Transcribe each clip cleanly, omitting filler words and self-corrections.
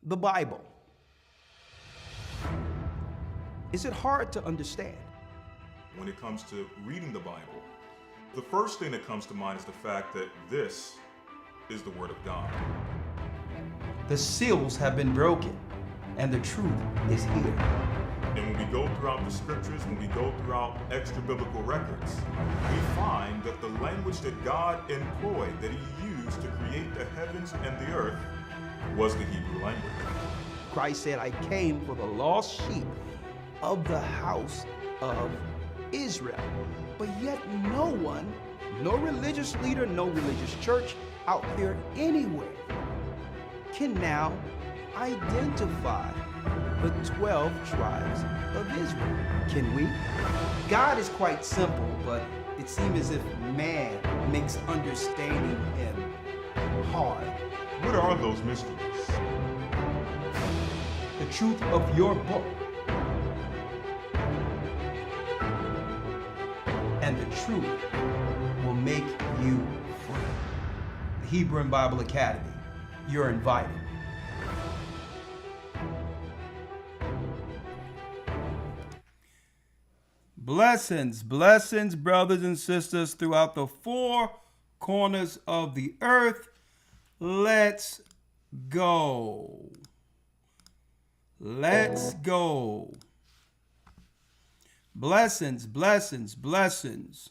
the Bible. Is it hard to understand? When it comes to reading the Bible, the first thing that comes to mind is the fact that this is the Word of God. The seals have been broken, and the truth is here. And when we go throughout the scriptures, when we go throughout extra biblical records, we find that the language that God employed, that He used to create the heavens and the earth, was the Hebrew language. Christ said, I came for the lost sheep of the house of Israel. But yet no one, no religious leader, no religious church out there anywhere can now identify the 12 tribes of Israel. Can we? God is quite simple, but it seems as if man makes understanding Him hard. What are those mysteries? The truth of your book and the truth will make you free. The Hebrew and Bible Academy, you're invited. Blessings, blessings, brothers and sisters throughout the four corners of the earth. Let's go. Let's go. Blessings, blessings, blessings.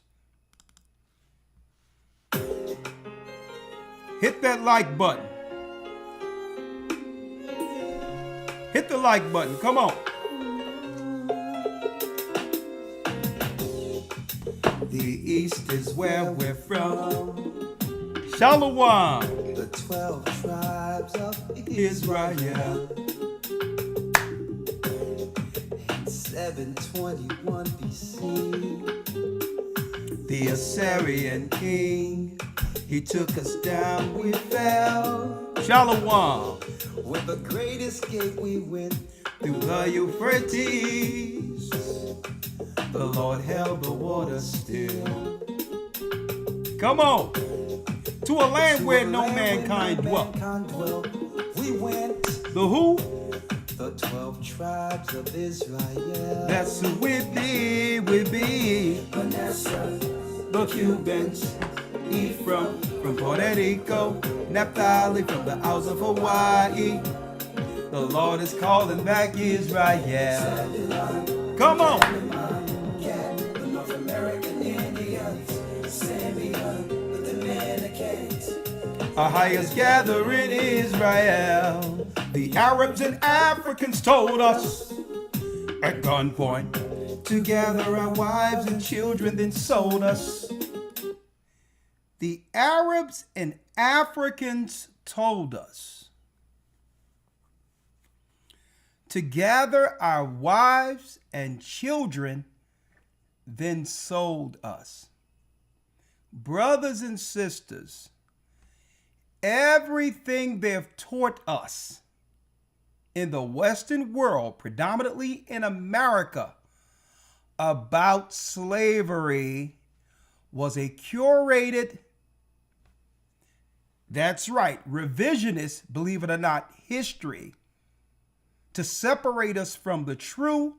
Hit that like button. Hit the like button. Come on. The East is where we're from. Shalom. The 12 tribes of Israel. In 721 BC, The Assyrian king, he took us down, we fell. Shalom. with the great escape we went. Through the Euphrates, the Lord held the water still. Come on. To a land where no mankind dwelt. We went. The who? The 12 tribes of Israel. That's who we be, we be. Manasseh, The Cubans, Ephraim from Puerto Rico, Naphtali from the Isles of Hawaii. The Lord is calling back Israel. Come on. the North American Indians, Simeon, the Dominicans. Our highest gather in Israel. The Arabs and Africans told us at gunpoint to gather our wives and children, then sold us. The Arabs and Africans told us to gather our wives and children, then sold us. Brothers and sisters, everything they've taught us in the Western world, predominantly in America, about slavery was a curated, that's right, revisionist, believe it or not, history to separate us from the true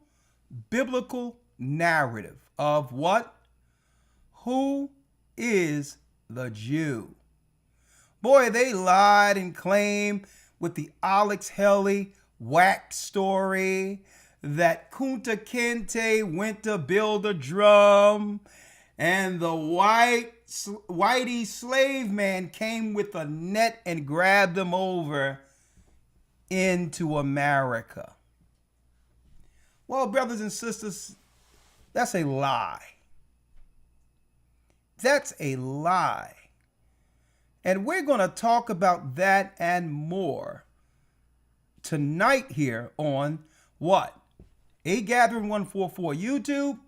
biblical narrative of what? Who is the Jew? Boy, they lied and claimed with the Alex Haley whack story that Kunta Kinte went to build a drum and the whitey slave man came with a net and grabbed them over into America. Well, brothers and sisters, that's a lie. That's a lie. And we're going to talk about that and more tonight here on what? A Gathering 144 YouTube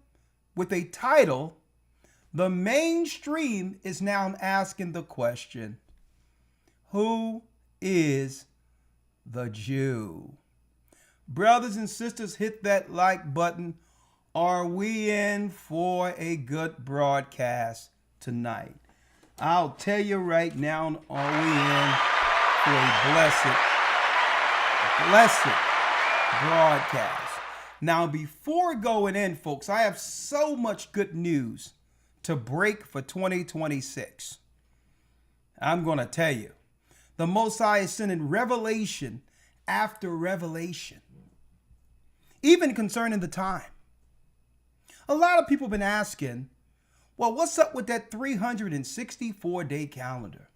with a title, The Mainstream is Now Asking the Question, Who is the Jew? Brothers and sisters, hit that like button. Are we in for a good broadcast tonight? I'll tell you right now, are we in for a blessed blessed broadcast. Now, before going in, folks, I have so much good news to break for 2026. I'm going to tell you, the Most High is sending revelation after revelation, even concerning the time. A lot of people have been asking, well, what's up with that 364-day calendar?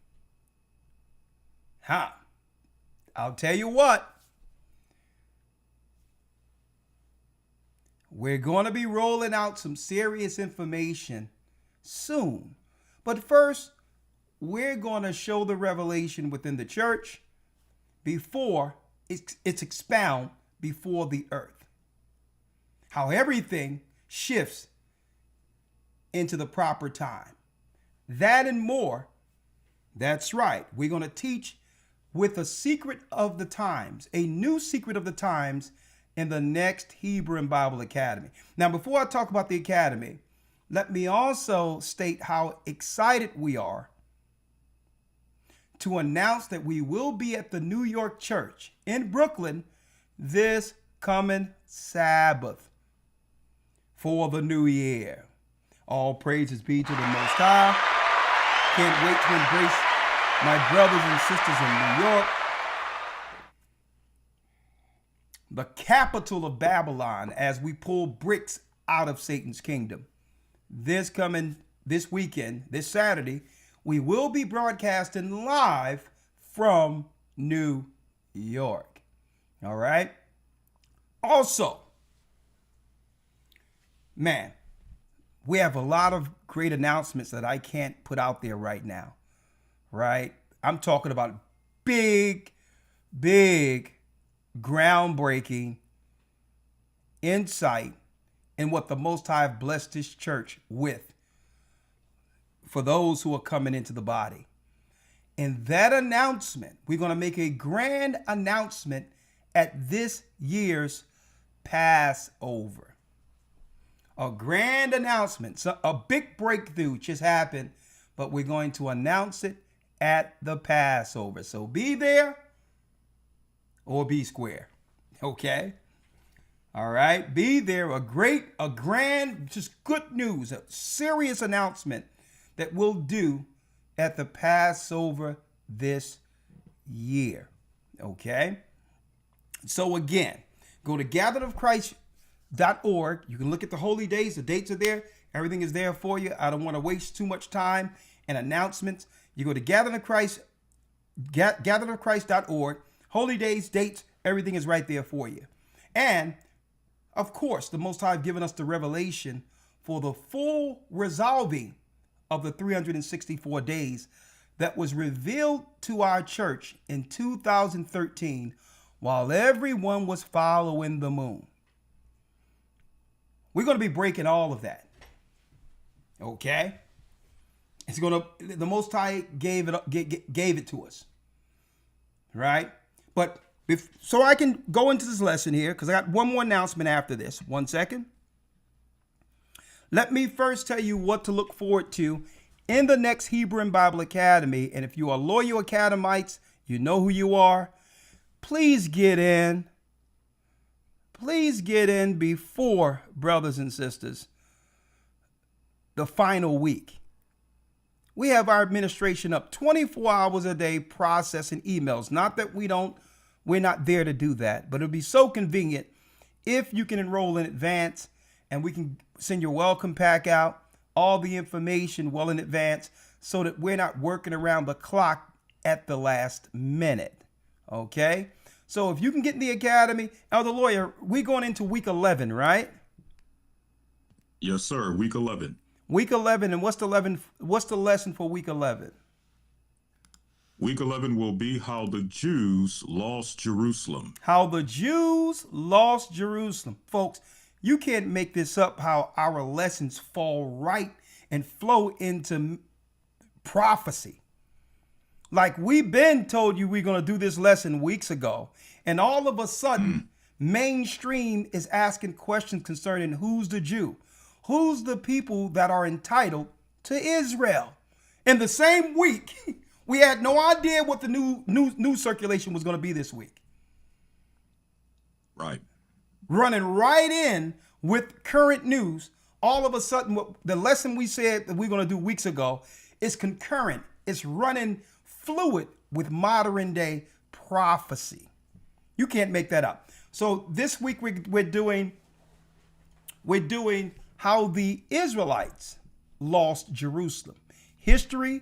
I'll tell you what. We're going to be rolling out some serious information soon. But first, we're going to show the revelation within the church before it's expound before the earth. How everything shifts into the proper time. That and more. That's right. We're going to teach with a secret of the times, a new secret of the times in the next Hebrew and Bible Academy. Now, before I talk about the Academy, let me also state how excited we are to announce that we will be at the New York Church in Brooklyn this coming Sabbath for the new year. All praises be to the Most High. Can't wait to embrace my brothers and sisters in New York, the capital of Babylon, as we pull bricks out of Satan's kingdom. This weekend, this Saturday, we will be broadcasting live from New York. All right. Also, man, we have a lot of great announcements that I can't put out there right now. Right? I'm talking about big, groundbreaking insight in what the Most High have blessed this church with for those who are coming into the body. In that announcement, we're going to make a grand announcement at this year's Passover. A grand announcement. So a big breakthrough just happened, but we're going to announce it at the Passover. So be there or be square. Okay? All right? Be there. A grand, just good news, a serious announcement that we'll do at the Passover this year. Okay? So again, go to gatheredofchrist.org. You can look at the holy days. The dates are there. Everything is there for you. I don't want to waste too much time and announcements. You go to gatheredofchrist.org. Holy days, dates, everything is right there for you. And, of course, the Most High have given us the revelation for the full resolving of the 364 days that was revealed to our church in 2013 while everyone was following the moon. We're going to be breaking all of that. Okay? The Most High gave it to us. Right? But so I can go into this lesson here, because I got one more announcement after this. 1 second. Let me first tell you what to look forward to in the next Hebrew and Bible Academy. And if you are loyal academites, you know who you are. Please get in. Please get in before, brothers and sisters, the final week. We have our administration up 24 hours a day processing emails. Not that we're not there to do that, but it'll be so convenient if you can enroll in advance and we can send your welcome pack out, all the information well in advance so that we're not working around the clock at the last minute. Okay? So if you can get in the academy, Elder Lawyer, we're going into week 11, right? Yes, sir. Week 11. Week 11, and what's the lesson for week 11? Week 11 will be how the Jews lost Jerusalem. How the Jews lost Jerusalem. Folks, you can't make this up, how our lessons fall right and flow into prophecy. Like we've been told you we're going to do this lesson weeks ago, and all of a sudden, mainstream is asking questions concerning who's the Jew. Who's the people that are entitled to Israel? In the same week, we had no idea what the new circulation was going to be this week. Right. Running right in with current news. All of a sudden, the lesson we said that we're going to do weeks ago is concurrent. It's running fluid with modern day prophecy. You can't make that up. So this week we're doing how the Israelites lost Jerusalem. History,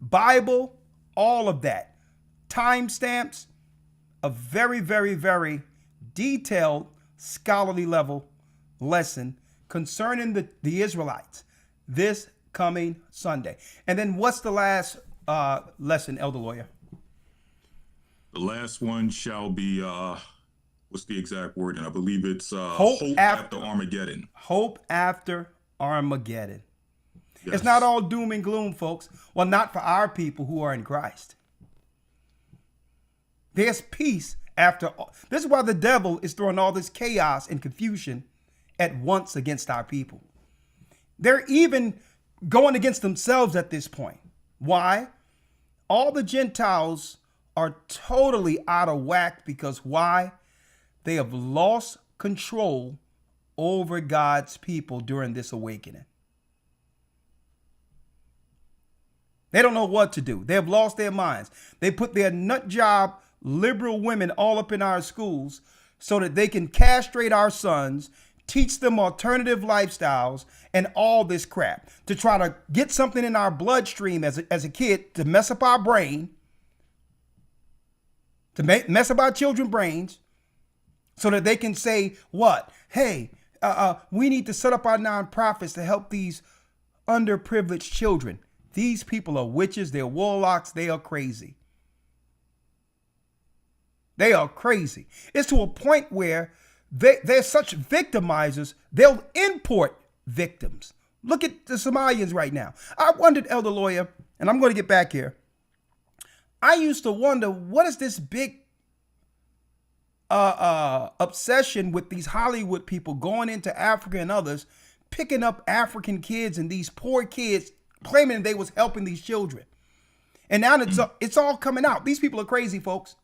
Bible, all of that. Timestamps, a very, very, very detailed scholarly level lesson concerning the Israelites this coming Sunday. And then what's the last lesson, Elder Lawyer? The last one shall be, what's the exact word? And I believe it's Hope after Armageddon. Hope after Armageddon. Yes. It's not all doom and gloom, folks. Well, not for our people who are in Christ. There's peace after all. This is why the devil is throwing all this chaos and confusion at once against our people. They're even going against themselves at this point. Why? All the Gentiles are totally out of whack because why? They have lost control over God's people during this awakening. They don't know what to do. They have lost their minds. They put their nut job liberal women all up in our schools so that they can castrate our sons, teach them alternative lifestyles and all this crap to try to get something in our bloodstream as a kid to mess up our brain, to mess up our children's brains so that they can say what? Hey, we need to set up our nonprofits to help these underprivileged children. These people are witches. They're warlocks. They are crazy. They are crazy. It's to a point where they're such victimizers, they'll import victims. Look at the Somalians right now. I wondered, Elder Lawyer, and I'm going to get back here. I used to wonder, what is this big obsession with these Hollywood people going into Africa and others, picking up African kids and these poor kids, claiming they was helping these children. And now it's all coming out. These people are crazy, folks.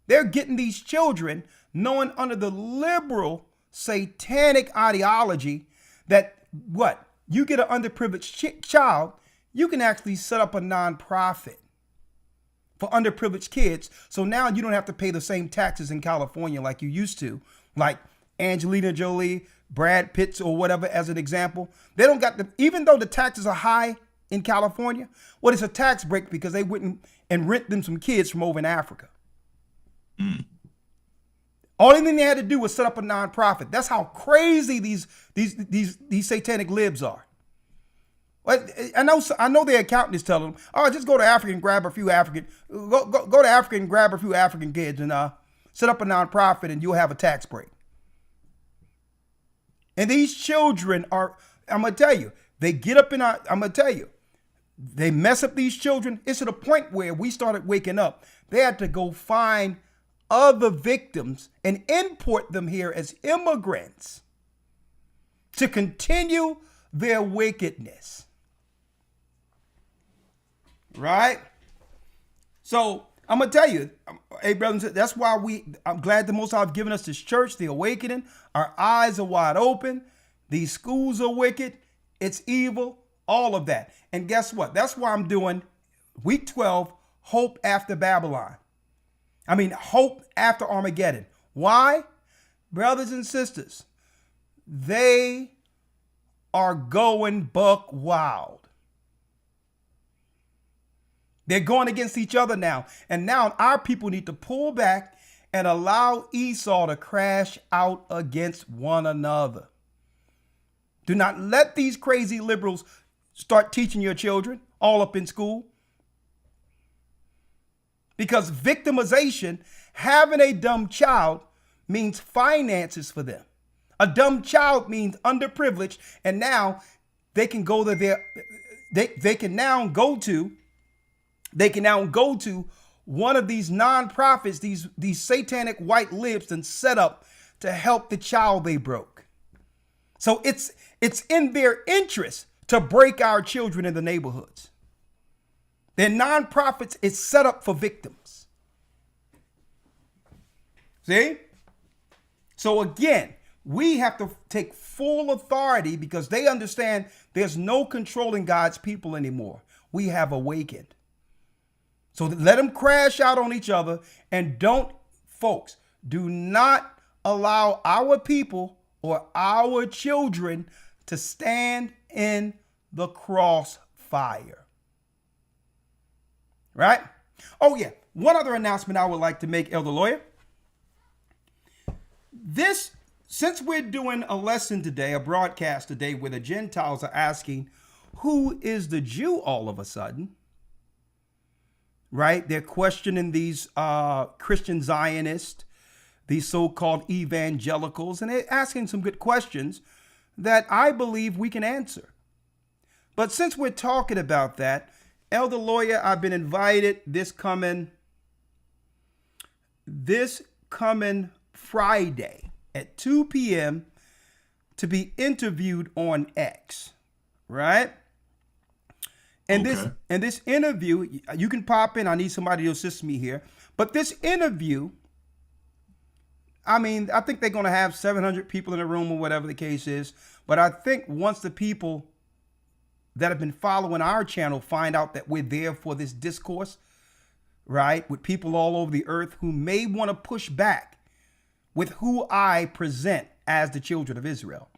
They're getting these children knowing under the liberal satanic ideology that what? You get an underprivileged child, you can actually set up a nonprofit for underprivileged kids. So now you don't have to pay the same taxes in California like you used to, like Angelina Jolie, Brad Pitt, or whatever, as an example. They don't got even though the taxes are high in California, well, it's a tax break because they went and rent them some kids from over in Africa. Only thing they had to do was set up a nonprofit. That's how crazy these satanic libs are. I know their accountant is telling them, oh, just go to Africa and grab a few African, go to Africa and grab a few African kids and set up a nonprofit and you'll have a tax break. And these children are, I'm going to tell you, they get up I'm going to tell you, they mess up these children. It's to the point where we started waking up. They had to go find other victims and import them here as immigrants to continue their wickedness. Right? So I'm going to tell you, hey, brothers, that's why I'm glad the Most High have given us this church, the awakening. Our eyes are wide open. These schools are wicked. It's evil, all of that. And guess what? That's why I'm doing week 12, Hope After Babylon. Hope after Armageddon. Why? Brothers and sisters, they are going buck wild. They're going against each other now. And now our people need to pull back and allow Esau to crash out against one another. Do not let these crazy liberals start teaching your children all up in school. Because victimization, having a dumb child, means finances for them. A dumb child means underprivileged, and now they can go to they can now go to one of these nonprofits, these satanic white libs, and set up to help the child they broke. So it's in their interest to break our children in the neighborhoods. Their nonprofits is set up for victims. See? So again, we have to take full authority because they understand there's no controlling God's people anymore. We have awakened. So let them crash out on each other, and folks, do not allow our people or our children to stand in the crossfire. Right? Oh yeah, one other announcement I would like to make, Elder Lawyer. Since we're doing a lesson today, a broadcast today, where the Gentiles are asking, who is the Jew all of a sudden? Right? They're questioning these Christian Zionists, these so-called evangelicals, and they're asking some good questions that I believe we can answer. But since we're talking about that, Elder Lawyer, I've been invited this coming Friday at 2 p.m. to be interviewed on X, right? And Okay. this interview, you can pop in. I need somebody to assist me here. But this interview, I mean, I think they're going to have 700 people in the room or whatever the case is. But I think once the people that have been following our channel find out that we're there for this discourse, right, with people all over the earth who may want to push back with who I present as the children of Israel,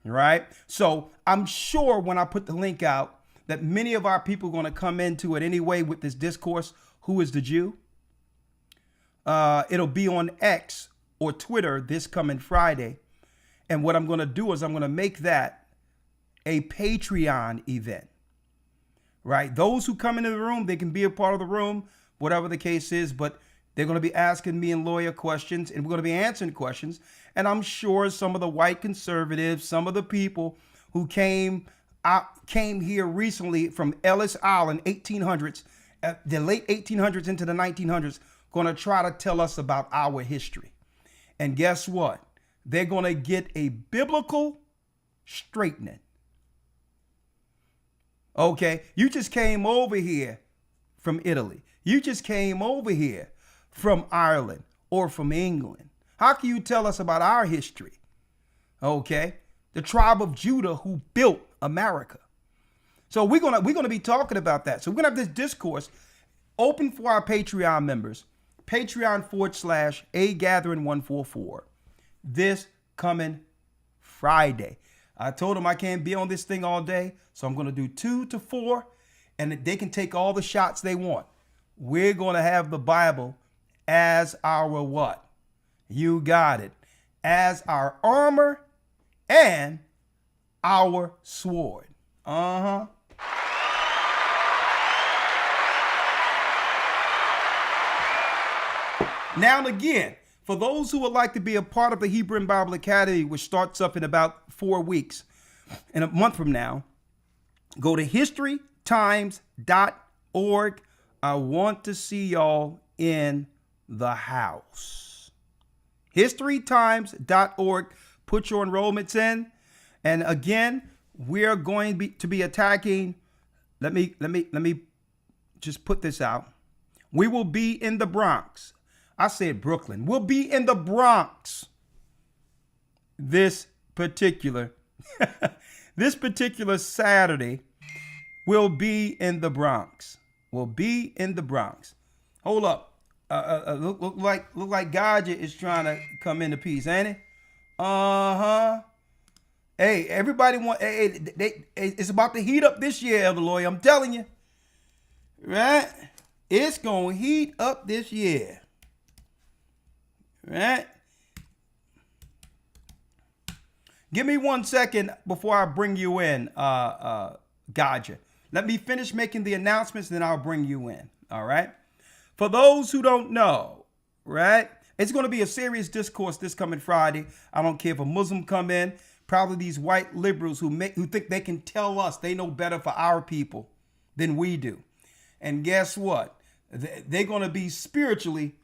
right? So I'm sure when I put the link out that many of our people are going to come into it anyway with this discourse, who is the Jew? It'll be on X or Twitter this coming Friday. And what I'm going to do is I'm going to make that a Patreon event, right? Those who come into the room, they can be a part of the room, whatever the case is, but they're going to be asking me and Lawyer questions, and we're going to be answering questions. And I'm sure some of the white conservatives, some of the people who came here recently from Ellis Island, 1800s, the late 1800s into the 1900s, going to try to tell us about our history. And guess what? They're going to get a biblical straightening. Okay, you just came over here from Italy. You just came over here from Ireland or from England. How can you tell us about our history? Okay, the tribe of Judah who built America. So we're gonna be talking about that. So we're gonna have this discourse open for our Patreon members. Patreon.com/agathering144 this coming Friday. I told them I can't be on this thing all day, so I'm going to do 2 to 4, and they can take all the shots they want. We're going to have the Bible as our what? You got it. As our armor and our sword. Uh-huh. Now and again, for those who would like to be a part of the Hebrew and Bible Academy, which starts up in about 4 weeks, in a month from now, go to historytimes.org. I want to see y'all in the house. historytimes.org. Put your enrollments in. And again, we're going to be attacking. Let me just put this out. We will be in the Bronx. I said Brooklyn. We'll be in the Bronx this particular Saturday. We'll be in the Bronx. We'll be in the Bronx. Hold up. Look like Gaja is trying to come into peace, ain't it? Uh-huh. Hey, everybody it's about to heat up this year, Elder Lawyer. I'm telling you. Right? It's going to heat up this year. Right? Give me 1 second before I bring you in, Gaja. Let me finish making the announcements, then I'll bring you in. All right? For those who don't know, right? It's going to be a serious discourse this coming Friday. I don't care if a Muslim come in. Probably these white liberals who think they can tell us they know better for our people than we do. And guess what? They're going to be spiritually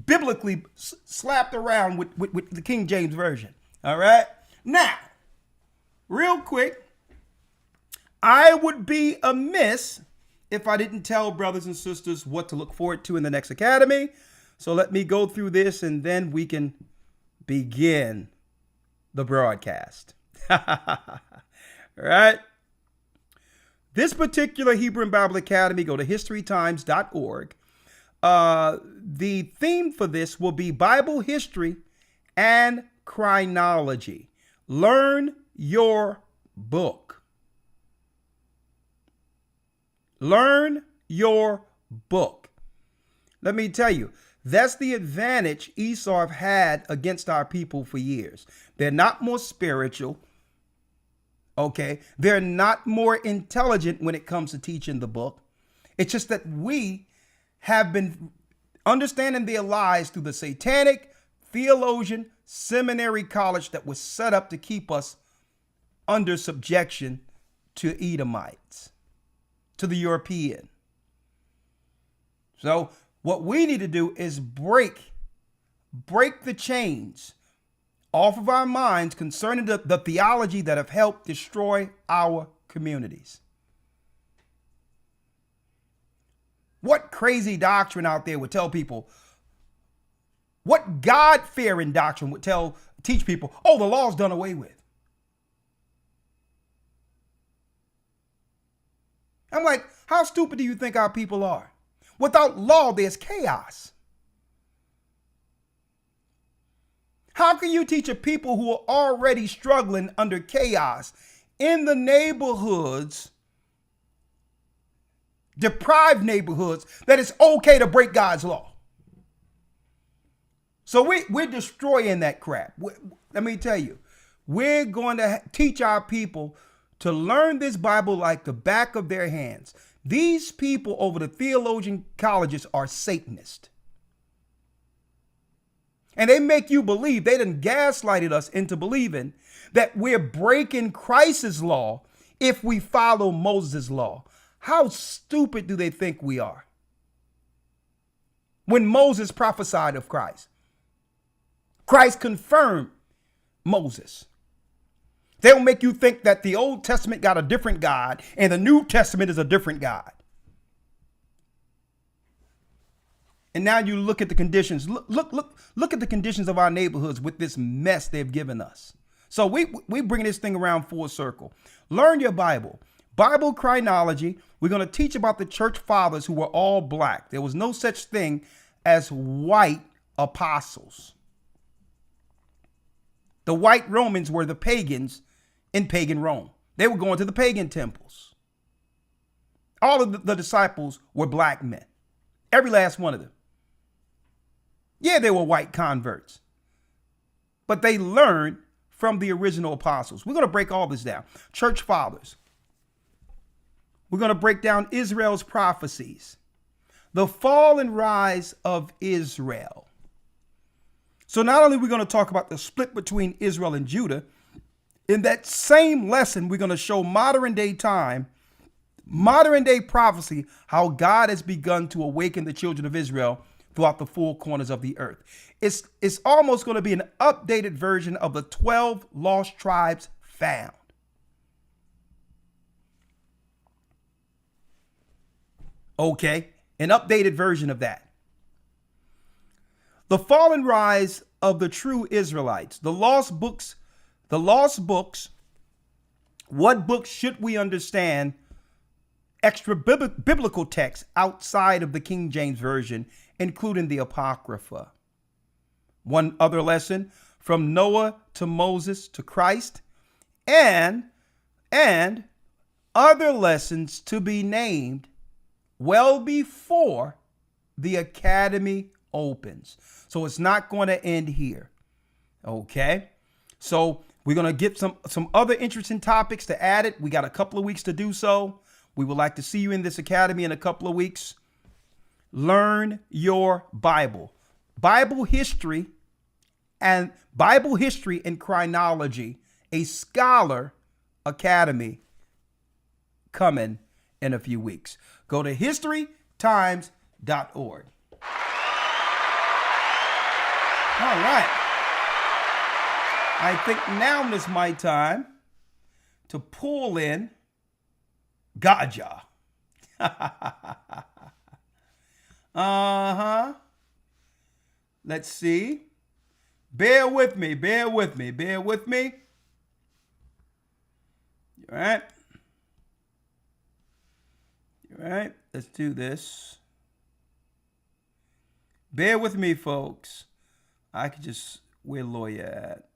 biblically slapped around with the King James Version. All right? Now, real quick, I would be amiss if I didn't tell brothers and sisters what to look forward to in the next academy. So let me go through this and then we can begin the broadcast. All right. This particular Hebrew and Bible Academy, go to historytimes.org. The theme for this will be Bible history and chronology. Learn your book. Learn your book. Let me tell you, that's the advantage Esau have had against our people for years. They're not more spiritual. Okay. They're not more intelligent when it comes to teaching the book. It's just that we have been understanding their lies through the satanic theologian seminary college that was set up to keep us under subjection to Edomites, to the European. So what we need to do is break the chains off of our minds concerning the theology that have helped destroy our communities. What crazy doctrine out there would tell people, what God-fearing doctrine would teach people, oh, the law's done away with? I'm like, how stupid do you think our people are? Without law, there's chaos. How can you teach a people who are already struggling under chaos in the neighborhoods, deprived neighborhoods, that it's okay to break God's law? So we're destroying that crap. Let me tell you, we're going to teach our people to learn this Bible like the back of their hands. These people over the theologian colleges are Satanists. And they make you believe, they done gaslighted us into believing that we're breaking Christ's law if we follow Moses' law. How stupid do they think we are? When Moses prophesied of Christ, Christ confirmed Moses. They'll make you think that the Old Testament got a different God and the New Testament is a different God. And now you look at the conditions. Look at the conditions of our neighborhoods with this mess they've given us. So we bring this thing around full circle. Learn your Bible. Bible chronology. We're going to teach about the church fathers who were all black. There was no such thing as white apostles. The white Romans were the pagans in pagan Rome. They were going to the pagan temples. All of the disciples were black men. Every last one of them. Yeah, they were white converts, but they learned from the original apostles. We're going to break all this down. Church fathers. We're going to break down Israel's prophecies, the fall and rise of Israel. So not only are we going to talk about the split between Israel and Judah, in that same lesson, we're going to show modern day time, modern day prophecy, how God has begun to awaken the children of Israel throughout the four corners of the earth. It's almost going to be an updated version of the 12 lost tribes found. Okay, an updated version of that. The fall and rise of the true Israelites, the lost books. What books should we understand? Extra biblical texts outside of the King James Version, including the Apocrypha. One other lesson, from Noah to Moses to Christ, and other lessons to be named well before the academy opens. So it's not going to end here. Okay. So we're going to get some other interesting topics to add it. We got a couple of weeks to do so. We would like to see you in this academy in a couple of weeks. Learn your Bible. Bible history and chronology, a scholar academy coming in a few weeks. Go to historytimes.org. All right. I think now is my time to pull in Gaja. Let's see. Bear with me. Bear with me. Bear with me. All right. All right. Let's do this. Bear with me, folks. I could just, where lawyer at?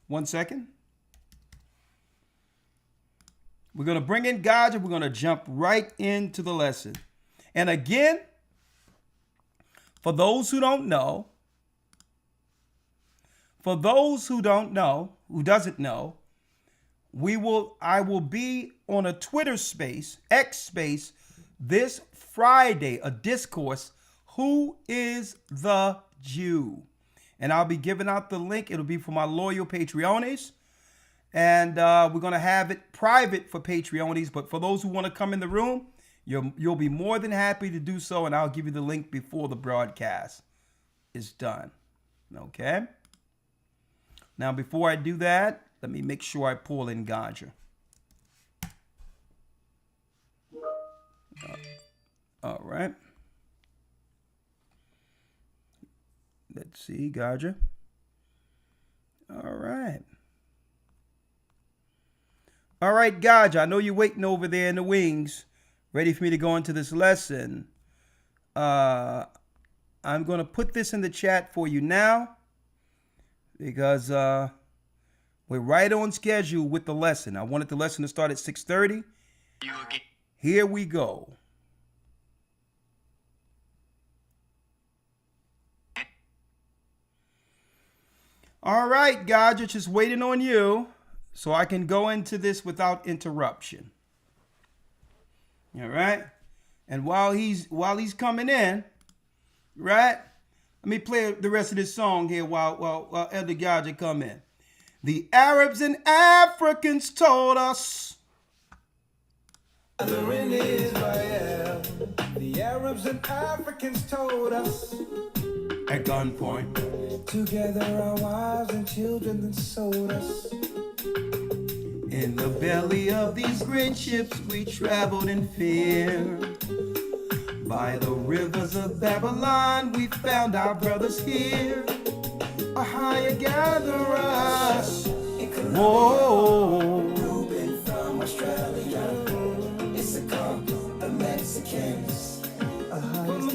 One second. We're going to bring in God and we're going to jump right into the lesson. And again, for those who don't know, who doesn't know, I will be on a Twitter space, X space, this Friday, a discourse, Who is the Jew? And I'll be giving out the link. It'll be for my loyal Patreones. And we're going to have it private for Patreones. But for those who want to come in the room, you'll be more than happy to do so. And I'll give you the link before the broadcast is done. Okay? Now, before I do that, let me make sure I pull in Gaja. All right. Let's see, Gaja. All right. All right, Gaja, I know you're waiting over there in the wings, ready for me to go into this lesson. I'm going to put this in the chat for you now because we're right on schedule with the lesson. I wanted the lesson to start at 6:30. Here we go. All right, Gaja, just waiting on you so I can go into this without interruption. All right? And while he's coming in, right? Let me play the rest of this song here while Elder Gaja come in. The Arabs and Africans told us. In Israel, the Arabs and Africans told us. At gunpoint. Together our wives and children then sold us. In the belly of these great ships we traveled in fear. By the rivers of Babylon we found our brothers here. Ahaya, gather us. Whoa. Reuben from Australia. Issachar, the Mexicans. Ahaya's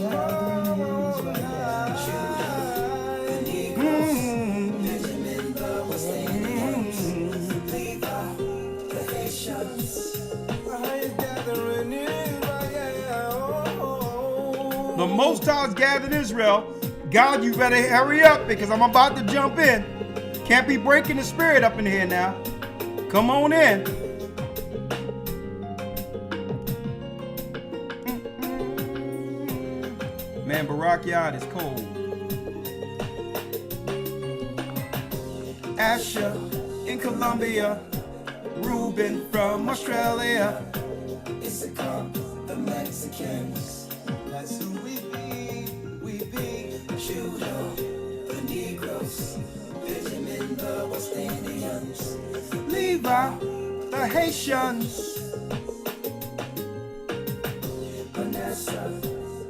gathering Israel. The Most High's gathered Israel. God, you better hurry up because I'm about to jump in. Can't be breaking the spirit up in here now. Come on in. Man, Vraagt yard is cold. Asher in Colombia. Reuben from Australia. Issachar, the Mexicans. That's who we be. Judah, the Negroes. Benjamin, the West Indians. Levi, the Haitians. Manasseh,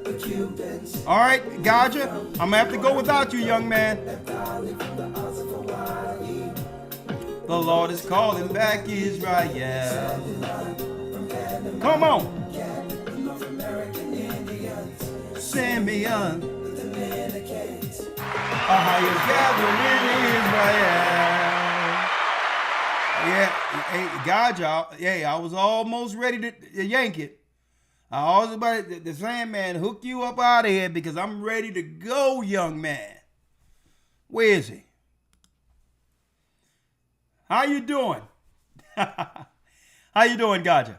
the Cubans. All right, Gaja, I'm going to have to go without you, young man. The Lord is calling back Israel. Come on. Simeon. Ahaya gathered in Israel. Yeah, hey, Gaja, hey, I was almost ready to yank it. I was about the Sandman hook you up out of here because I'm ready to go, young man. Where is he? How you doing? How you doing, Gaja?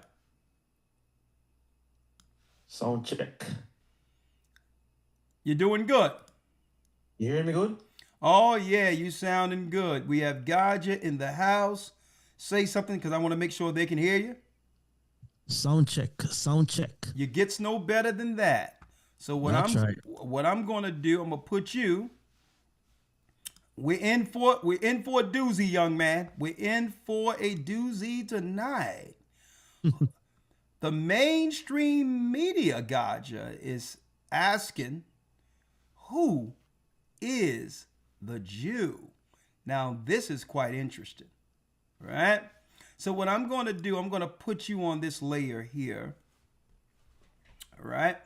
Sound check. You doing good? You hear me good? Oh, yeah, you sounding good. We have Gaja in the house. Say something because I want to make sure they can hear you. Sound check, sound check. You gets no better than that. So what I'm going to do, I'm going to put you. We're in for a doozy, young man. We're in for a doozy tonight. the mainstream media, Gaja, is asking, who is the Jew? Now, this is quite interesting, right? So what I'm going to do, I'm going to put you on this layer here, all right?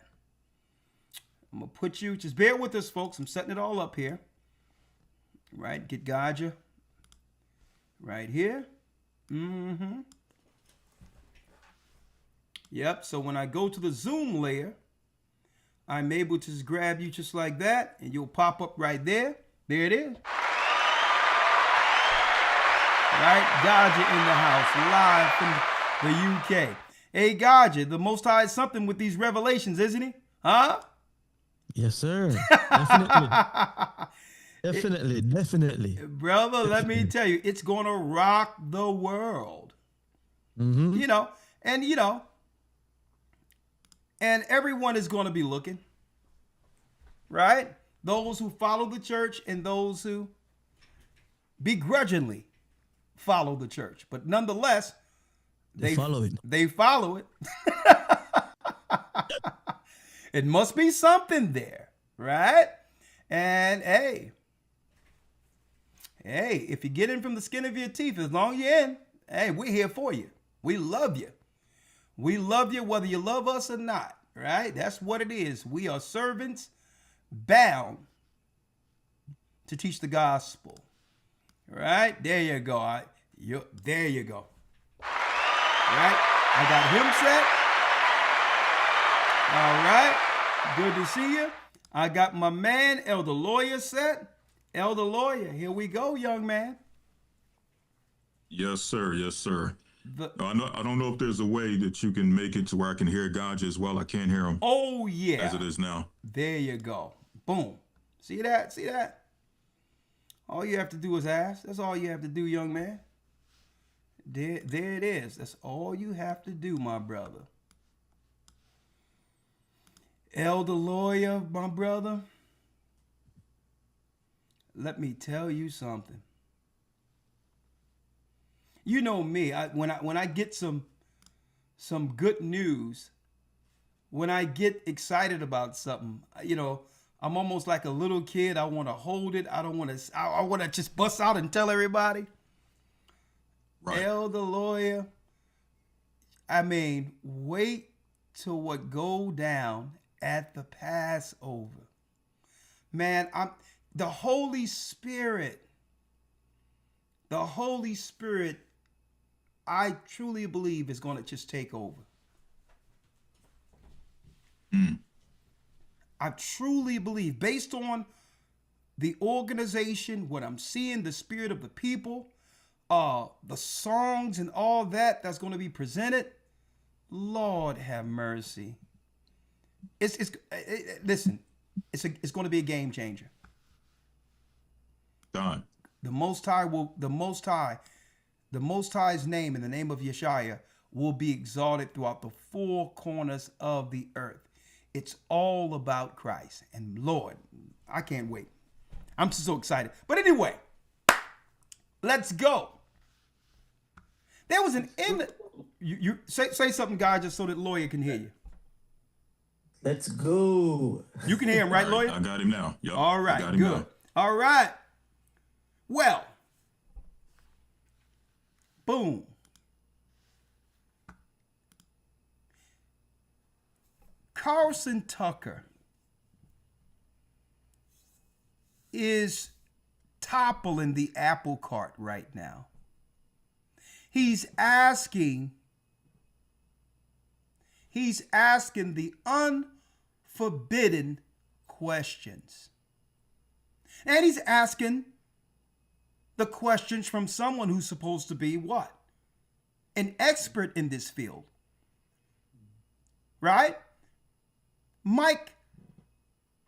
I'm going to put you, just bear with us, folks. I'm setting it all up here, right? Get Gaja right here. Mm-hmm. Yep, so when I go to the zoom layer, I'm able to just grab you just like that, and you'll pop up right there. There it is. Right? Gaja in the house, live from the UK. Hey, Gaja, the Most High is something with these revelations, isn't he? Huh? Yes, sir. Definitely. Definitely. Brother, let me tell you, it's going to rock the world. Mm-hmm. And everyone is going to be looking, right? Those who follow the church and those who begrudgingly follow the church. But nonetheless, They follow it. They follow it. It must be something there, right? And hey, if you get in from the skin of your teeth, as long as you're in, hey, we're here for you. We love you. We love you whether you love us or not, right? That's what it is. We are servants bound to teach the gospel, right? There you go. There you go. Right? I got him set. All right. Good to see you. I got my man, Elder Lawyer, set. Elder Lawyer, here we go, young man. Yes, sir. Yes, sir. I don't know if there's a way that you can make it to where I can hear Gaja as well. I can't hear him. Oh, yeah. As it is now. There you go. Boom. See that? See that? All you have to do is ask. That's all you have to do, young man. There it is. That's all you have to do, my brother. Elder Lawyer, my brother. Let me tell you something. You know me. When I get some good news, when I get excited about something, I'm almost like a little kid. I want to hold it. I don't want to. I want to just bust out and tell everybody. Right. Elder Lawyer. I mean, wait till what go down at the Passover. Man, the Holy Spirit. The Holy Spirit, I truly believe, is going to just take over. I truly believe, based on the organization, what I'm seeing, the spirit of the people, the songs and all that's going to be presented, Lord have mercy. Listen, it's going to be a game changer. God. The Most High's name, in the name of Yeshua, will be exalted throughout the four corners of the earth. It's all about Christ. And Lord, I can't wait. I'm so excited. But anyway, let's go. There was an you say something, guys, just so that Lawyer can hear you. Let's go. You can hear him, right, Lawyer? I got him now. Yep, all right, good. Now. All right. Well, boom. Carlson Tucker is toppling the apple cart right now. He's asking the unforbidden questions. And he's asking the questions from someone who's supposed to be what? An expert in this field. Right? Mike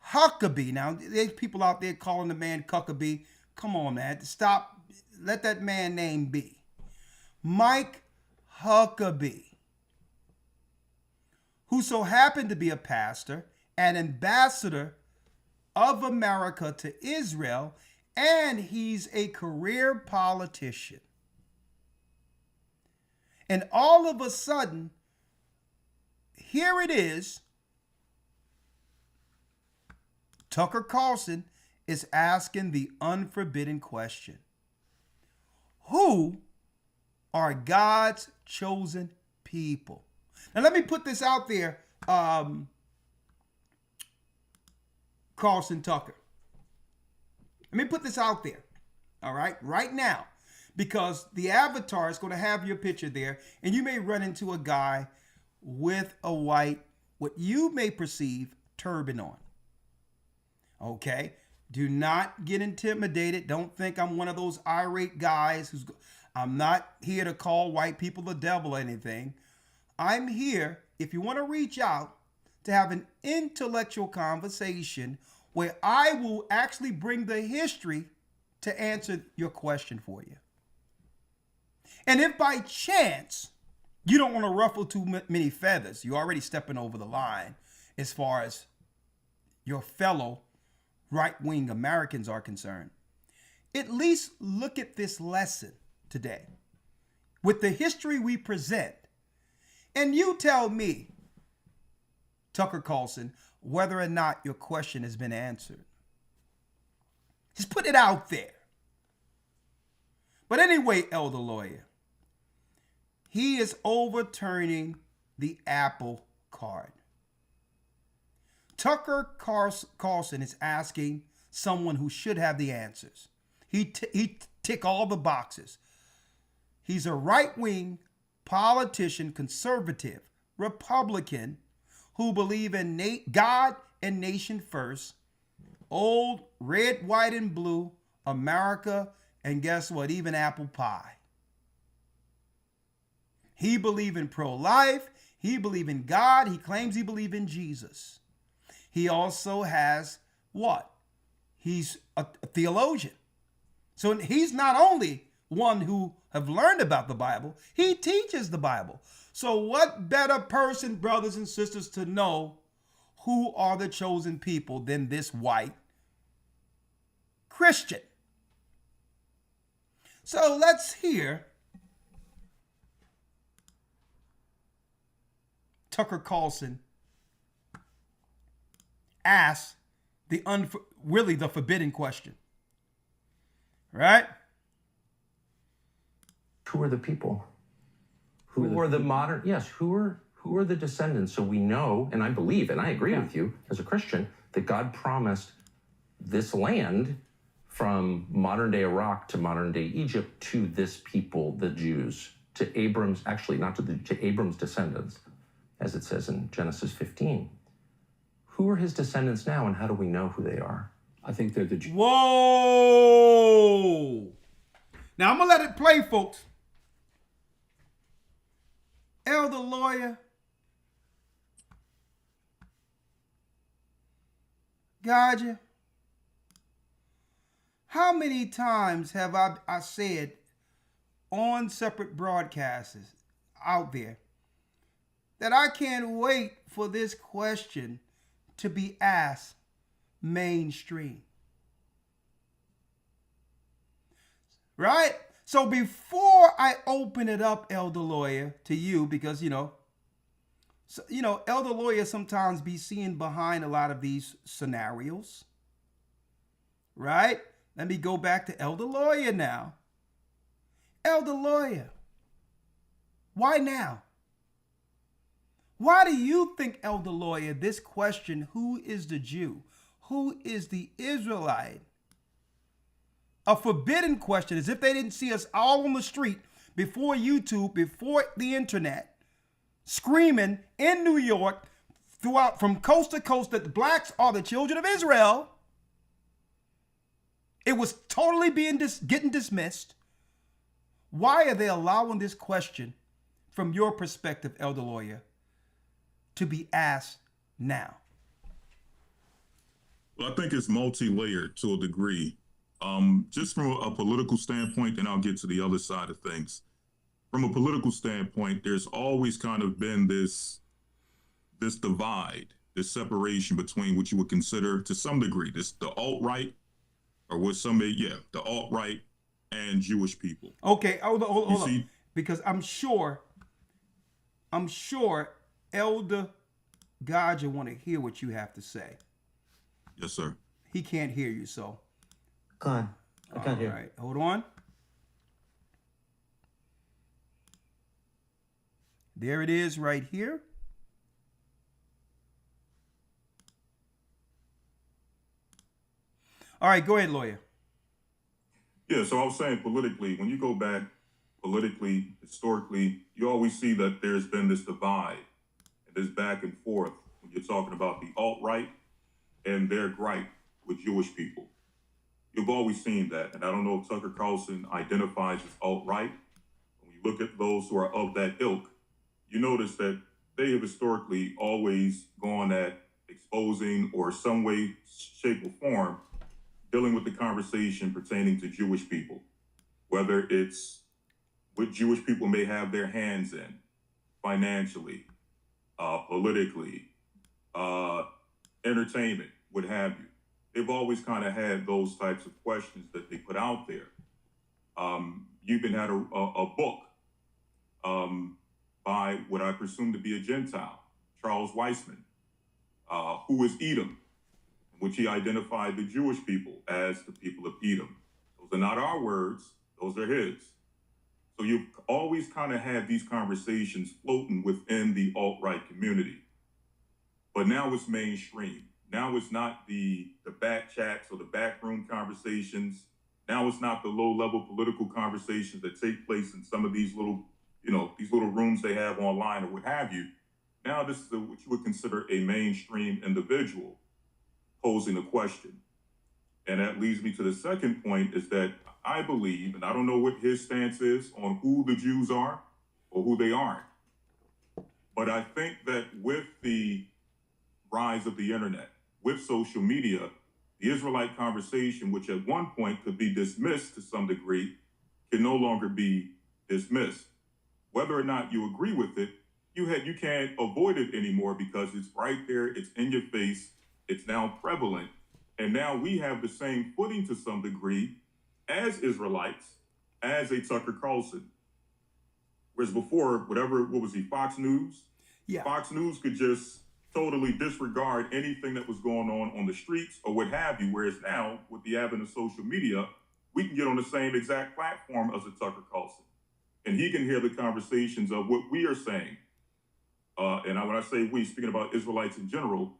Huckabee. Now, there's people out there calling the man Cuckabee. Come on, man. Stop. Let that man name be. Mike Huckabee, who so happened to be a pastor, an ambassador of America to Israel, and he's a career politician. And all of a sudden, here it is. Tucker Carlson is asking the unforbidden question. Who are God's chosen people? Now let me put this out there, Carlson Tucker. Let me put this out there, all right now, because the avatar is going to have your picture there, and you may run into a guy with a white, what you may perceive, turban on. Okay? Do not get intimidated. Don't think I'm one of those irate guys I'm not here to call white people the devil or anything. I'm here, if you want to reach out, to have an intellectual conversation where I will actually bring the history to answer your question for you. And if by chance you don't want to ruffle too many feathers, you're already stepping over the line as far as your fellow right-wing Americans are concerned, at least look at this lesson today with the history we present. And you tell me, Tucker Carlson, whether or not your question has been answered. Just put it out there. But anyway, Elder Lawyer, he is overturning the Apple card. Tucker Carlson is asking someone who should have the answers. He tick all the boxes. He's a right-wing politician, conservative, Republican, who believe in God and nation first, old red, white, and blue, America, and guess what? Even apple pie. He believes in pro-life. He believes in God. He claims he believes in Jesus. He also has what? He's a theologian. So he's not only one who have learned about the Bible, he teaches the Bible. So what better person, brothers and sisters, to know who are the chosen people than this white Christian? So let's hear Tucker Carlson ask really the forbidden question. Right? Who are the people? Who are the modern? Yes, who are the descendants? So we know, and I believe, and I agree with you as a Christian, that God promised this land from modern day Iraq to modern day Egypt to this people, the Jews, to Abram's, actually not to Abram's descendants, as it says in Genesis 15. Who are his descendants now, and how do we know who they are? I think they're the Jews. Whoa! Now I'm gonna let it play, folks. Elder Lawyer, Gotcha. How many times have I said on separate broadcasts out there that I can't wait for this question to be asked mainstream? Right? So before I open it up, Elder Lawyer, to you, because, Elder Lawyer sometimes be seen behind a lot of these scenarios. Right? Let me go back to Elder Lawyer now. Elder Lawyer, why now? Why do you think, Elder Lawyer, this question, who is the Jew? Who is the Israelite? A forbidden question, as if they didn't see us all on the street before YouTube, before the internet, screaming in New York, throughout from coast to coast, that the blacks are the children of Israel. It was totally getting dismissed. Why are they allowing this question, from your perspective, Elder Lawyer, to be asked now? Well, I think it's multi-layered to a degree. Just from a political standpoint, and I'll get to the other side of things. From a political standpoint, there's always kind of been this divide, this separation between what you would consider, to some degree, the alt-right, or what the alt-right and Jewish people. Okay, hold on. Because I'm sure Elder God, you want to hear what you have to say. Yes, sir. He can't hear you, so. I can't hear. All right, hold on. There it is right here. All right, go ahead, lawyer. Yeah, so I was saying politically, when you go back politically, historically, you always see that there's been this divide and this back and forth when you're talking about the alt-right and their gripe with Jewish people. You've always seen that, and I don't know if Tucker Carlson identifies as alt-right. When you look at those who are of that ilk, you notice that they have historically always gone at exposing or some way, shape, or form dealing with the conversation pertaining to Jewish people, whether it's what Jewish people may have their hands in financially, politically, entertainment, what have you. They've always kind of had those types of questions that they put out there. You even had a book by what I presume to be a Gentile, Charles Weissman, Who is Edom, in which he identified the Jewish people as the people of Edom. Those are not our words, those are his. So you've always kind of had these conversations floating within the alt-right community. But now it's mainstream. Now it's not the back chats or the backroom conversations. Now it's not the low-level political conversations that take place in some of these little, these little rooms they have online or what have you. Now this is what you would consider a mainstream individual posing a question. And that leads me to the second point, is that I believe, and I don't know what his stance is on who the Jews are or who they aren't, but I think that with the rise of the internet, with social media, the Israelite conversation, which at one point could be dismissed to some degree, can no longer be dismissed. Whether or not you agree with it, you can't avoid it anymore because it's right there, it's in your face, it's now prevalent. And now we have the same footing to some degree as Israelites, as a Tucker Carlson. Whereas before, what was he, Fox News? Yeah. Fox News could just totally disregard anything that was going on the streets or what have you. Whereas now, with the advent of social media, we can get on the same exact platform as a Tucker Carlson. And he can hear the conversations of what we are saying. When I say we, speaking about Israelites in general,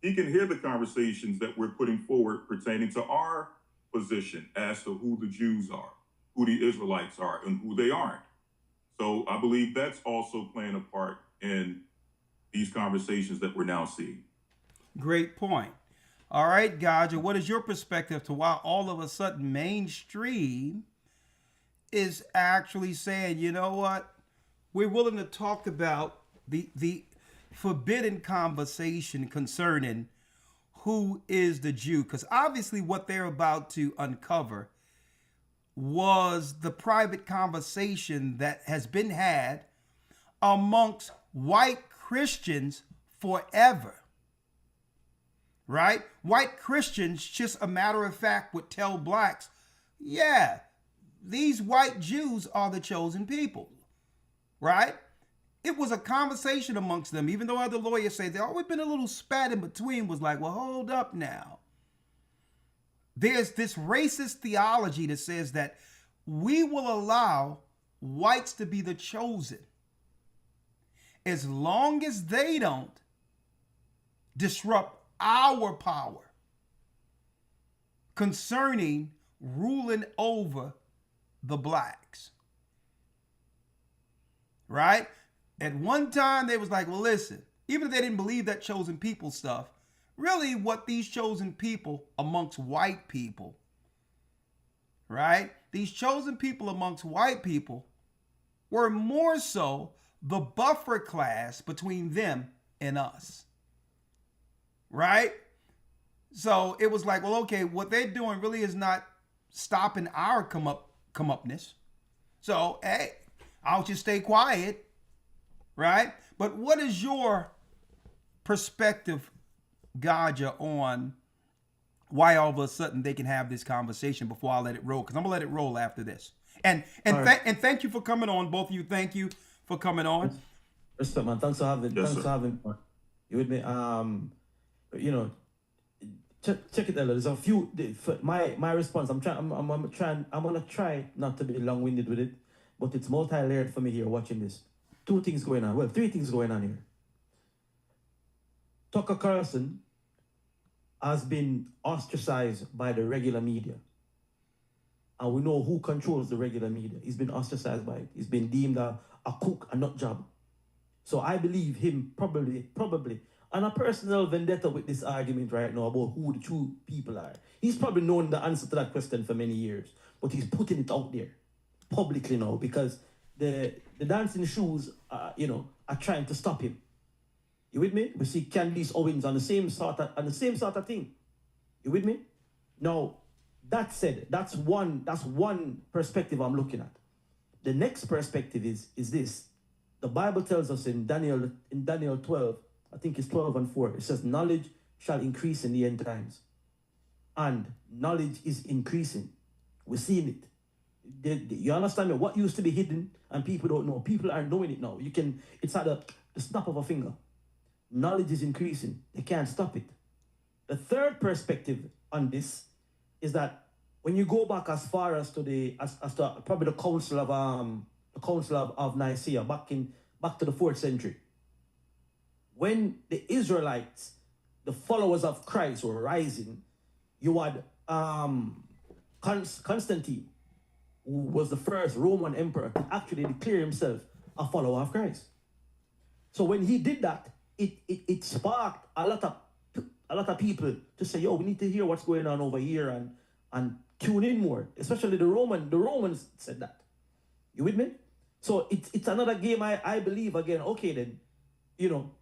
he can hear the conversations that we're putting forward pertaining to our position as to who the Jews are, who the Israelites are, and who they aren't. So I believe that's also playing a part in these conversations that we're now seeing. Great point. All right, Gaja, what is your perspective to why all of a sudden mainstream is actually saying, you know what, we're willing to talk about the forbidden conversation concerning who is the Jew? Because obviously what they're about to uncover was the private conversation that has been had amongst white Christians forever. Right? White Christians, just a matter of fact, would tell blacks, yeah, these white Jews are the chosen people. Right? It was a conversation amongst them, even though other lawyers say there always been a little spat in between, was like, well, hold up now. There's this racist theology that says that we will allow whites to be the chosen as long as they don't disrupt our power concerning ruling over the blacks. Right? At one time, they was like, well, listen, even if they didn't believe that chosen people stuff, really what these chosen people amongst white people, right? These chosen people amongst white people were more so the buffer class between them and us, right? So it was like, well, okay, what they're doing really is not stopping our come upness. So, hey, I'll just stay quiet. Right? But what is your perspective, Gaja, on why all of a sudden they can have this conversation before I let it roll? Because I'm going to let it roll after this. And thank you for coming on, both of you. Thank you for coming on. Respect, man. Thanks for having. Yes, Thanks sir. for having. You with me? You know, check it out. There's a few. My response. I'm trying. I'm trying. I'm gonna try not to be long-winded with it, but it's multi-layered for me here watching this. Two things going on. Well, three things going on here. Tucker Carlson has been ostracized by the regular media. And we know who controls the regular media. He's been ostracized by it. He's been deemed a cook, a nut job. So I believe him probably, on a personal vendetta with this argument right now about who the true people are. He's probably known the answer to that question for many years, but he's putting it out there publicly now because the dancing shoes, are trying to stop him. You with me? We see Candice Owens on the same sort of thing. You with me? Now, that said, that's one perspective I'm looking at. The next perspective is this. The Bible tells us in Daniel 12, I think it's 12 and 4, it says, knowledge shall increase in the end times. And knowledge is increasing. We're seeing it. You understand me? What used to be hidden and people don't know, people are knowing it now. It's at the snap of a finger. Knowledge is increasing. They can't stop it. The third perspective on this is that when you go back as far as to probably the Council of Nicaea, back to the 4th century, when the Israelites, the followers of Christ, were rising, you had Constantine, who was the first Roman emperor to actually declare himself a follower of Christ. So when he did that, it sparked a lot of people to say, yo, we need to hear what's going on over here and tune in more. Especially the Romans said that. You with me? So it's another game I believe again. Okay then,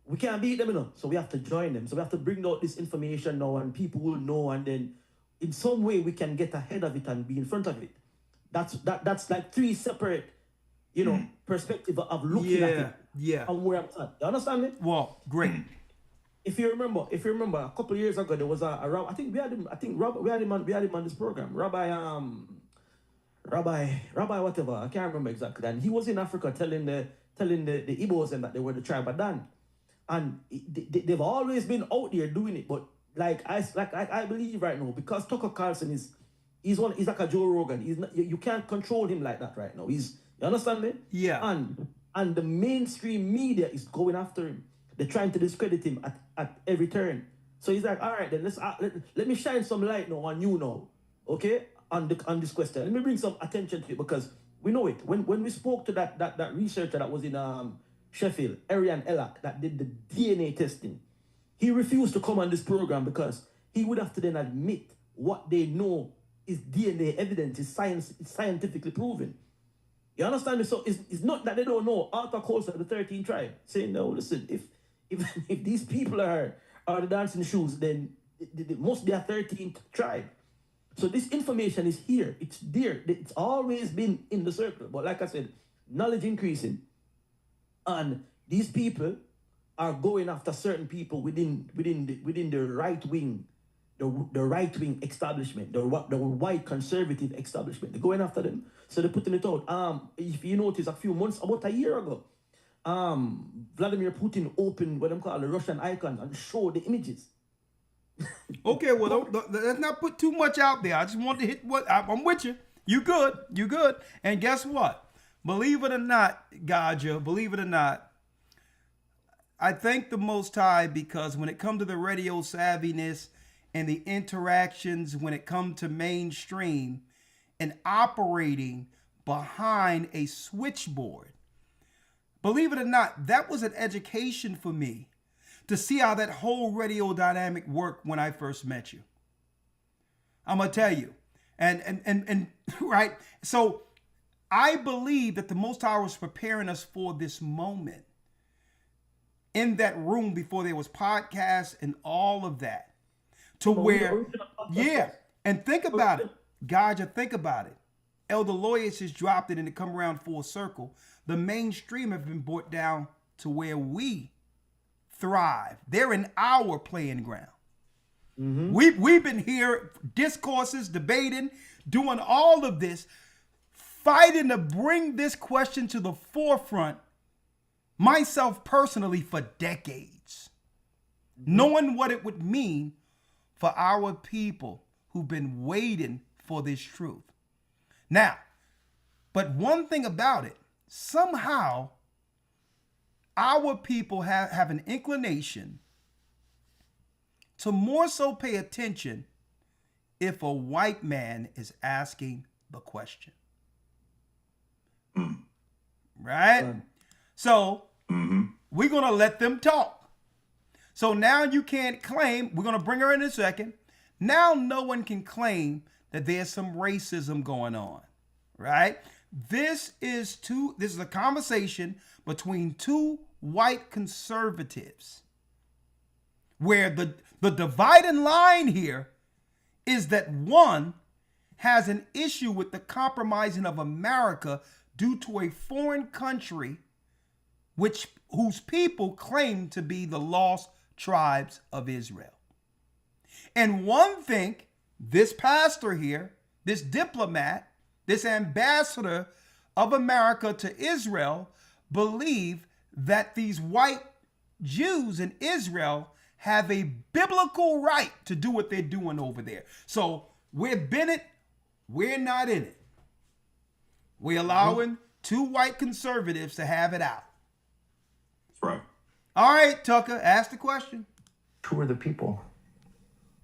we can't beat them, so we have to join them. So we have to bring out this information now and people will know, and then in some way we can get ahead of it and be in front of it. That's like three separate, perspective of looking at it. Yeah. And where I'm at. You understand me? Well, great. If you remember, a couple of years ago, there was I think we had him on this program. Rabbi whatever, I can't remember exactly. And he was in Africa telling the Igbos and that they were the tribe of Dan. And they've always been out there doing it, but I believe right now, because Tucker Carlson he's like a Joe Rogan. He's not, you can't control him like that right now. You understand me? Yeah. And the mainstream media is going after him. They're trying to discredit him at every turn. So he's like, all right, then let me shine some light now on you now, okay, on this question. Let me bring some attention to it because we know it. When we spoke to that researcher that was in Sheffield, Arian Ellak, that did the DNA testing, he refused to come on this program because he would have to then admit what they know is DNA evidence, is scientifically proven. You understand me? So it's not that they don't know. Arthur calls the 13th tribe, saying, no, listen, if these people are the dancing shoes, then it must be a 13th tribe. So this information is here. It's there. It's always been in the circle. But like I said, knowledge increasing. And these people are going after certain people within the right wing, the right wing establishment, the white conservative establishment. They're going after them. So they're putting it out. If you notice, about a year ago, Vladimir Putin opened what I'm calling the Russian icon and showed the images. Okay, well, let's not put too much out there. I just want to hit what I'm with you. You good. And guess what? Believe it or not, Gaja, believe it or not, I thank the Most High because when it comes to the radio savviness and the interactions, when it comes to mainstream and operating behind a switchboard, believe it or not, that was an education for me to see how that whole radio dynamic worked when I first met you. I'm gonna tell you, and right. So I believe that the Most High was preparing us for this moment in that room before there was podcasts and all of that, to where, yeah. And think about it, Gaja. Think about it. Elder Lawyers has dropped it and it come around full circle. The mainstream have been brought down to where we thrive. They're in our playing ground. Mm-hmm. We've been here, discourses, debating, doing all of this, fighting to bring this question to the forefront myself personally for decades, knowing what it would mean for our people who've been waiting for this truth. Now, but one thing about it, somehow our people have an inclination to more so pay attention if a white man is asking the question. Right? So we're going to let them talk. So now you can't claim, we're going to bring her in a second. Now no one can claim that there's some racism going on, right? This is a conversation between two white conservatives where the dividing line here is that one has an issue with the compromising of America due to a foreign country whose people claim to be the lost tribes of Israel. And one think this pastor here, this diplomat, this ambassador of America to Israel, believe that these white Jews in Israel have a biblical right to do what they're doing over there. So we're Bennett, we're not in it. We're allowing two white conservatives to have it out. That's right. All right, Tucker, ask the question. Who are the people?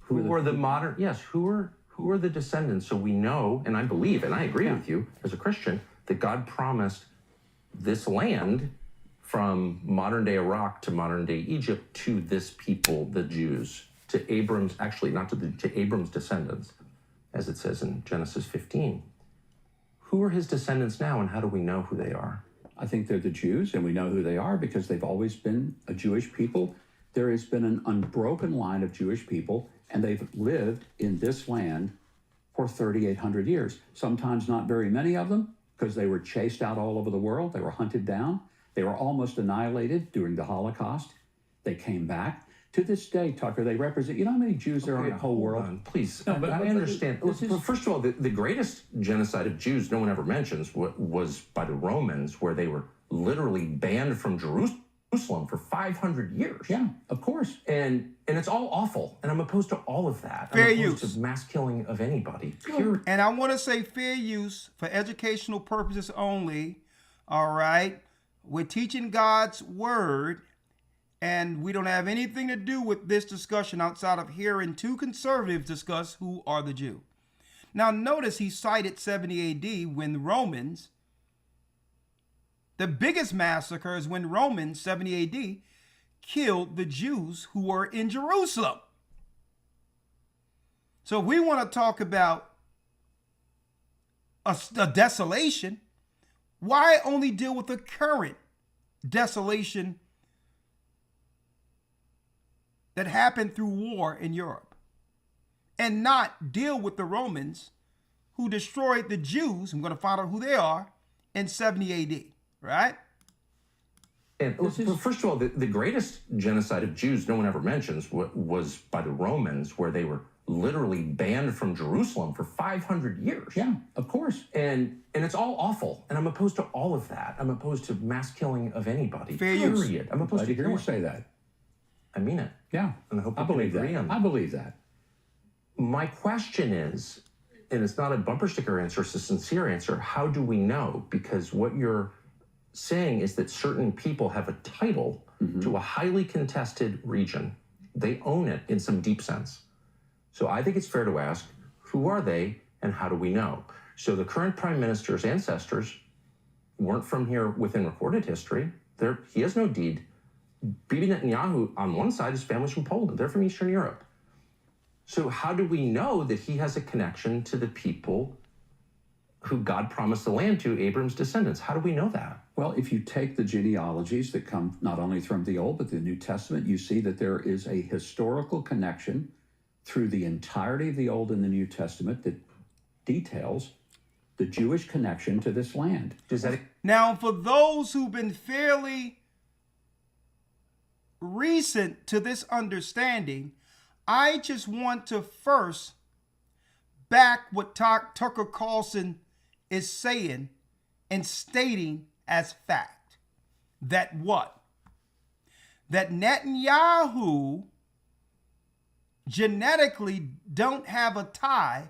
Who are the modern? Yes. Who are the descendants? So we know, and I believe, and I agree with you as a Christian, that God promised this land from modern day Iraq to modern day Egypt to this people, the Jews, to Abram's, actually not to Abram's descendants, as it says in Genesis 15. Who are his descendants now, and how do we know who they are? I think they're the Jews, and we know who they are because they've always been a Jewish people. There has been an unbroken line of Jewish people, and they've lived in this land for 3,800 years. Sometimes not very many of them, because they were chased out all over the world. They were hunted down. They were almost annihilated during the Holocaust. They came back. To this day, Tucker, they represent, you know how many Jews there are in the whole world? Please, No, but I understand. this First of all, the greatest genocide of Jews no one ever mentions was by the Romans, where they were literally banned from Jerusalem for 500 years. Yeah, of course. And it's all awful, and I'm opposed to all of that. Fair I'm opposed use. to mass killing of anybody. Period. And I want to say fair use for educational purposes only. All right. We're teaching God's word, and we don't have anything to do with this discussion outside of hearing two conservatives discuss who are the Jew. Now, notice he cited 70 AD when the Romans, the biggest massacre is when Romans, 70 AD, killed the Jews who were in Jerusalem. So if we want to talk about a desolation, why only deal with the current desolation that happened through war in Europe and not deal with the Romans who destroyed the Jews? I'm going to find out who they are in 70 AD, right? And first of all, the greatest genocide of Jews no one ever mentions was by the Romans, where they were literally banned from Jerusalem for 500 years. Yeah, of course. And it's all awful, and I'm opposed to all of that. I'm opposed to mass killing of anybody. Fair use. Period. I'm opposed Glad to to hear you killing. say that. I mean it. Yeah, And I hope we I can believe agree that. on that. I believe that. My question is, and it's not a bumper sticker answer, it's a sincere answer, how do we know? Because what you're saying is that certain people have a title to a highly contested region. They own it in some deep sense. So I think it's fair to ask, who are they and how do we know? So the current prime minister's ancestors weren't from here within recorded history. He has no deed. Bibi Netanyahu, on one side, his family's from Poland. They're from Eastern Europe. So how do we know that he has a connection to the people who God promised the land to, Abram's descendants? How do we know that? Well, if you take the genealogies that come not only from the Old but the New Testament, you see that there is a historical connection through the entirety of the Old and the New Testament that details the Jewish connection to this land. Does that Now, for those who've been fairly recent to this understanding, I just want to first back what Tucker Carlson is saying and stating as fact. that what? That Netanyahu genetically don't have a tie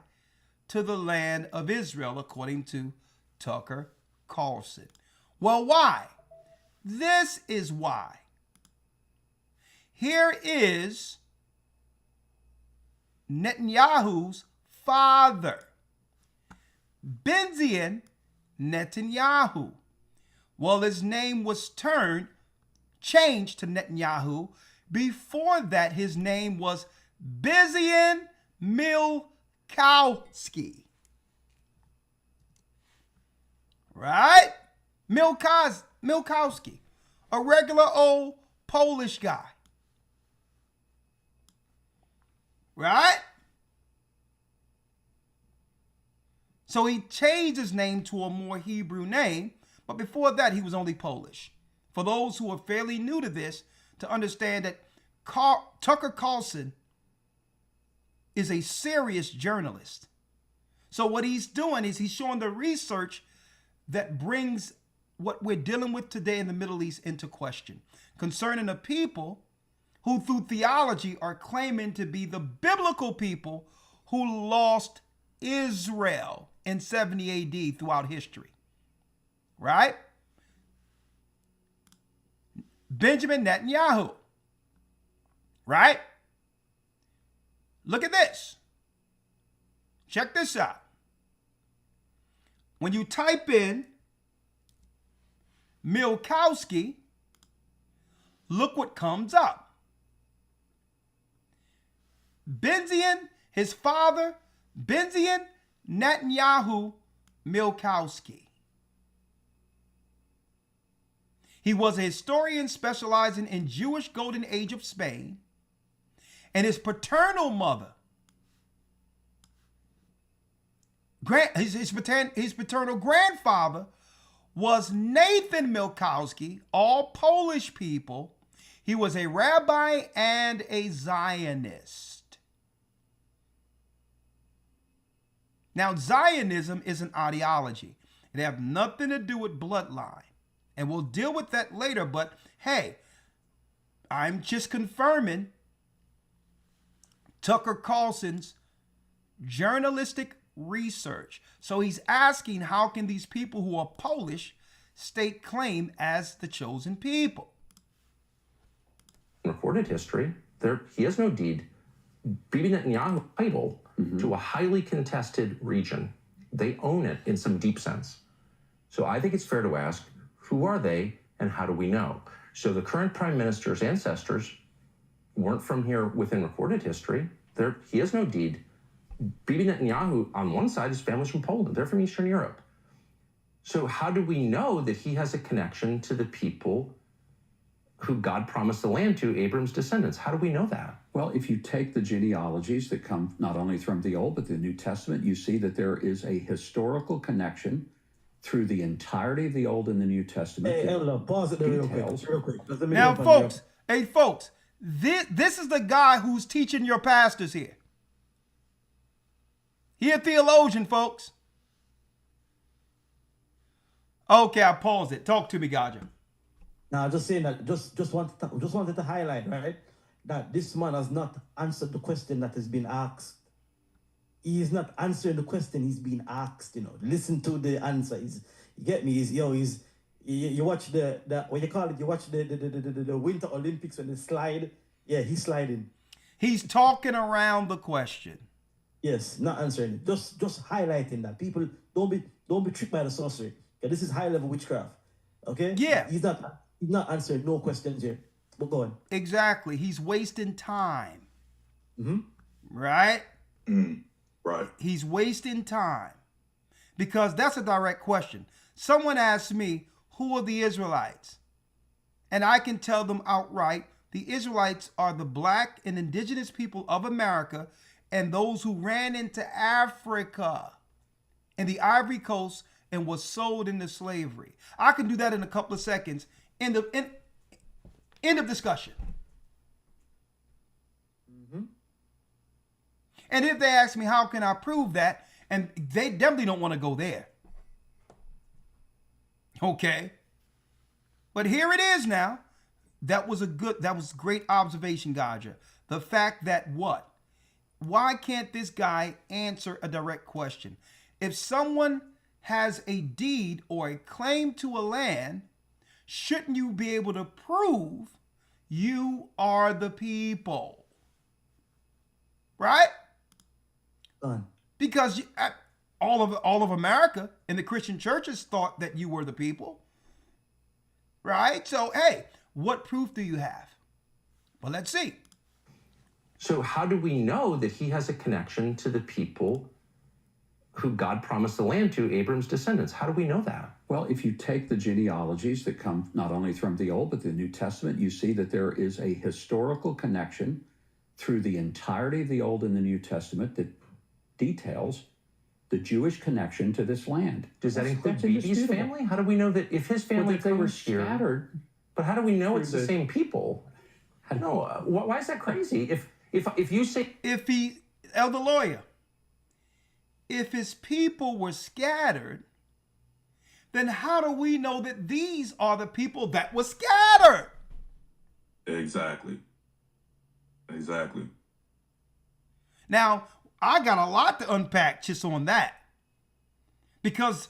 to the land of Israel, according to Tucker Carlson. Well, why? This is why. Here is Netanyahu's father, Benjamin Netanyahu. Well, his name was changed to Netanyahu. Before that, his name was Benjamin Milkowski. Right? Milkowski, a regular old Polish guy. Right? So he changed his name to a more Hebrew name, but before that he was only Polish. For those who are fairly new to this, to understand that Tucker Carlson is a serious journalist. So what he's doing is he's showing the research that brings what we're dealing with today in the Middle East into question, concerning a people who through theology are claiming to be the biblical people who lost Israel in 70 AD throughout history. Right? Benjamin Netanyahu. Right? Look at this. Check this out. When you type in Milkowski, look what comes up. Benjamin, his father, Benjamin Netanyahu Milkowski. He was a historian specializing in Jewish Golden Age of Spain, and his paternal mother, his paternal grandfather, was Nathan Milkowski, all Polish people. He was a rabbi and a Zionist. Now, Zionism is an ideology. It has nothing to do with bloodline. And we'll deal with that later. But hey, I'm just confirming Tucker Carlson's journalistic research. So he's asking, how can these people who are Polish stake claim as the chosen people? Recorded history, he has no deed. Bibi Netanyahu title to a highly contested region. They own it in some deep sense. So I think it's fair to ask, who are they and how do we know? So the current prime minister's ancestors weren't from here within recorded history. He has no deed. Bibi Netanyahu, on one side, his family's from Poland. They're from Eastern Europe. So how do we know that he has a connection to the people who God promised the land to, Abram's descendants? How do we know that? Well, if you take the genealogies that come not only from the Old but the New Testament, you see that there is a historical connection through the entirety of the Old and the New Testament. Hey, Ella, pause it there real quick. Now, folks, this is the guy who's teaching your pastors here. He a theologian, folks. Okay, I paused it. Talk to me, Gaja. Now, just saying that, just wanted to highlight, right, that this man has not answered the question that has been asked. He is not answering the question he's been asked. Listen to the answer. You get me? You watch the what you call it? You watch the Winter Olympics when they slide. Yeah, he's sliding. He's talking around the question. Yes, not answering it. Just highlighting that people don't be tricked by the sorcery. Okay, this is high level witchcraft. Okay. Yeah. He's not answering no questions here. But go on. Exactly. He's wasting time. Mm-hmm. Right. Right. He's wasting time because that's a direct question. Someone asked me, who are the Israelites? And I can tell them outright, the Israelites are the black and indigenous people of America and those who ran into Africa and the Ivory Coast and was sold into slavery. I can do that in a couple of seconds. End of discussion. Mm-hmm. And if they ask me, how can I prove that? And they definitely don't want to go there. Okay. But here it is now. That was great observation, Gaja. The fact that what? Why can't this guy answer a direct question? If someone has a deed or a claim to a land, shouldn't you be able to prove you are the people? Right? Because all of America and the Christian churches thought that you were the people. Right? So, hey, what proof do you have? Well, let's see. So how do we know that he has a connection to the people who God promised the land to, Abram's descendants? How do we know that? Well, if you take the genealogies that come not only from the Old but the New Testament, you see that there is a historical connection through the entirety of the Old and the New Testament that details the Jewish connection to this land. Does that include Bibi's family? How do we know that if his family they were comes here, scattered? But how do we know it's the same people? No, why is that crazy? If you say Elder Lawyer, if his people were scattered, then how do we know that these are the people that were scattered? Exactly. Now, I got a lot to unpack just on that. Because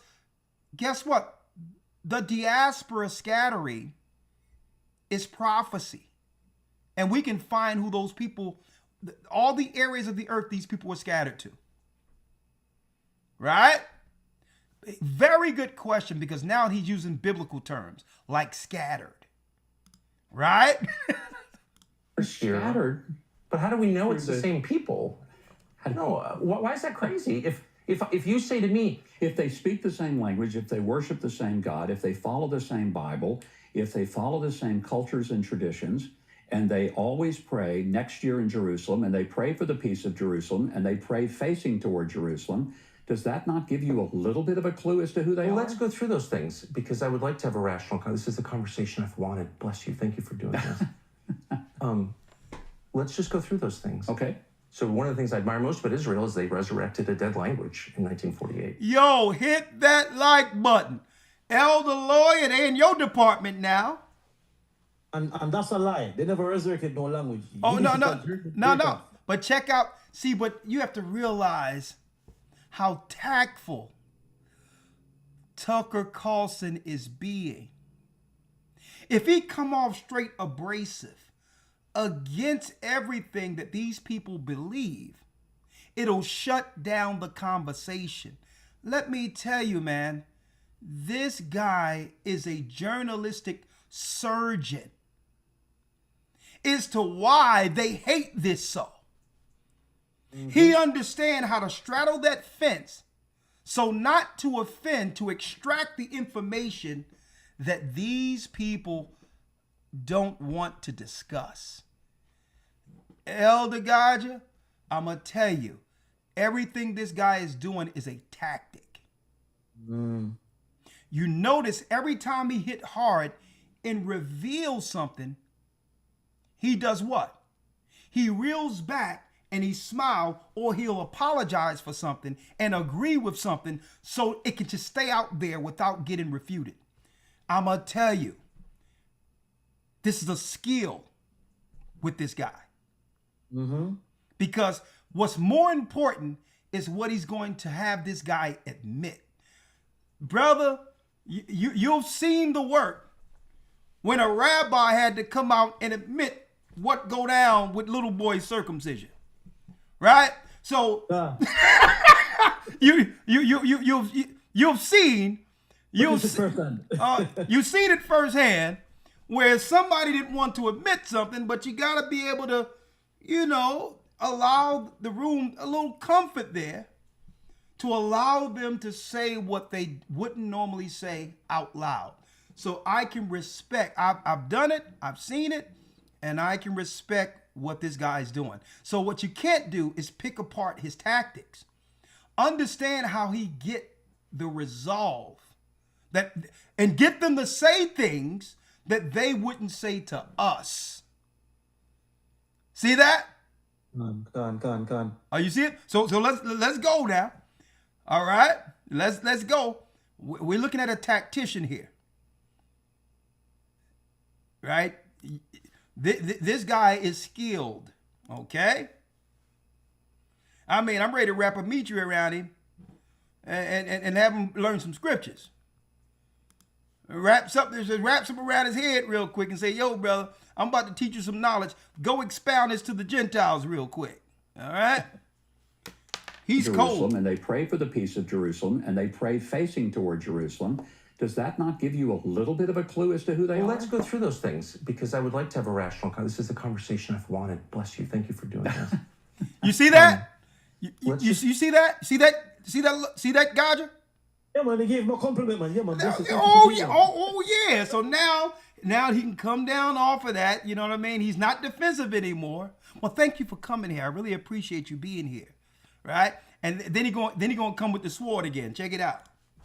guess what? The diaspora scattering is prophecy. And we can find who those people, all the areas of the earth these people were scattered to. Right? Very good question, because now he's using biblical terms like scattered. Right? Scattered. But how do we know it's the same people? No, why is that crazy? If you say to me, if they speak the same language, if they worship the same God, if they follow the same Bible, if they follow the same cultures and traditions, and they always pray next year in Jerusalem, and they pray for the peace of Jerusalem, and they pray facing toward Jerusalem, does that not give you a little bit of a clue as to who they are? Let's go through those things, because I would like to have a rational conversation. This is the conversation I've wanted. Bless you. Thank you for doing this. Let's just go through those things. Okay. So one of the things I admire most about Israel is they resurrected a dead language in 1948. Yo, hit that like button. Elder Lawyer, they in your department now. And that's a lie. They never resurrected no language. Oh, no. But check out, but you have to realize how tactful Tucker Carlson is being. If he come off straight abrasive against everything that these people believe, it'll shut down the conversation. Let me tell you, man, this guy is a journalistic surgeon as to why they hate this so. Mm-hmm. He understands how to straddle that fence so not to offend, to extract the information that these people don't want to discuss. Elder Gaja, I'm going to tell you, everything this guy is doing is a tactic. You notice every time he hit hard and reveals something, he does what? He reels back and he smiles, or he'll apologize for something and agree with something so it can just stay out there without getting refuted. I'm going to tell you, this is a skill with this guy. Mm-hmm. Because what's more important is what he's going to have this guy admit. Brother, you've seen the work when a rabbi had to come out and admit what go down with little boy circumcision. Right? So you've seen it firsthand where somebody didn't want to admit something, but you got to be able to, allow the room a little comfort there to allow them to say what they wouldn't normally say out loud. So I can respect, I've done it, I've seen it, and I can respect what this guy's doing. So what you can't do is pick apart his tactics. Understand how he get the resolve and get them to say things that they wouldn't say to us. See that? Con. Oh, you see it? So let's go now. All right, let's go. We're looking at a tactician here. right? This guy is skilled, okay? I mean, I'm ready to wrap a meter around him and have him learn some scriptures. Wrap something around his head real quick and say, yo, brother, I'm about to teach you some knowledge. Go expound this to the Gentiles real quick. All right? He's Jerusalem, cold. and they pray for the peace of Jerusalem, and they pray facing toward Jerusalem. Does that not give you a little bit of a clue as to who they Well, are? let's go through those things because I would like to have a rational. This is the conversation I've wanted. Bless you. Thank you for doing this. You see that? let's You see that? See that, Gadger? Yeah, man, they gave him a compliment, man. Yeah, man. Oh yeah, yeah. So now he can come down off of that. You know what I mean? He's not defensive anymore. Well, thank you for coming here. I really appreciate you being here, right? And then he gonna come with the sword again. Check it out.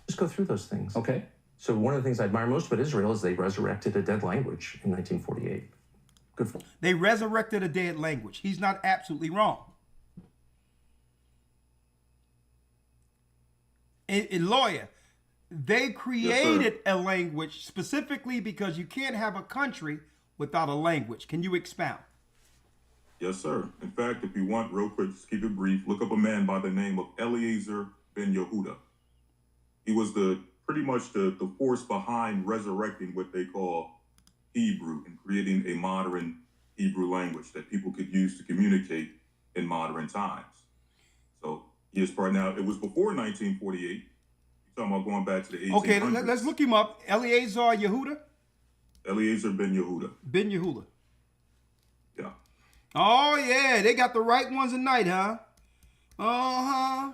Just go through those things. Okay. So one of the things I admire most about Israel is they resurrected a dead language in 1948. Good for them. They resurrected a dead language. He's not absolutely wrong. A lawyer, they created a language specifically because you can't have a country without a language. Can you expound? Yes, sir. In fact, if you want, real quick, just keep it brief, look up a man by the name of Eliezer ben Yehuda. He was pretty much the force behind resurrecting what they call Hebrew and creating a modern Hebrew language that people could use to communicate in modern times. So he is part now. It was before 1948. You're talking about going back to the 1800s. Okay, let's look him up. Eliezer Yehuda? Eliezer ben Yehuda. Ben Yehuda. Yeah. Oh, yeah. They got the right ones tonight, huh? Uh-huh.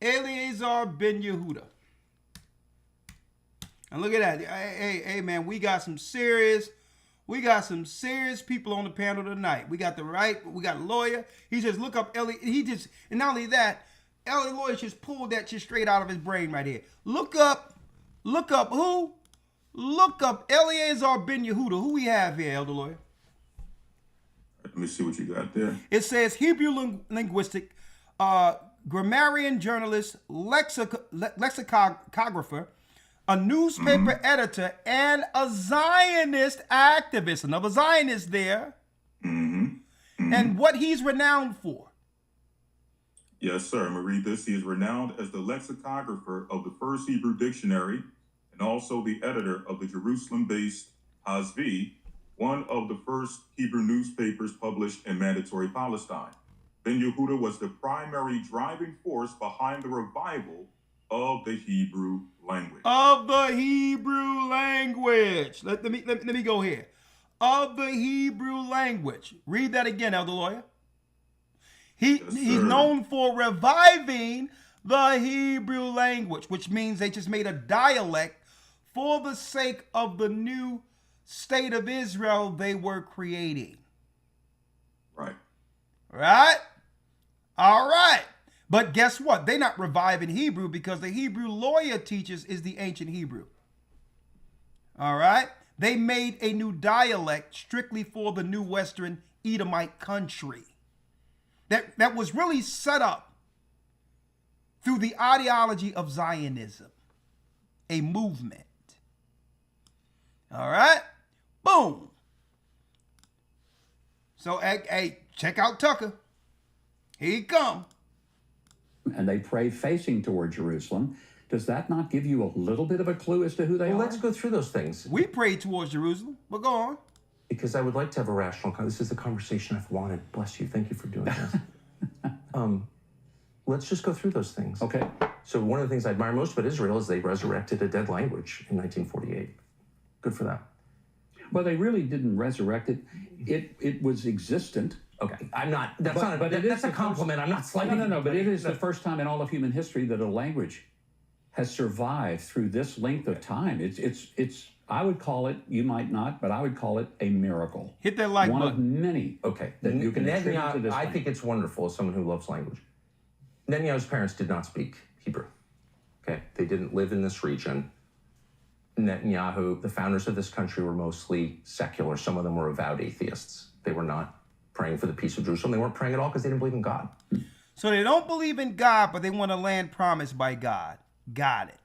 Eliezer ben Yehuda. And look at that. Hey, man, we got some serious people on the panel tonight. We got a lawyer. He says, look up Ellie. And not only that, Ellie Lawyer just pulled that shit straight out of his brain right here. Look up who? Look up Eliezer ben Yehuda. Who we have here, Elder Lawyer? Let me see what you got there. It says Hebrew linguistic, grammarian, journalist, lexicographer, a newspaper editor, and a Zionist activist. Another Zionist there. And what he's renowned for. Yes, sir. I'm going to read this. He is renowned as the lexicographer of the first Hebrew dictionary and also the editor of the Jerusalem-based Hazvi, one of the first Hebrew newspapers published in Mandatory Palestine. Ben Yehuda was the primary driving force behind the revival of the Hebrew language. Of the Hebrew language. Let me go here. Of the Hebrew language. Read that again, Elder Lawyer. He's known for reviving the Hebrew language, which means they just made a dialect for the sake of the new state of Israel they were creating. Right. Right? All right. But guess what? They're not reviving Hebrew because the Hebrew Lawyer teaches is the ancient Hebrew. All right? They made a new dialect strictly for the new Western Edomite country. That was really set up through the ideology of Zionism, a movement. All right? Boom. So, hey, check out Tucker. Here he come. And they pray facing toward Jerusalem. Does that not give you a little bit of a clue as to who they are? Well, let's go through those things. We pray towards Jerusalem, but go on. Because I would like to have a rational. This is the conversation I've wanted. Bless you. Thank you for doing this. Let's just go through those things. Okay. So one of the things I admire most about Israel is they resurrected a dead language in 1948. Good for them. Well, they really didn't resurrect it. It was existent. Okay, I'm not. That's a compliment. I'm not slighting. No. But it is the first time in all of human history that a language has survived through this length of time. It's. I would call it. You might not, but I would call it a miracle. Hit that like button. One of many. Okay. That you can attribute to this. I think it's wonderful as someone who loves language. Netanyahu's parents did not speak Hebrew. Okay, they didn't live in this region. Netanyahu, the founders of this country, were mostly secular. Some of them were avowed atheists. They were not praying for the peace of Jerusalem. They weren't praying at all because they didn't believe in God. So they don't believe in God, but they want a land promised by God. Got it.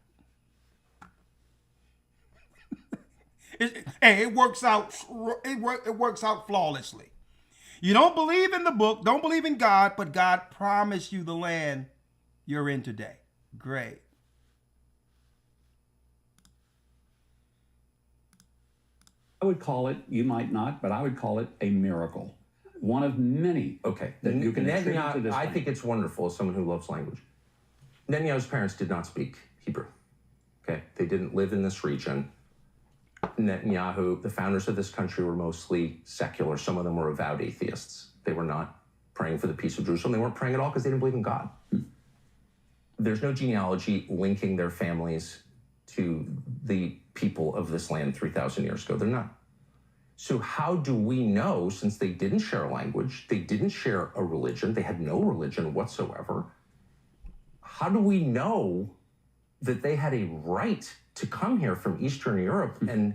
It works out. It works out flawlessly. You don't believe in the book, don't believe in God, but God promised you the land you're in today. Great. I would call it, you might not, but I would call it a miracle. One of many. Okay. That you can attribute to this I thing. think it's wonderful as someone who loves language. Netanyahu's parents did not speak Hebrew. Okay. They didn't live in this region. Netanyahu, the founders of this country, were mostly secular. Some of them were avowed atheists. They were not praying for the peace of Jerusalem. They weren't praying at all because they didn't believe in God. There's no genealogy linking their families to the people of this land 3,000 years ago. They're not. So how do we know, since they didn't share a language, they didn't share a religion, they had no religion whatsoever, how do we know that they had a right to come here from Eastern Europe and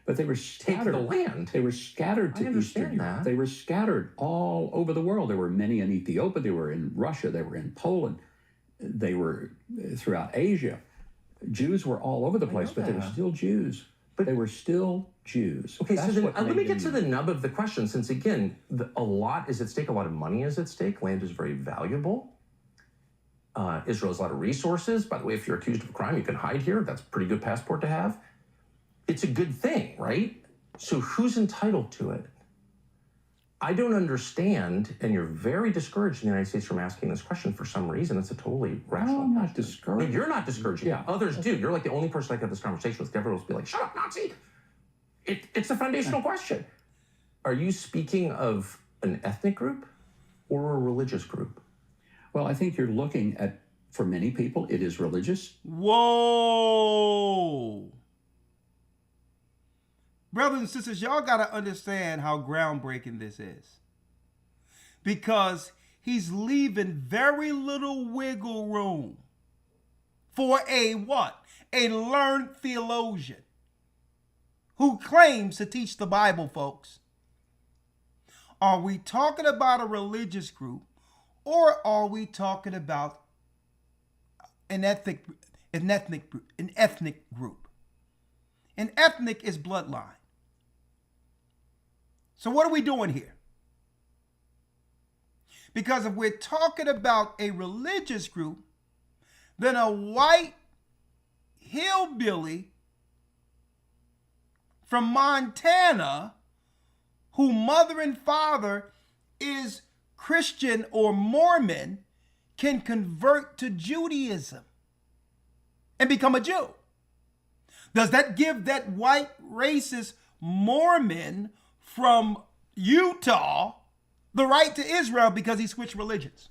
But they were take scattered. the land? They were scattered to I understand Eastern Europe. that. They were scattered all over the world. There were many in Ethiopia. They were in Russia. They were in Poland. They were throughout Asia. Jews were all over the place, know but they were that. still Jews. But they were still Jews. Okay, That's so then what let me made get to them- the nub of the question, since again, a lot is at stake, a lot of money is at stake, land is very valuable. Israel has a lot of resources. By the way, if you're accused of a crime, you can hide here. That's a pretty good passport to have. It's a good thing, right? So who's entitled to it? I don't understand, and you're very discouraged in the United States from asking this question for some reason. It's a totally rational No, I'm not question. discouraged. No, you're not discouraging. Yeah. Others do. You're like the only person I can have this conversation with. Everyone else will be like, shut up, Nazi. It's a foundational question. Are you speaking of an ethnic group or a religious group? Well, I think you're looking at, for many people, it is religious. Whoa. Brothers and sisters, y'all got to understand how groundbreaking this is. Because he's leaving very little wiggle room for a what? A learned theologian who claims to teach the Bible, folks. Are we talking about a religious group, or are we talking about an ethnic group? An ethnic is bloodline. So what are we doing here? Because if we're talking about a religious group, then a white hillbilly from Montana, who mother and father is Christian or Mormon, can convert to Judaism and become a Jew. Does that give that white racist Mormon from Utah the right to Israel because he switched religions?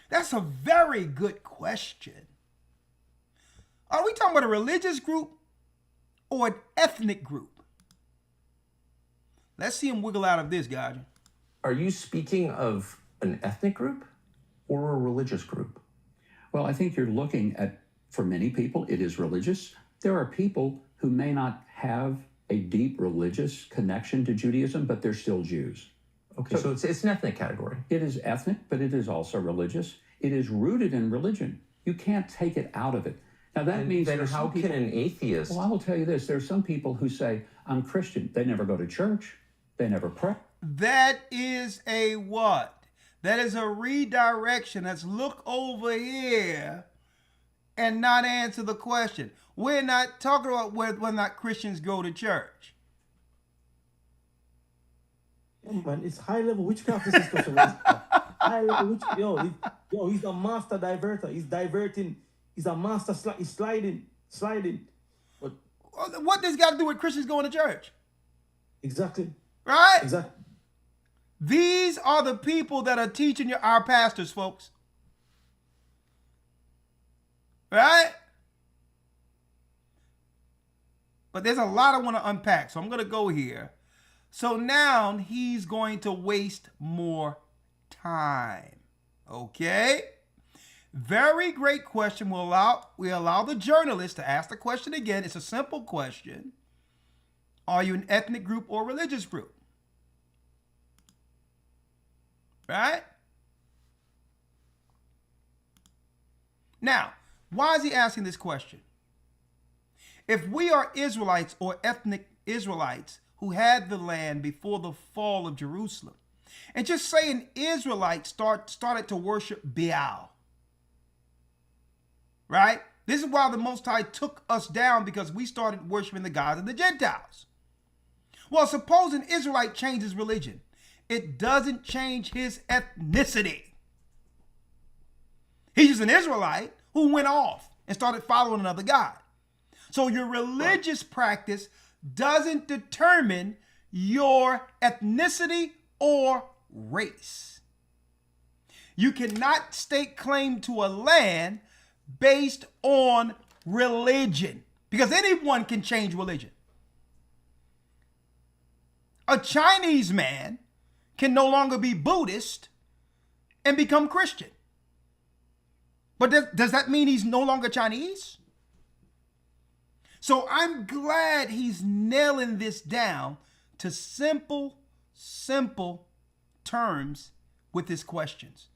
That's a very good question. Are we talking about a religious group or an ethnic group? Let's see him wiggle out of this, guys. Are you speaking of an ethnic group or a religious group? Well, I think you're looking at, for many people, it is religious. There are people who may not have a deep religious connection to Judaism, but they're still Jews. Okay, so it's an ethnic category. It is ethnic, but it is also religious. It is rooted in religion. You can't take it out of it. Now, that means Then there's how some can people, an atheist... Well, I will tell you this. There's some people who say, I'm Christian. They never go to church. They never pray. That is a what? That is a redirection. Let's look over here and not answer the question. We're not talking about whether or not Christians go to church. Yeah, man, it's high level witchcraft. This discussion. High level witchcraft. He's a master diverter. He's diverting. He's a master. He's sliding. But What does got to do with Christians going to church? exactly. Right? Exactly. These are the people that are teaching our pastors, folks. Right? But there's a lot I want to unpack, so I'm going to go here. So now he's going to waste more time. Okay? Very great question. We allow the journalist to ask the question again. It's a simple question. Are you an ethnic group or religious group? Right? Now, why is he asking this question? If we are Israelites or ethnic Israelites who had the land before the fall of Jerusalem, and just say an Israelite started to worship Baal, right? This is why the Most High took us down, because we started worshiping the gods of the Gentiles. Well, suppose an Israelite changes religion. It doesn't change his ethnicity. He's just an Israelite who went off and started following another god. So your religious practice doesn't determine your ethnicity or race. You cannot stake claim to a land based on religion, because anyone can change religion. A Chinese man can no longer be Buddhist and become Christian. But does that mean he's no longer Chinese? So I'm glad he's nailing this down to simple terms with his questions.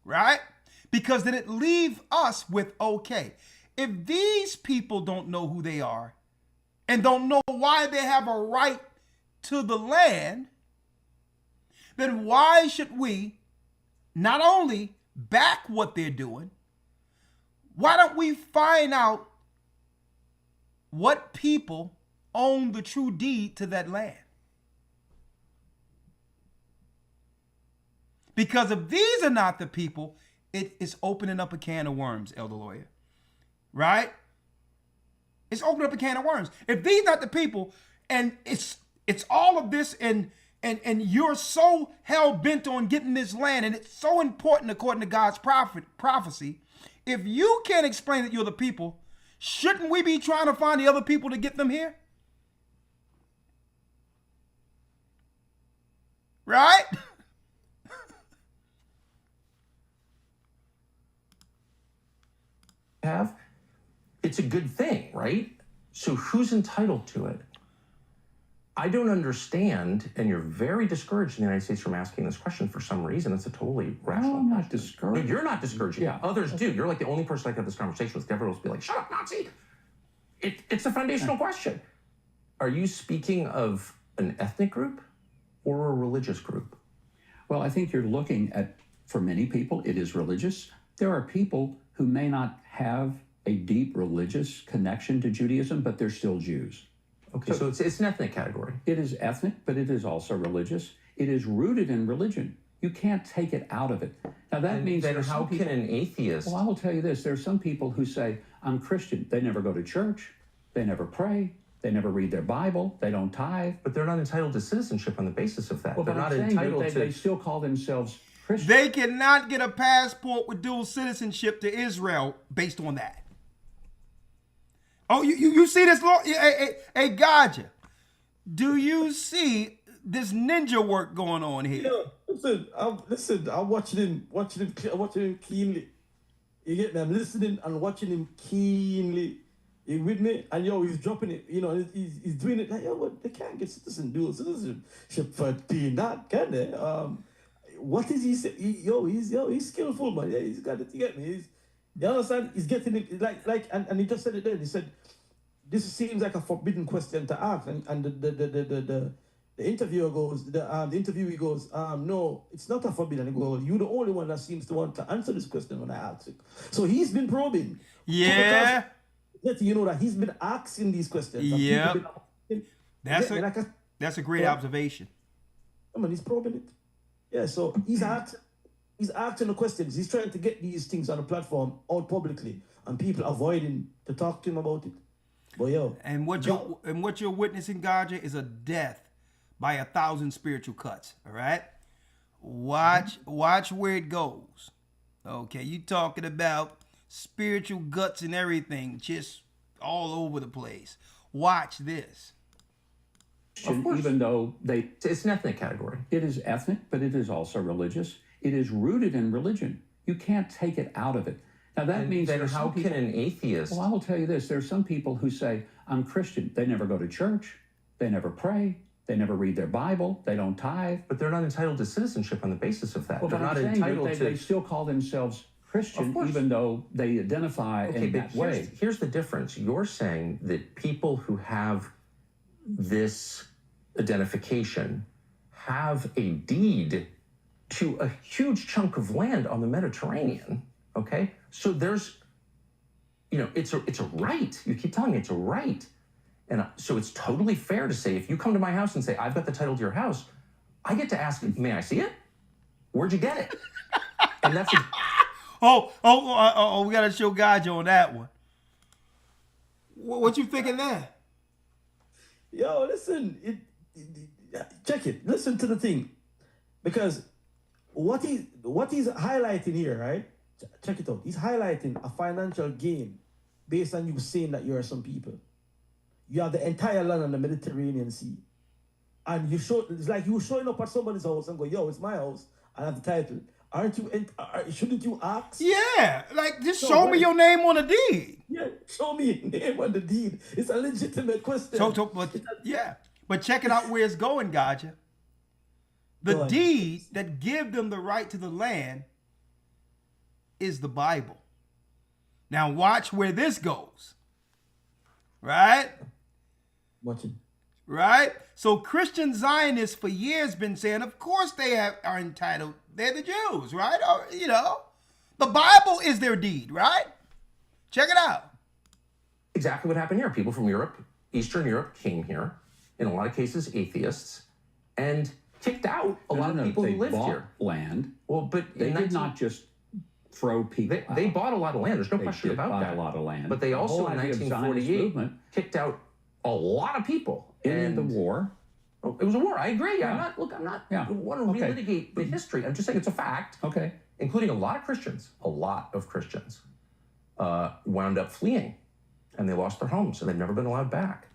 Right? Because then it leaves us with, okay, if these people don't know who they are and don't know why they have a right to the land, then why should we not only back what they're doing, why don't we find out what people own the true deed to that land? Because if these are not the people, it is opening up a can of worms, Elder Lawyer. Right? It's opening up a can of worms. If these not the people, and it's all of this, and you're so hell-bent on getting this land, and it's so important according to God's prophecy, if you can't explain that you're the people, shouldn't we be trying to find the other people to get them here? Right? Have, it's a good thing, right? So who's entitled to it? I don't understand, and you're very discouraged in the United States from asking this question for some reason. It's a totally rational I'm not question. discouraged. No, you're not discouraged. Yeah. Others do. You're like the only person I could have this conversation with. Everyone else will be like, shut up, Nazi. It's a foundational question. Are you speaking of an ethnic group or a religious group? Well, I think you're looking at, for many people, it is religious. There are people who may not have a deep religious connection to Judaism, but they're still Jews. Okay, so it's an ethnic category. It is ethnic, but it is also religious. It is rooted in religion. You can't take it out of it. Now that means then how can an atheist? Well, I will tell you this. There are some people who say, I'm Christian. They never go to church. They never pray. They never read their Bible. They don't tithe. But they're not entitled to citizenship on the basis of that. Well, They're but not I'm saying entitled that to. they still call themselves Christian. They cannot get a passport with dual citizenship to Israel based on that. Oh, you see this, Lord? Hey, Gaja, do you see this ninja work going on here? Yeah, listen, I'm watching him keenly. You get me? I'm listening and watching him keenly. You with me? And he's dropping it. He's doing it like, but they can't get dual citizenship for doing that, can they? What is he saying? He's skillful, man. Yeah, he's got it. You get me? You understand? He's getting it like, and he just said it then. He said, "This seems like a forbidden question to ask." And the interviewer goes, the interviewee goes, "No, it's not a forbidden." And he goes, "You're the only one that seems to want to answer this question when I ask it." So he's been probing. Yeah. Letting you know that he's been asking these questions. Yeah. That's a great observation. I mean, he's probing it. Yeah, so he's asking the questions. He's trying to get these things on the platform out publicly, and people avoiding to talk to him about it. But and what you're witnessing, Gaja, is a death by 1,000 spiritual cuts. All right, watch where it goes. Okay, you talking about spiritual guts and everything, just all over the place. Watch this. Even though it's an ethnic category. It is ethnic, but it is also religious. It is rooted in religion. You can't take it out of it. Now that means then how can an atheist? Well, I will tell you this. There are some people who say, I'm Christian. They never go to church. They never pray. They never read their Bible. They don't tithe. But they're not entitled to citizenship on the basis of that. Well, they're not saying entitled that to. They still call themselves Christian, course. even though they identify Okay, in but that way. here's the difference. You're saying that people who have this identification have a deed to a huge chunk of land on the Mediterranean, okay? So there's, it's a right. You keep telling me it's a right. And so it's totally fair to say, if you come to my house and say, I've got the title to your house, I get to ask, may I see it? Where'd you get it? And that's we got to show God you on that one. What you thinking there? Yo, listen, check it. Listen to the thing, because what he's highlighting here, right? Check it out. He's highlighting a financial gain based on you saying that you are some people. You have the entire land on the Mediterranean Sea, and it's like you showing up at somebody's house and go, "Yo, it's my house. I have the title." Aren't you? Shouldn't you ask? Yeah, like just show me your name on the deed. Yeah, show me your name on the deed. It's a legitimate question. But check it out where it's going, Gotcha. The deed that give them the right to the land is the Bible. Now watch where this goes. Right? Watching. Right? So Christian Zionists for years been saying, of course they are entitled. They're the Jews, right? Or, the Bible is their deed, right? Check it out. exactly what happened here. People from Europe, Eastern Europe, came here, in a lot of cases atheists, and kicked out a lot of people who lived here. Land. Well, but they did not just throw people out. They bought a lot of land. There's no question about that. They did buy a lot of land. But they also, in 1948, kicked out a lot of people. In the war. Oh, it was a war. I agree. Yeah. I'm not I want to relitigate the history. I'm just saying it's a fact. Okay. Including a lot of Christians wound up fleeing, and they lost their homes, and they've never been allowed back.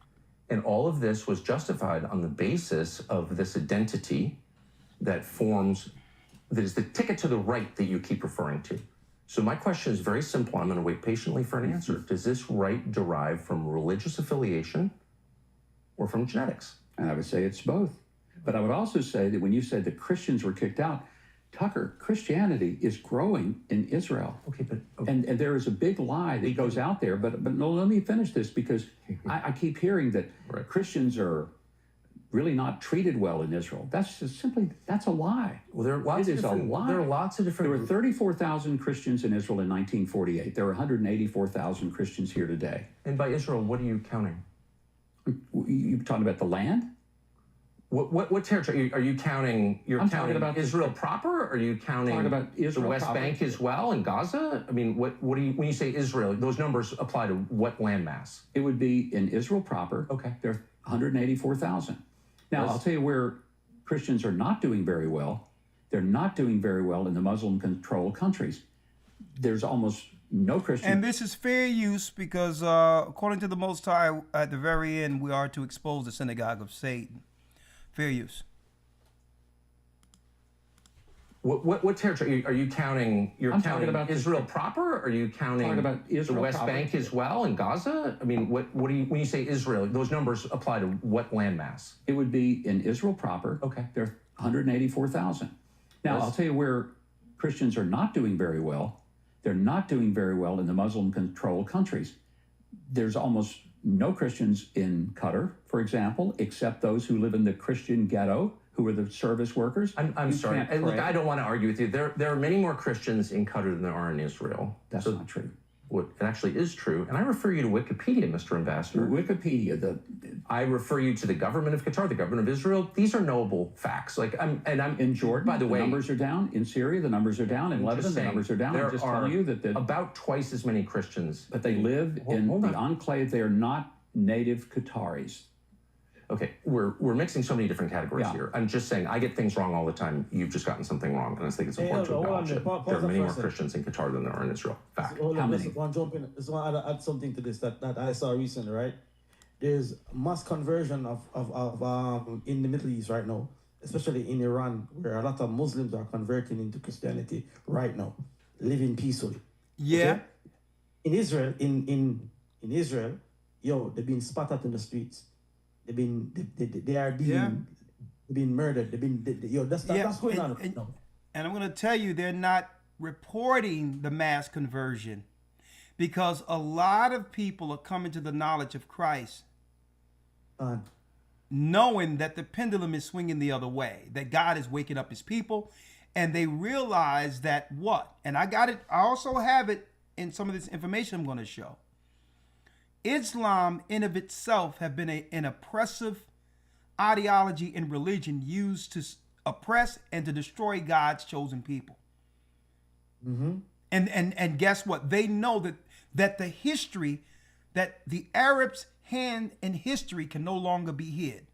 And all of this was justified on the basis of this identity that is the ticket to the right that you keep referring to. So my question is very simple. I'm going to wait patiently for an answer. Does this right derive from religious affiliation or from genetics? And I would say it's both. But I would also say that when you said that Christians were kicked out, Tucker, Christianity is growing in Israel. Okay. And there is a big lie that goes out there. But no, let me finish this, because I keep hearing that Christians are really not treated well in Israel. That's a lie. Well, there are lots of different. There were 34,000 Christians in Israel in 1948. There are 184,000 Christians here today. And by Israel, what are you counting? You talking about the land? What territory are you counting? I'm counting about Israel proper, or are you counting about Israel the West proper. Bank as well and Gaza? I mean, what do you, when you say Israel, those numbers apply to what landmass? It would be in Israel proper. Okay. There are 184,000. Now, I'll tell you where Christians are not doing very well. They're not doing very well in the Muslim-controlled countries. There's almost no Christian. And this is fair use because according to the Most High, at the very end, we are to expose the synagogue of Satan. Fair use. What territory are you counting? I'm counting about Israel proper, or are you counting about Israel the West proper. Bank as well and Gaza? I mean, what do you, when you say Israel, those numbers apply to what landmass? It would be in Israel proper. Okay. There are 184,000. Now, I'll tell you where Christians are not doing very well. They're not doing very well in the Muslim-controlled countries. There's almost no Christians in Qatar, for example, except those who live in the Christian ghetto, who are the service workers. I'm sorry. And look, I don't want to argue with you. There are many more Christians in Qatar than there are in Israel. That's not true. It actually is true. And I refer you to Wikipedia, Mr. Ambassador. Wikipedia. I refer you to the government of Qatar, the government of Israel. These are knowable facts. I'm in Jordan, by the way, numbers are down. In Syria, the numbers are down. In Lebanon, the numbers are down. I'm just telling you that about twice as many Christians. But they live in the enclave. They are not native Qataris. Okay, we're mixing so many different categories here. I'm just saying, I get things wrong all the time. You've just gotten something wrong, and I think it's important to acknowledge it. There are many more Christians in Qatar than there are in Israel. Fact. How many? I want to jump in. I just want to add something to this that I saw recently, right? There's mass conversion of in the Middle East right now, especially in Iran, where a lot of Muslims are converting into Christianity right now, living peacefully. Yeah. Okay? In Israel, in Israel, they're being spotted in the streets. They are being murdered. That's going on. And I'm going to tell you, they're not reporting the mass conversion because a lot of people are coming to the knowledge of Christ knowing that the pendulum is swinging the other way, that God is waking up his people, and they realize that what? And I got it, I also have it in some of this information I'm going to show. Islam in of itself have been an oppressive ideology and religion used to oppress and to destroy God's chosen people. Mm-hmm. And guess what? They know that the history, that the Arabs' hand in history can no longer be hid.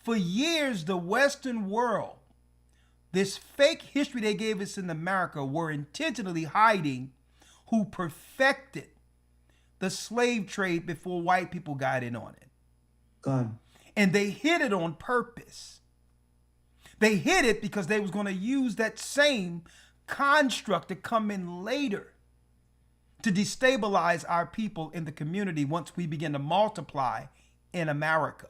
For years, the Western world, this fake history they gave us in America, were intentionally hiding who perfected the slave trade before white people got in on it. God. And they hid it on purpose. They hid it because they was going to use that same construct to come in later to destabilize our people in the community once we begin to multiply in America.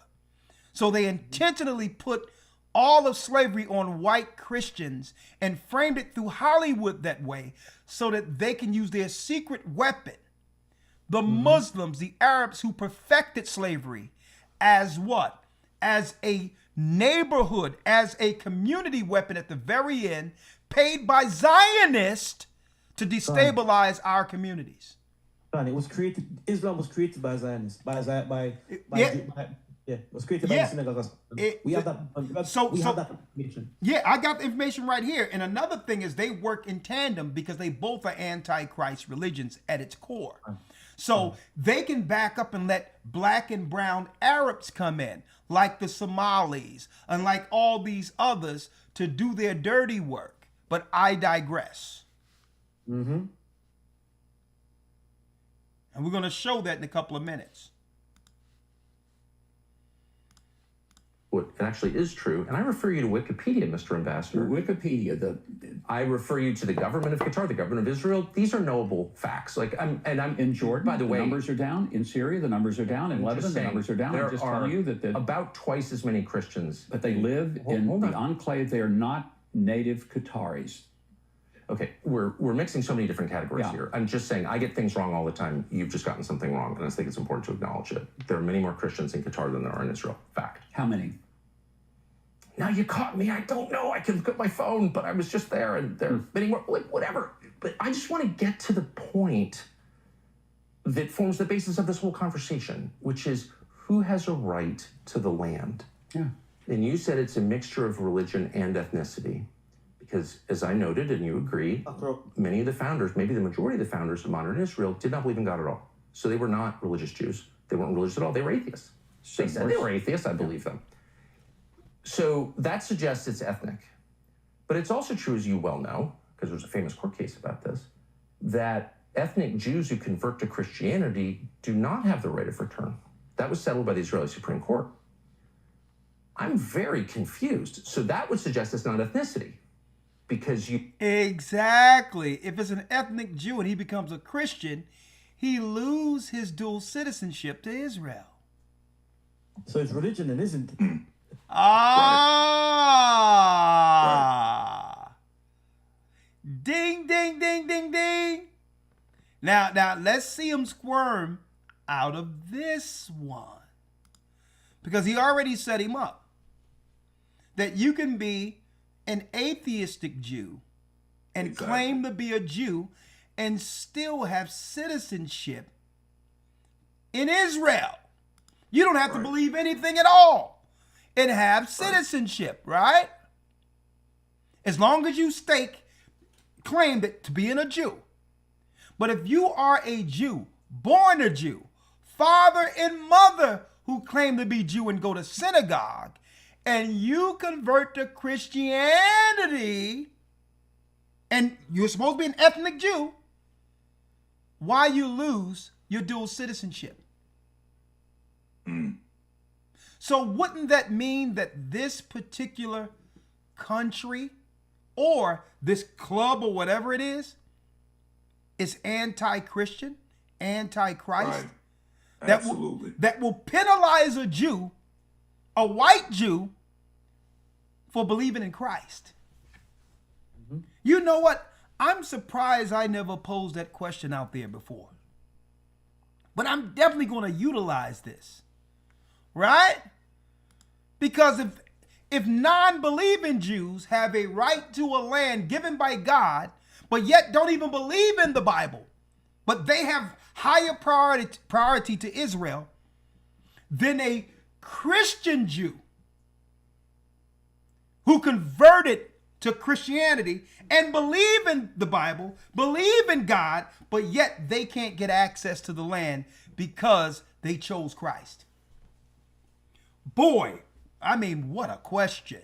So they intentionally put all of slavery on white Christians and framed it through Hollywood that way so that they can use their secret weapon, the Muslims, the Arabs who perfected slavery, as what? As a neighborhood, as a community weapon at the very end, paid by Zionists to destabilize our communities. It was created. Islam was created by Zionists. It was created by the synagogues. We have that information. Yeah, I got the information right here. And another thing is they work in tandem because they both are anti-Christ religions at its core. So they can back up and let black and brown Arabs come in, like the Somalis and like all these others, to do their dirty work. But I digress. Mm-hmm. And we're going to show that in a couple of minutes. What actually is true, and I refer you to Wikipedia, Mr. Ambassador. Wikipedia, I refer you to the government of Qatar, the government of Israel. These are knowable facts. I'm in Jordan, by the way, numbers are down. In Syria, the numbers are down. In Lebanon, the numbers are down. I'm just telling you that about twice as many Christians. But they live in the enclave. They are not native Qataris. Okay, we're mixing so many different categories here. I'm just saying I get things wrong all the time. You've just gotten something wrong, and I think it's important to acknowledge it. There are many more Christians in Qatar than there are in Israel. Fact. How many? Now you caught me. I don't know. I can look at my phone, but I was just there, and there are many more. Like, whatever. But I just want to get to the point that forms the basis of this whole conversation, which is who has a right to the land? Yeah. And you said it's a mixture of religion and ethnicity. Because, as I noted, and you agree, many of the founders, maybe the majority of the founders of modern Israel, did not believe in God at all. So they were not religious Jews. They weren't religious at all. They were atheists. They said they were atheists. I believe them. So that suggests it's ethnic. But it's also true, as you well know, because there's a famous court case about this, that ethnic Jews who convert to Christianity do not have the right of return. That was settled by the Israeli Supreme Court. I'm very confused. So that would suggest it's not ethnicity. Because you... Exactly. If it's an ethnic Jew and he becomes a Christian, he loses his dual citizenship to Israel. So it's religion and isn't it? Ah. Right. Ding, ding, ding, ding, ding. Now, let's see him squirm out of this one. Because he already set him up. That you can be an atheistic Jew and claim to be a Jew and still have citizenship in Israel. You don't have to believe anything at all and have citizenship, right? As long as you claim that to being a Jew. But if you are a Jew, born a Jew, father and mother who claim to be Jew and go to synagogue, and you convert to Christianity, and you're supposed to be an ethnic Jew, why you lose your dual citizenship? So wouldn't that mean that this particular country or this club or whatever it is anti-Christian, anti-Christ? Right. Absolutely. That will penalize a Jew, a white Jew, for believing in Christ. Mm-hmm. You know what? I'm surprised I never posed that question out there before. But I'm definitely going to utilize this. Right? Because if non-believing Jews have a right to a land given by God, but yet don't even believe in the Bible, but they have higher priority to Israel than a Christian Jew who converted to Christianity and believe in the Bible, believe in God, but yet they can't get access to the land because they chose Christ. Boy, I mean, what a question.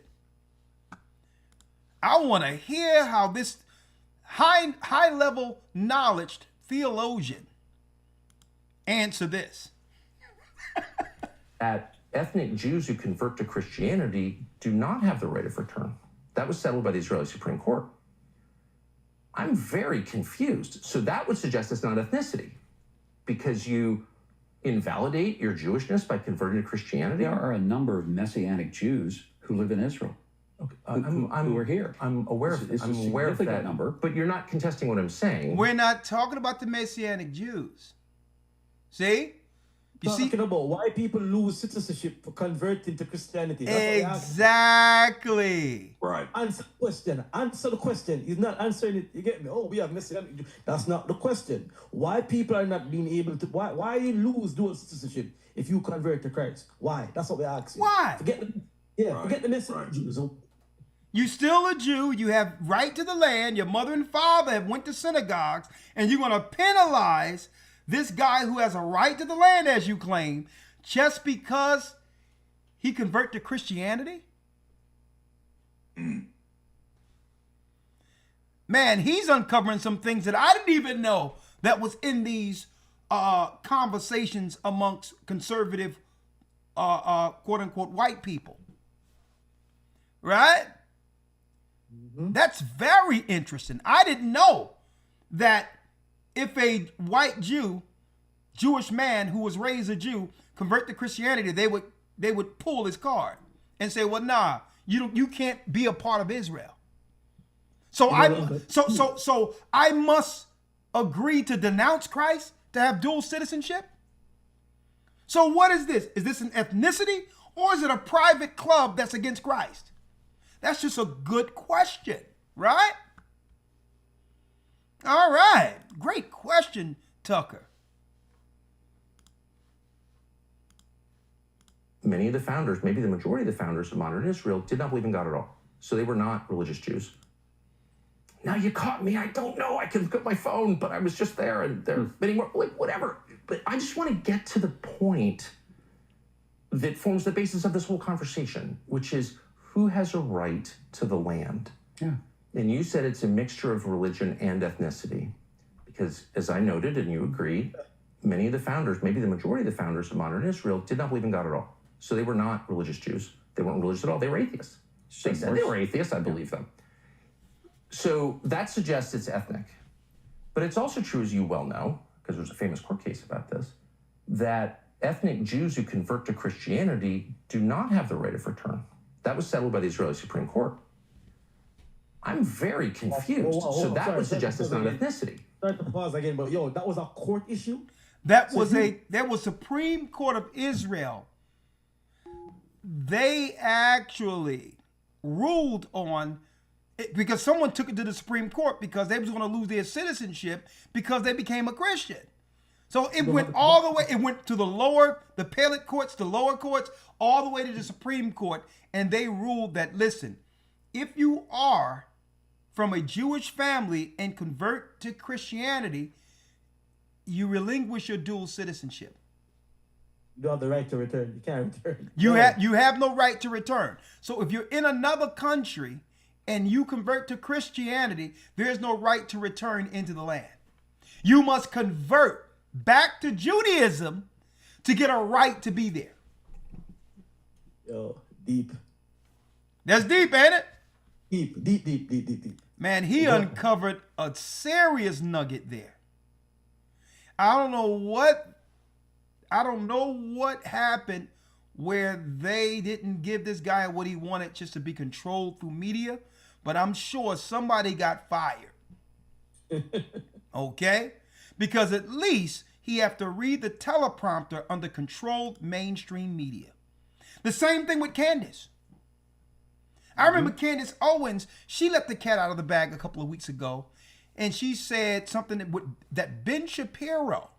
I want to hear how this high level knowledge theologian answer this. That ethnic Jews who convert to Christianity do not have the right of return. That was settled by the Israeli Supreme Court. I'm very confused. So that would suggest it's not ethnicity, because you invalidate your Jewishness by converting to Christianity? There are a number of Messianic Jews who live in Israel. Okay. Who are here. I'm aware of It's a I'm aware of that significant number. But you're not contesting what I'm saying. We're not talking about the Messianic Jews. See? You see? Talking about why people lose citizenship for converting to Christianity. That's what Exactly. Right. answer the question. Answer the question. He's not answering it. You get me? Oh, we have Messianic Jews. That's not the question. Why people are not being able to, why you lose dual citizenship if you convert to Christ? Why? That's what we're asking. Why? Forget the Messianic Jews. You still a Jew. You have right to the land. Your mother and father have went to synagogues, and you're going to penalize this guy who has a right to the land, as you claim, just because he convert to Christianity? Man, he's uncovering some things that I didn't even know that was in these conversations amongst conservative, quote unquote, white people. Right? Mm-hmm. That's very interesting. I didn't know that if a white Jewish man who was raised a Jew, convert to Christianity, they would pull his card and say, "Well, nah, you can't be a part of Israel." So I must agree to denounce Christ to have dual citizenship. So what is this? Is this an ethnicity, or is it a private club that's against Christ? That's just a good question, right? All right. Great question, Tucker. Many of the founders, maybe the majority of the founders of modern Israel, did not believe in God at all. So they were not religious Jews. Now you caught me. I don't know. I can look at my phone, but I was just there, and there are many more, like, whatever. But I just want to get to the point that forms the basis of this whole conversation, which is who has a right to the land? Yeah. And you said it's a mixture of religion and ethnicity, because as I noted, and you agree, many of the founders, maybe the majority of the founders of modern Israel, did not believe in God at all. So they were not religious Jews. They weren't religious at all. They were atheists. They said they were atheists. I believe them. So that suggests it's ethnic. But it's also true, as you well know, because there's a famous court case about this, that ethnic Jews who convert to Christianity do not have the right of return. That was settled by the Israeli Supreme Court. I'm very confused. So that would suggest it's not ethnicity. Sorry to pause again, but that was a court issue? That was Supreme Court of Israel. They actually ruled on it because someone took it to the Supreme Court because they was going to lose their citizenship because they became a Christian. So it went all the way. It went to the appellate courts, the lower courts, all the way to the Supreme Court. And they ruled that, listen, if you are from a Jewish family and convert to Christianity, you relinquish your dual citizenship. You don't have the right to return. You can't return. You have no right to return. So if you're in another country and you convert to Christianity, there's no right to return into the land. You must convert back to Judaism to get a right to be there. Deep. That's deep, ain't it? Deep. Man, he uncovered a serious nugget there. I don't know what happened where they didn't give this guy what he wanted just to be controlled through media, but I'm sure somebody got fired. Okay? Because at least he have to read the teleprompter under controlled mainstream media. The same thing with Candace. I remember Candace Owens, she let the cat out of the bag a couple of weeks ago, and she said something that Ben Shapiro,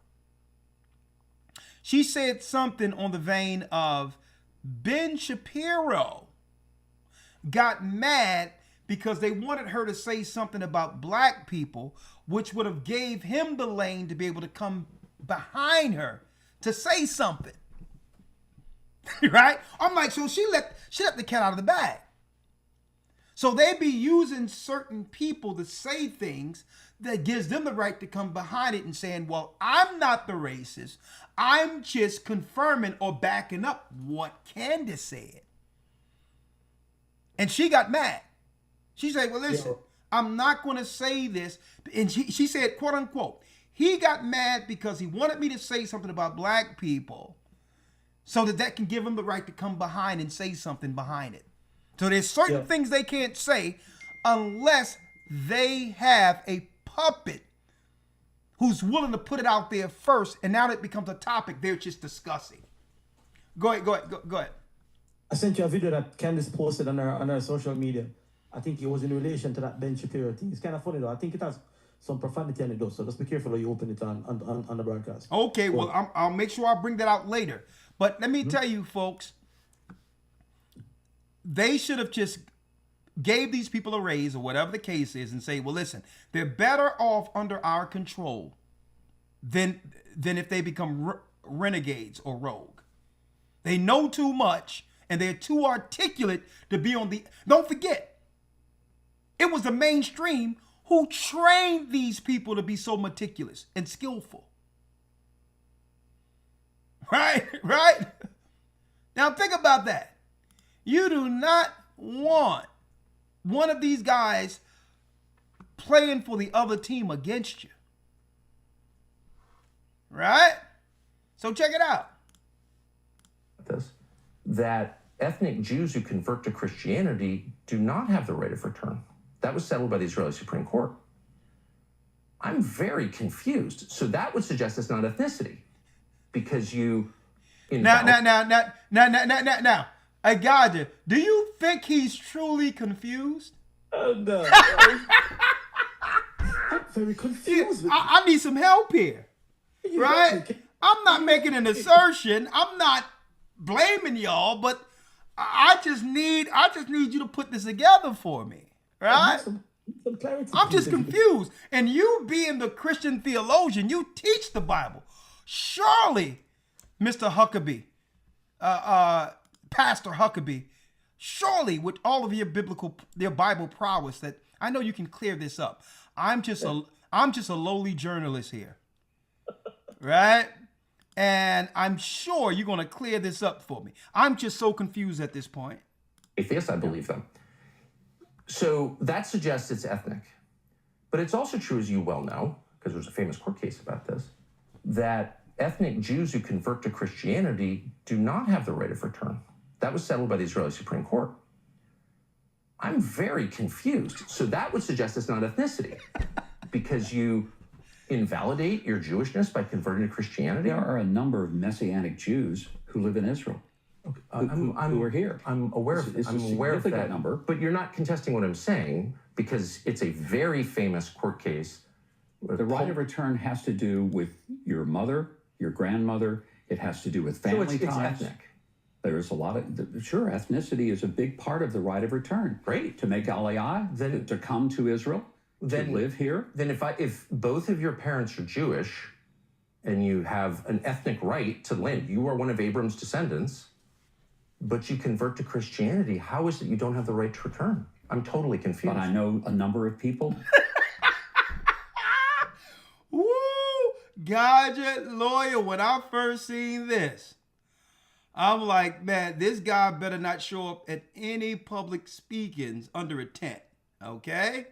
she said something on the vein of Ben Shapiro got mad because they wanted her to say something about black people, which would have gave him the lane to be able to come behind her to say something. Right? I'm like, so she let the cat out of the bag. So they be using certain people to say things that gives them the right to come behind it and saying, well, I'm not the racist. I'm just confirming or backing up what Candace said. And she got mad. She said, well, listen, I'm not going to say this. And she said, quote unquote, he got mad because he wanted me to say something about black people so that can give him the right to come behind and say something behind it. So there's certain things they can't say unless they have a puppet who's willing to put it out there first, and now that it becomes a topic they're just discussing. Go ahead. I sent you a video that Candace posted on her social media. I think it was in relation to that Ben Shapiro thing. It's kind of funny though. I think it has some profanity in it though, so just be careful when you open it on the broadcast. Okay, well, I'll make sure I bring that out later. But let me tell you, folks, they should have just gave these people a raise or whatever the case is and say, well, listen, they're better off under our control than if they become renegades or rogue. They know too much and they're too articulate to be on the... Don't forget, it was the mainstream who trained these people to be so meticulous and skillful. Right? Now think about that. You do not want one of these guys playing for the other team against you. Right? So check it out. That ethnic Jews who convert to Christianity do not have the right of return. That was settled by the Israeli Supreme Court. I'm very confused. So that would suggest it's not ethnicity. Because you... Now, I got you. Do you think he's truly confused? No. I'm very confused. I need some help here. Right? I'm not making an assertion. I'm not blaming y'all, but I just need you to put this together for me. Right? Some clarity, I'm just confused. And you being the Christian theologian, you teach the Bible. Surely, Mr. Huckabee, Pastor Huckabee, surely with all of your Bible prowess, that I know you can clear this up. I'm just a lowly journalist here, right? And I'm sure you're going to clear this up for me. I'm just so confused at this point. Atheists, I believe them. So that suggests it's ethnic. But it's also true, as you well know, because there's a famous court case about this, that ethnic Jews who convert to Christianity do not have the right of return. That was settled by the Israeli Supreme Court. I'm very confused. So that would suggest it's not ethnicity because you invalidate your Jewishness by converting to Christianity? There are a number of Messianic Jews who live in Israel. Who are here. I'm aware of that number. But you're not contesting what I'm saying because it's a very famous court case. The right of return has to do with your mother, your grandmother. It has to do with family it's ties. Ethnic. There's a lot of, sure, ethnicity is a big part of the right of return. Great. To make aliyah, to come to Israel, to live here. Then if both of your parents are Jewish and you have an ethnic right to land, you are one of Abram's descendants, but you convert to Christianity, how is it you don't have the right to return? I'm totally confused. But I know a number of people. Woo! Gadget lawyer, when I first seen this, I'm like, man, this guy better not show up at any public speakings under a tent, okay?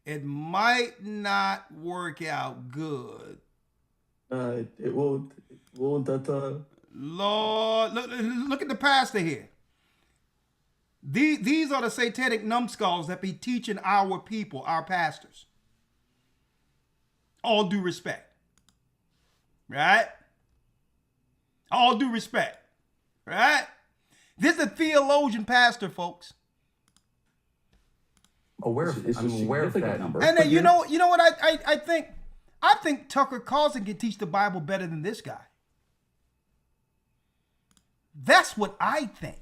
It might not work out good. It won't at all. Lord, look at the pastor here. These are the satanic numbskulls that be teaching our people, our pastors. All due respect. Right? All due respect. Right? This is a theologian pastor, folks. I'm aware of that number. And then you know what I think? I think Tucker Carlson can teach the Bible better than this guy. That's what I think.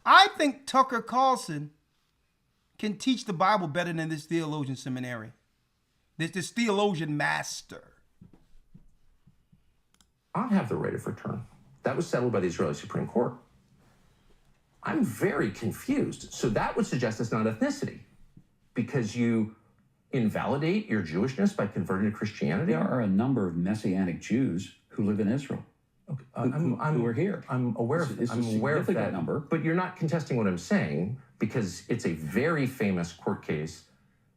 I think Tucker Carlson can teach the Bible better than this theologian seminary. This theologian master. I have the right of return. That was settled by the Israeli Supreme Court. I'm very confused. So that would suggest it's not ethnicity because you invalidate your Jewishness by converting to Christianity? There are a number of Messianic Jews who live in Israel. Okay. Who are here. I'm aware of It's a I'm aware of that significant number. But you're not contesting what I'm saying because it's a very famous court case.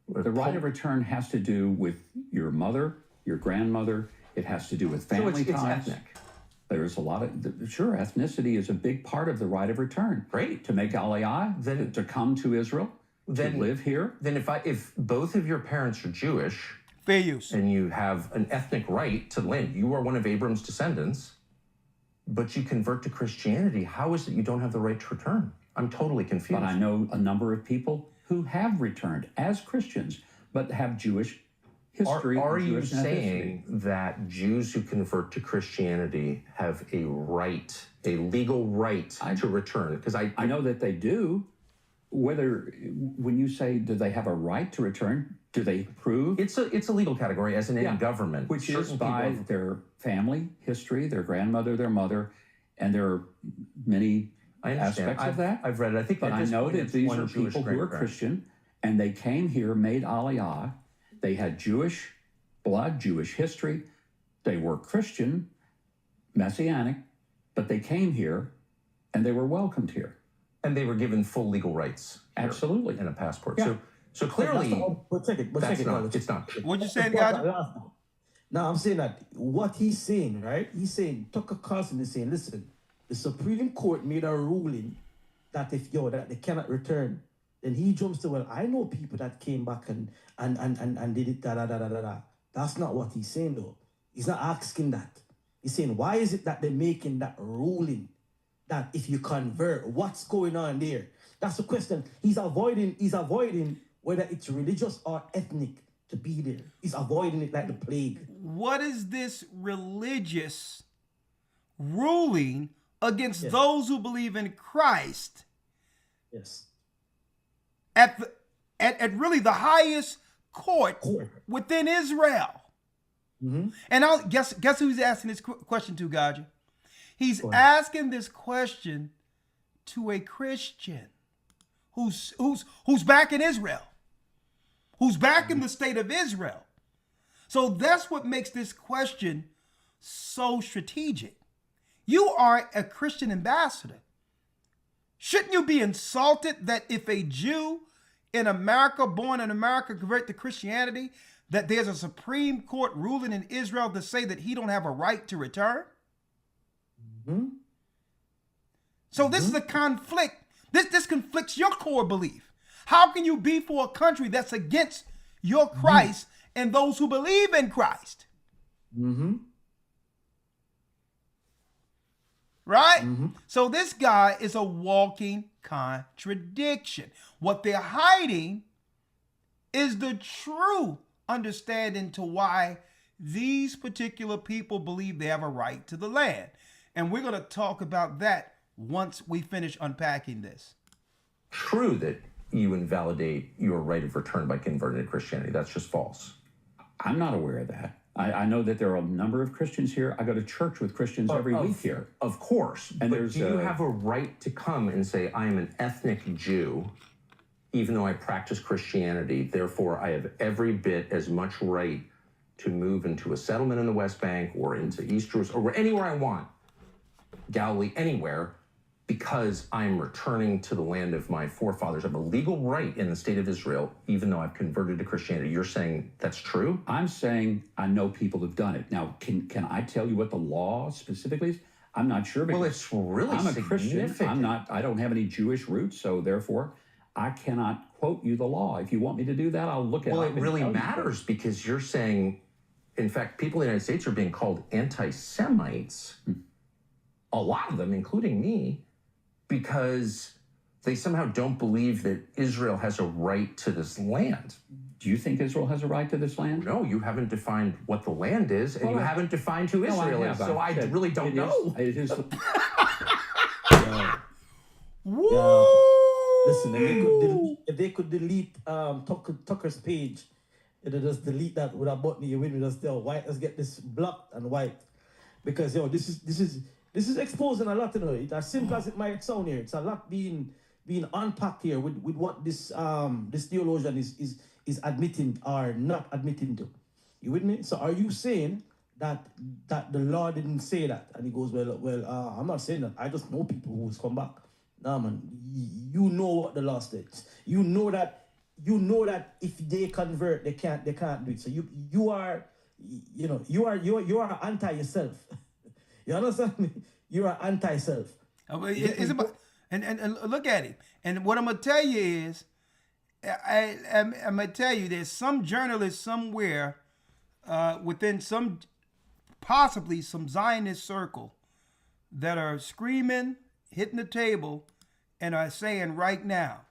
The right of return has to do with your mother, your grandmother. It has to do with family so it's ties. ethnic. There's a lot of, sure, ethnicity is a big part of the right of return. Great. To make aliyah, to come to Israel, to live here. Then if both of your parents are Jewish, fair use, and you have an ethnic right to land, you are one of Abram's descendants, but you convert to Christianity, how is it you don't have the right to return? I'm totally confused. But I know a number of people who have returned as Christians, but have Jewish history. Are and you Jewish saying that Jews who convert to Christianity have a right, a legal right to return? Because I know that they do. Whether, when you say, do they have a right to return, do they prove? It's a legal category, as in any government. Which is by their family history, their grandmother, their mother, and there are many aspects of that. I've read it. I think, but I know that these are people who are Christian, and they came here, made aliyah. They had Jewish blood, Jewish history. They were Christian, Messianic, but they came here, and they were welcomed here. And they were given full legal rights. Absolutely. And a passport. Yeah. So clearly, it's not. What you saying, guys? No, I'm saying that what he's saying, right? He's saying, Tucker Carlson is saying, listen, the Supreme Court made a ruling that that they cannot return. Then he jumps to, well, I know people that came back and did it, da. That's not what he's saying, though. He's not asking that. He's saying, why is it that they're making that ruling? That if you convert, what's going on there? That's the question. He's avoiding whether it's religious or ethnic to be there. He's avoiding it like the plague. What is this religious ruling against those who believe in Christ? Yes. At really the highest court within Israel. Mm-hmm. And I'll guess who he's asking this question to, Gaja? He's asking this question to a Christian who's back in Israel, who's back in the state of Israel. So that's what makes this question so strategic. You are a Christian ambassador. Shouldn't you be insulted that if a Jew in America, born in America, convert to Christianity, that there's a Supreme Court ruling in Israel to say that he don't have a right to return? Mm-hmm. So this is a conflict. This conflicts your core belief. How can you be for a country that's against your Christ and those who believe in Christ? Mm-hmm. Right? Mm-hmm. So this guy is a walking contradiction. What they're hiding is the true understanding to why these particular people believe they have a right to the land. And we're going to talk about that once we finish unpacking this. True that you invalidate your right of return by converting to Christianity. That's just false. I'm not aware of that. I know that there are a number of Christians here. I go to church with Christians every week here. Of course. And but do you have a right to come and say, I am an ethnic Jew, even though I practice Christianity, therefore I have every bit as much right to move into a settlement in the West Bank or into East Jerusalem or anywhere I want, Galilee, anywhere, because I'm returning to the land of my forefathers. I have a legal right in the state of Israel, even though I've converted to Christianity. You're saying that's true? I'm saying I know people have done it. Now, can I tell you what the law specifically is? I'm not sure. Well, it's really I'm a Christian. I don't have any Jewish roots, so therefore I cannot quote you the law. If you want me to do that, I'll look at it. Well, it really matters because you're saying, in fact, people in the United States are being called anti-Semites, a lot of them, including me, because they somehow don't believe that Israel has a right to this land. Do you think Israel has a right to this land? No, you haven't defined what the land is, and you haven't defined who Israel is, so I really don't know. It is. Woo! Listen, if they could delete Tucker's page, it'll just delete that with a button. You win with us there. White. Let's get this blocked and white, because this is exposing a lot. It's as simple as it might sound here. It's a lot being unpacked here with what this theologian is admitting or not admitting to. You with me? So are you saying that the law didn't say that? And he goes, well, I'm not saying that. I just know people who's come back. Nah, man, you know what the law states. You know that if they convert, they can't do it. So you are anti yourself. You understand me? You are anti-self. And look at it. And what I'm gonna tell you is, I'm gonna tell you, there's some journalist somewhere within possibly some Zionist circle that are screaming, hitting the table, and are saying right now,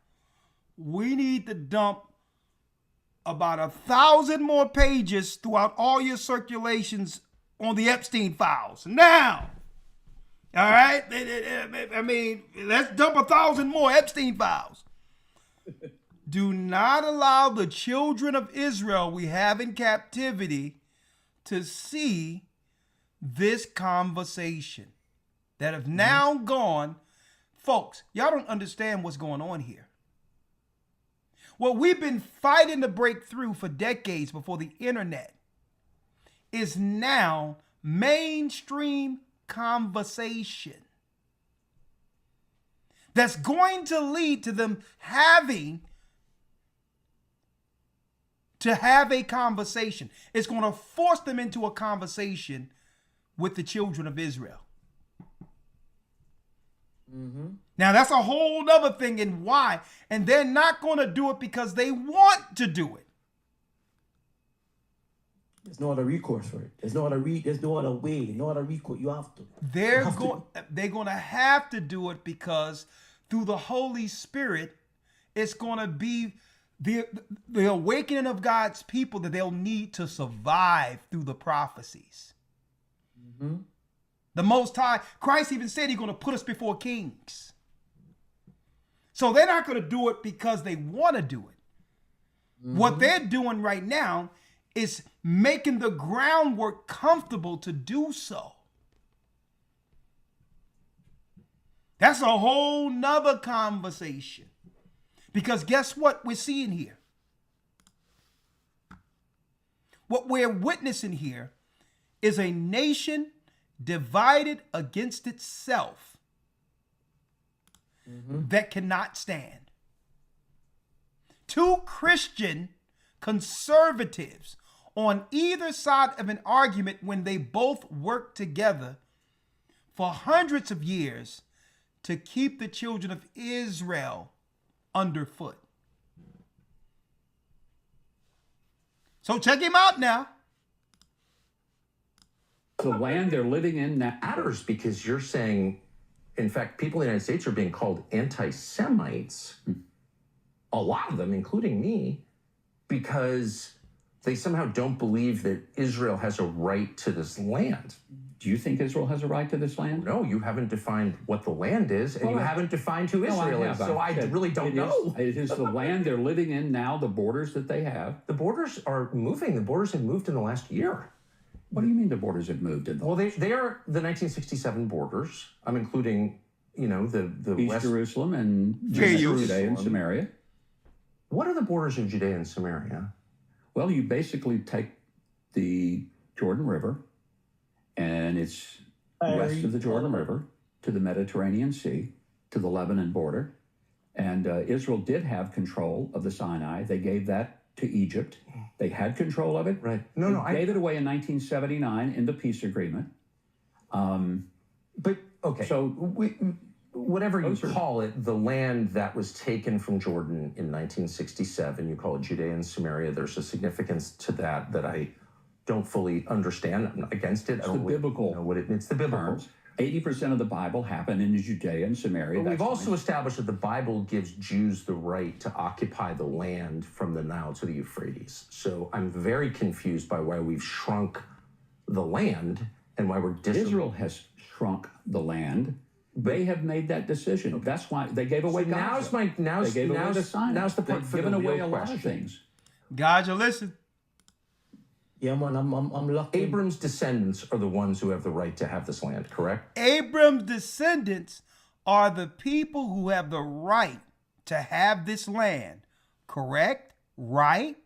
we need to dump about 1,000 more pages throughout all your circulations on the Epstein files. Now, all right? I mean, let's dump 1,000 more Epstein files. Do not allow the children of Israel we have in captivity to see this conversation that have now gone. Folks, y'all don't understand what's going on here. What we've been fighting to break through for decades before the internet is now mainstream conversation that's going to lead to them having to have a conversation. It's going to force them into a conversation with the children of Israel. Now, that's a whole other thing and why. And they're not going to do it because they want to do it. There's no other recourse for it. There's no other way, no other recourse. You have to. They're going to have to do it because through the Holy Spirit, it's going to be the awakening of God's people that they'll need to survive through the prophecies. The Most High, Christ even said he's going to put us before kings. So they're not going to do it because they want to do it. What they're doing right now is making the groundwork comfortable to do so. That's a whole nother conversation. Because guess what we're seeing here? What we're witnessing here is a nation divided against itself that cannot stand. Two Christian conservatives on either side of an argument when they both work together for hundreds of years to keep the children of Israel underfoot. So check him out now. The land they're living in now Matters because you're saying, in fact, people in the United States are being called anti-Semites, a lot of them, including me, because they somehow don't believe that Israel has a right to this land. Do you think Israel has a right to this land? No, you haven't defined what the land is, and you haven't defined who Israel is, so I really don't know. It is the land they're living in now, the borders that they have. The borders are moving. The borders have moved in the last year. What do you mean the borders have moved? Well, they are the 1967 borders. I'm including, the East West Jerusalem and Judea and Samaria. What are the borders of Judea and Samaria? Well, you basically take the Jordan River, and it's west of the Jordan River to the Mediterranean Sea, to the Lebanon border. And Israel did have control of the Sinai. They gave that to Egypt. They had control of it. Right. They gave it away in 1979 in the peace agreement. But okay. So whatever you call it, the land that was taken from Jordan in 1967, you call it Judea and Samaria. There's a significance to that I don't fully understand. I'm not against it. I don't biblical know what it means. The biblical. terms. 80% of the Bible happened in Judea and Samaria. But we've also established that the Bible gives Jews the right to occupy the land from the Nile to the Euphrates. So I'm very confused by why we've shrunk the land and why we're Israel has shrunk the land. They have made that decision. That's why they gave away Gaza. They gave away the Sinai. Now's the part They've for given the away real a lot question. of things. Gaja, listen. Yeah, man, I'm lucky. Abram's descendants are the ones who have the right to have this land, correct? Abram's descendants are the people who have the right to have this land. Correct? Right?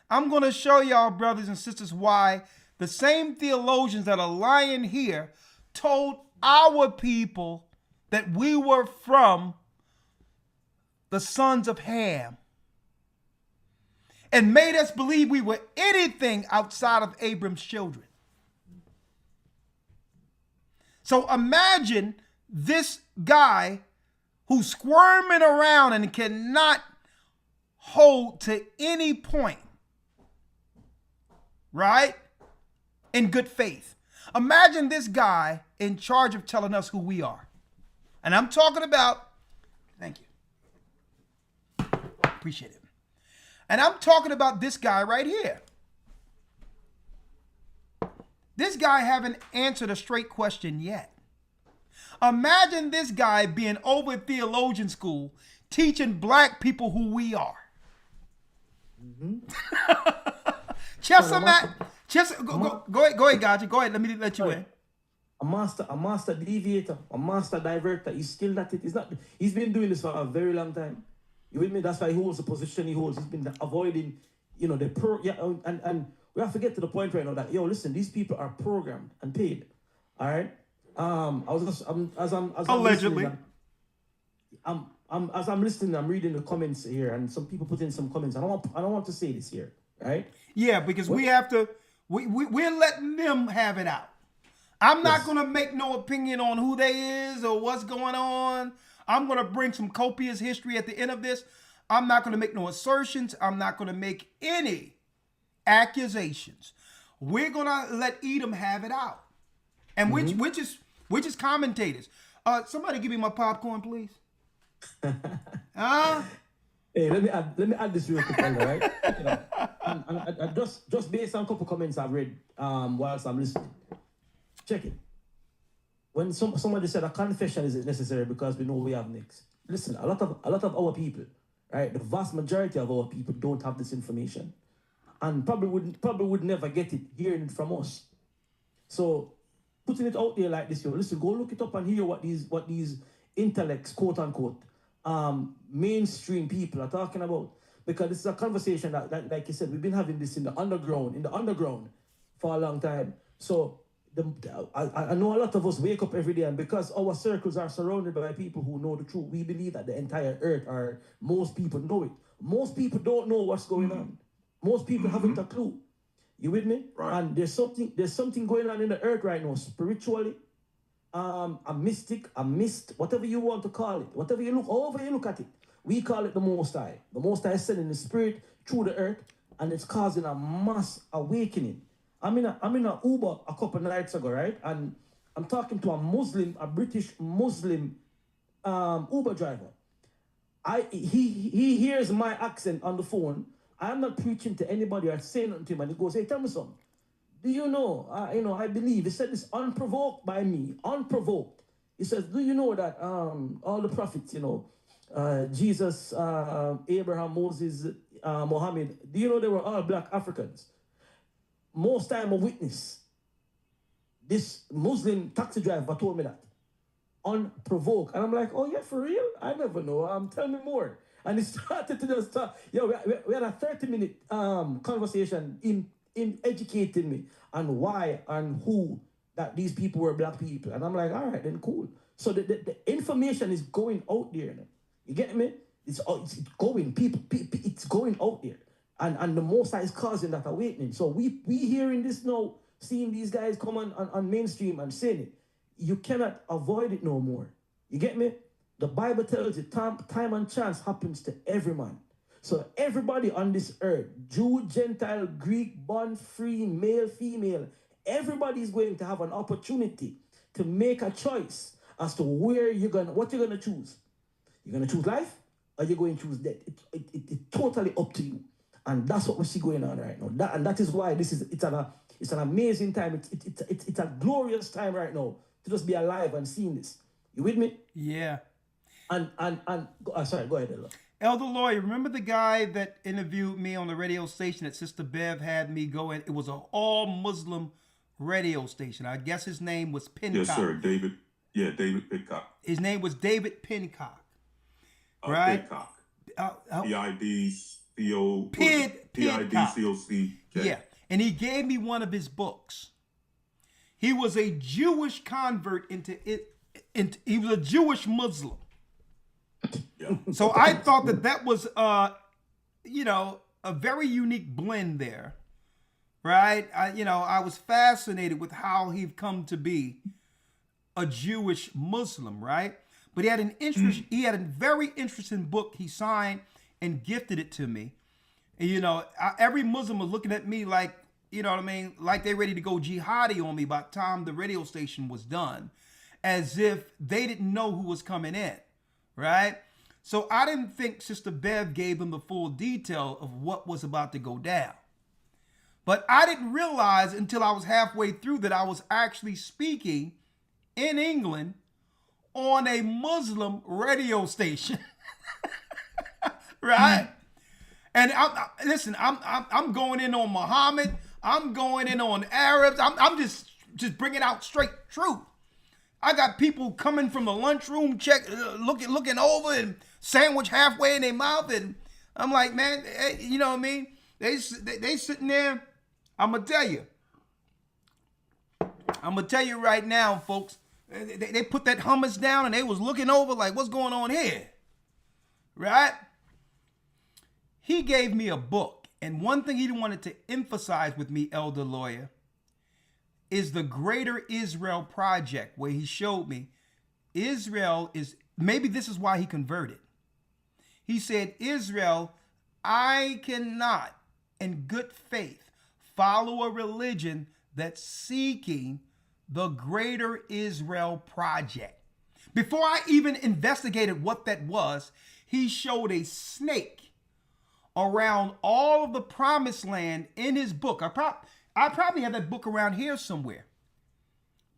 I'm going to show y'all, brothers and sisters, why the same theologians that are lying here told our people that we were from the sons of Ham and made us believe we were anything outside of Abram's children. So imagine this guy who's squirming around and cannot hold to any point, right? In good faith. Imagine this guy in charge of telling us who we are. And I'm talking about, thank you. Appreciate it. And I'm talking about this guy right here. This guy haven't answered a straight question yet. Imagine this guy being over at theologian school teaching black people who we are. Go ahead, Gotcha. Go ahead. Let me let you in. A master deviator, a master diverter. He's still not it. He's been doing this for a very long time. You with me? That's why he holds the position he holds. He's been avoiding, and we have to get to the point right now that, listen, these people are programmed and paid. All right. Allegedly. As I'm listening, I'm reading the comments here, and some people put in some comments. I don't want to say this here, right? Yeah, because we have to. We're letting them have it out. I'm not going to make no opinion on who they is or what's going on. I'm going to bring some copious history at the end of this. I'm not going to make no assertions. I'm not going to make any accusations. We're going to let Edom have it out. And which is commentators. Somebody give me my popcorn, please. Hey, let me add this real quick, right? And just based on a couple comments I've read whilst I'm listening. Check it. When somebody said a confession is necessary because we know we have next. Listen, a lot of our people, right? The vast majority of our people don't have this information, and probably would never get it hearing it from us. So putting it out there like this, listen, go look it up and hear what these intellects, quote unquote, mainstream people are talking about, because this is a conversation that like you said, we've been having this in the underground for a long time. So I know a lot of us wake up every day, and because our circles are surrounded by people who know the truth, we believe that the entire earth, or most people know it. Most people don't know what's going on. Most people haven't a clue. You with me? Right. And there's something going on in the earth right now, spiritually, a mystic, a mist, whatever you want to call it, however you look at it, we call it the Most High. The Most High is sending the Spirit through the earth, and it's causing a mass awakening. I'm in a Uber a couple nights ago, right? And I'm talking to a British Muslim Uber driver. He hears my accent on the phone. I'm not preaching to anybody or saying nothing to him, and he goes, "Hey, tell me something. Do you know? I believe," he said this unprovoked by me, unprovoked. He says, "Do you know that all the prophets, Jesus, Abraham, Moses, Muhammad, do you know they were all black Africans? Most time a witness. This Muslim taxi driver told me that. Unprovoked." And I'm like, "Oh yeah, for real? I never know. Tell me more." And he started to just talk. We had a 30-minute conversation in educating me on why and who that these people were black people. And I'm like, all right, then cool. So the information is going out there. You get me? It's going. It's going out there. And the Most High is causing that awakening. So we hearing this now, seeing these guys come on mainstream and saying it. you cannot avoid it no more. You get me? The Bible tells you time and chance happens to every man. So everybody on this earth, Jew, Gentile, Greek, bond, free, male, female, everybody is going to have an opportunity to make a choice as to what you're gonna choose. You're gonna choose life, or you're going to choose death. It's totally up to you, and that's what we see going on right now. That is why it's an amazing time. It's a glorious time right now to just be alive and seeing this. You with me? Yeah. Sorry, go ahead, Ella. Elder Lawyer, remember the guy that interviewed me on the radio station that Sister Bev had me go in? It was an all-Muslim radio station. I guess his name was Pincock. Yes, sir. David Pitcock. His name was David Pincock. Right? Pitcock. P-I-D-C-O-C. Yeah. And he gave me one of his books. He was a Jewish convert he was a Jewish Muslim. Yeah. So I thought that was, a very unique blend there, right? I was fascinated with how he'd come to be a Jewish Muslim, right? But he had he had a very interesting book he signed and gifted it to me. And, every Muslim was looking at me like, you know what I mean? Like they ready to go jihadi on me by the time the radio station was done, as if they didn't know who was coming in, right? So I didn't think Sister Bev gave them the full detail of what was about to go down. But I didn't realize until I was halfway through that I was actually speaking in England on a Muslim radio station, right? And I'm going in on Muhammad. I'm going in on Arabs. I'm just bringing out straight truth. I got people coming from the lunchroom, looking over and sandwich halfway in their mouth, and I'm like, man, you know what I mean? They sitting there. I'm gonna tell you right now, folks. They put that hummus down and they was looking over like, what's going on here, right? He gave me a book, and one thing he wanted to emphasize with me, Elder Lawyer, is the Greater Israel Project, where he showed me Israel is, maybe this is why he converted. He said, Israel, I cannot in good faith follow a religion that's seeking the Greater Israel Project. Before I even investigated what that was, he showed a snake around all of the promised land in his book. I probably have that book around here somewhere.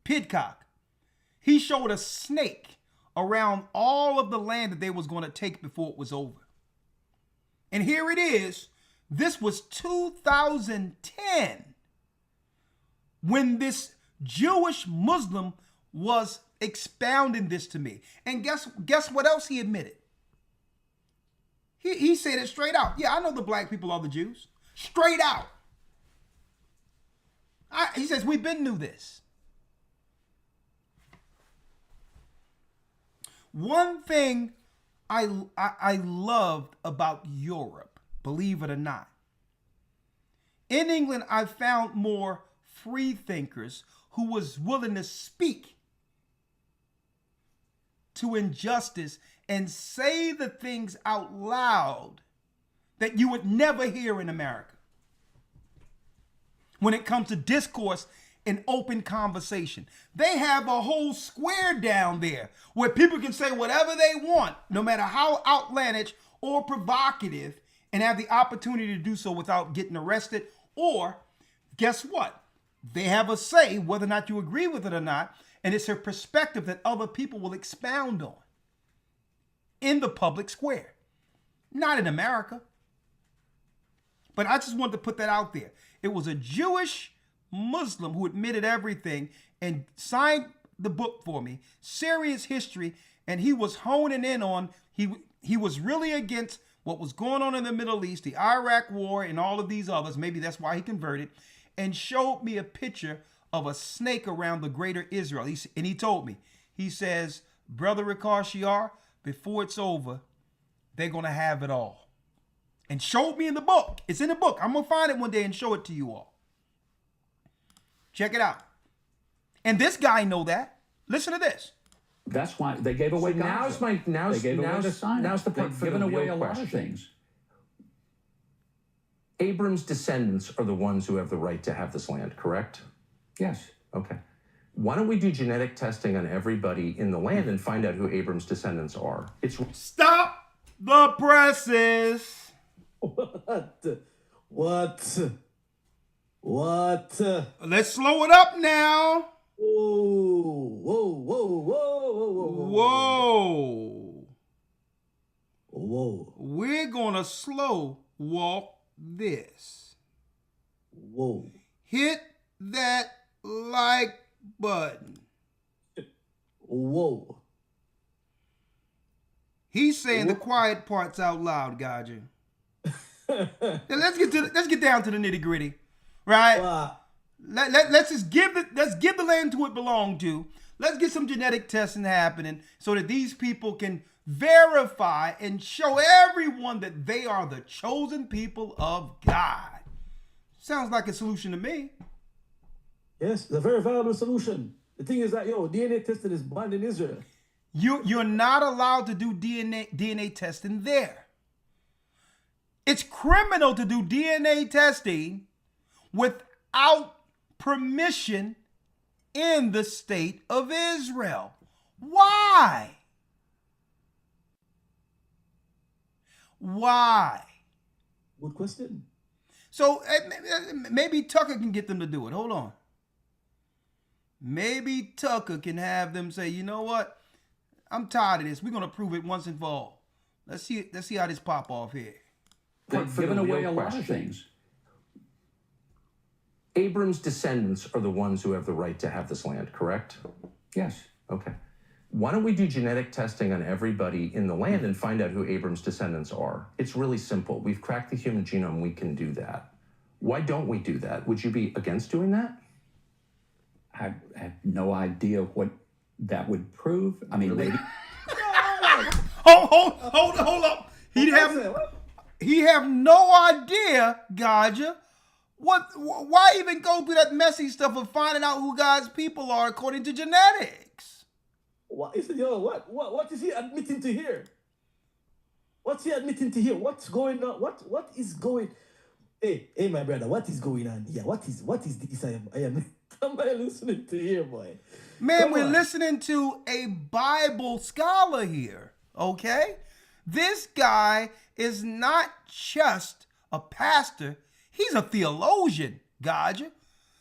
Pidcock. He showed a snake around all of the land that they was going to take before it was over. And here it is. This was 2010 when this Jewish Muslim was expounding this to me. And guess what else he admitted? He said it straight out. Yeah, I know the black people are the Jews. Straight out. He says, we've been knew this. One thing I loved about Europe, believe it or not, in England, I found more free thinkers who was willing to speak to injustice and say the things out loud that you would never hear in America. When it comes to discourse and open conversation, they have a whole square down there where people can say whatever they want, no matter how outlandish or provocative, and have the opportunity to do so without getting arrested. Or guess what? They have a say whether or not you agree with it or not, and it's a perspective that other people will expound on in the public square. Not in America. But I just wanted to put that out there. It was a Jewish Muslim who admitted everything and signed the book for me, Serious History, and he was honing in on, he was really against what was going on in the Middle East, the Iraq War, and all of these others. Maybe that's why he converted, and showed me a picture of a snake around the Greater Israel. And he told me, he says, Brother Ricard Shiar, before it's over, they're going to have it all. And showed me in the book. It's in the book. I'm going to find it one day and show it to you all. Check it out. And this guy know that. Listen to this. That's why they gave away Gaza. They gave away the Sinai. Now's the part They've for given the away real a lot of question. things. Abram's descendants are the ones who have the right to have this land, correct? Yes. Okay. Why don't we do genetic testing on everybody in the land and find out who Abram's descendants are? It's Stop the presses. What? Let's slow it up now. Whoa. We're gonna slow walk this. Whoa. Hit that like button. Whoa. He's saying the quiet parts out loud, Gaja. Now let's get down to the nitty gritty, right? Let's give the land to it belonged to. Let's get some genetic testing happening so that these people can verify and show everyone that they are the chosen people of God. Sounds like a solution to me. Yes, it's a very valuable solution. The thing is that, DNA testing is banned in Israel. You're not allowed to do DNA testing there. It's criminal to do DNA testing without permission in the state of Israel. Why? Why? Good question. So maybe Tucker can get them to do it. Hold on. Maybe Tucker can have them say, you know what? I'm tired of this. We're gonna prove it once and for all. Let's see how this pop off here. They've given away a lot of things. Abram's descendants are the ones who have the right to have this land, correct? Yes. Okay. Why don't we do genetic testing on everybody in the land and find out who Abram's descendants are? It's really simple. We've cracked the human genome. We can do that. Why don't we do that? Would you be against doing that? I have no idea what that would prove. I mean, maybe. Hold up. He have no idea, Gaja. Why even go through that messy stuff of finding out who God's people are according to genetics? What is he admitting to here? What's he admitting to here? What's going on? What is going? Hey, my brother, what is going on here? What is this? I am somebody listening to here, boy. Man, we're listening to a Bible scholar here, okay? This guy is not just a pastor. He's a theologian, Gaja.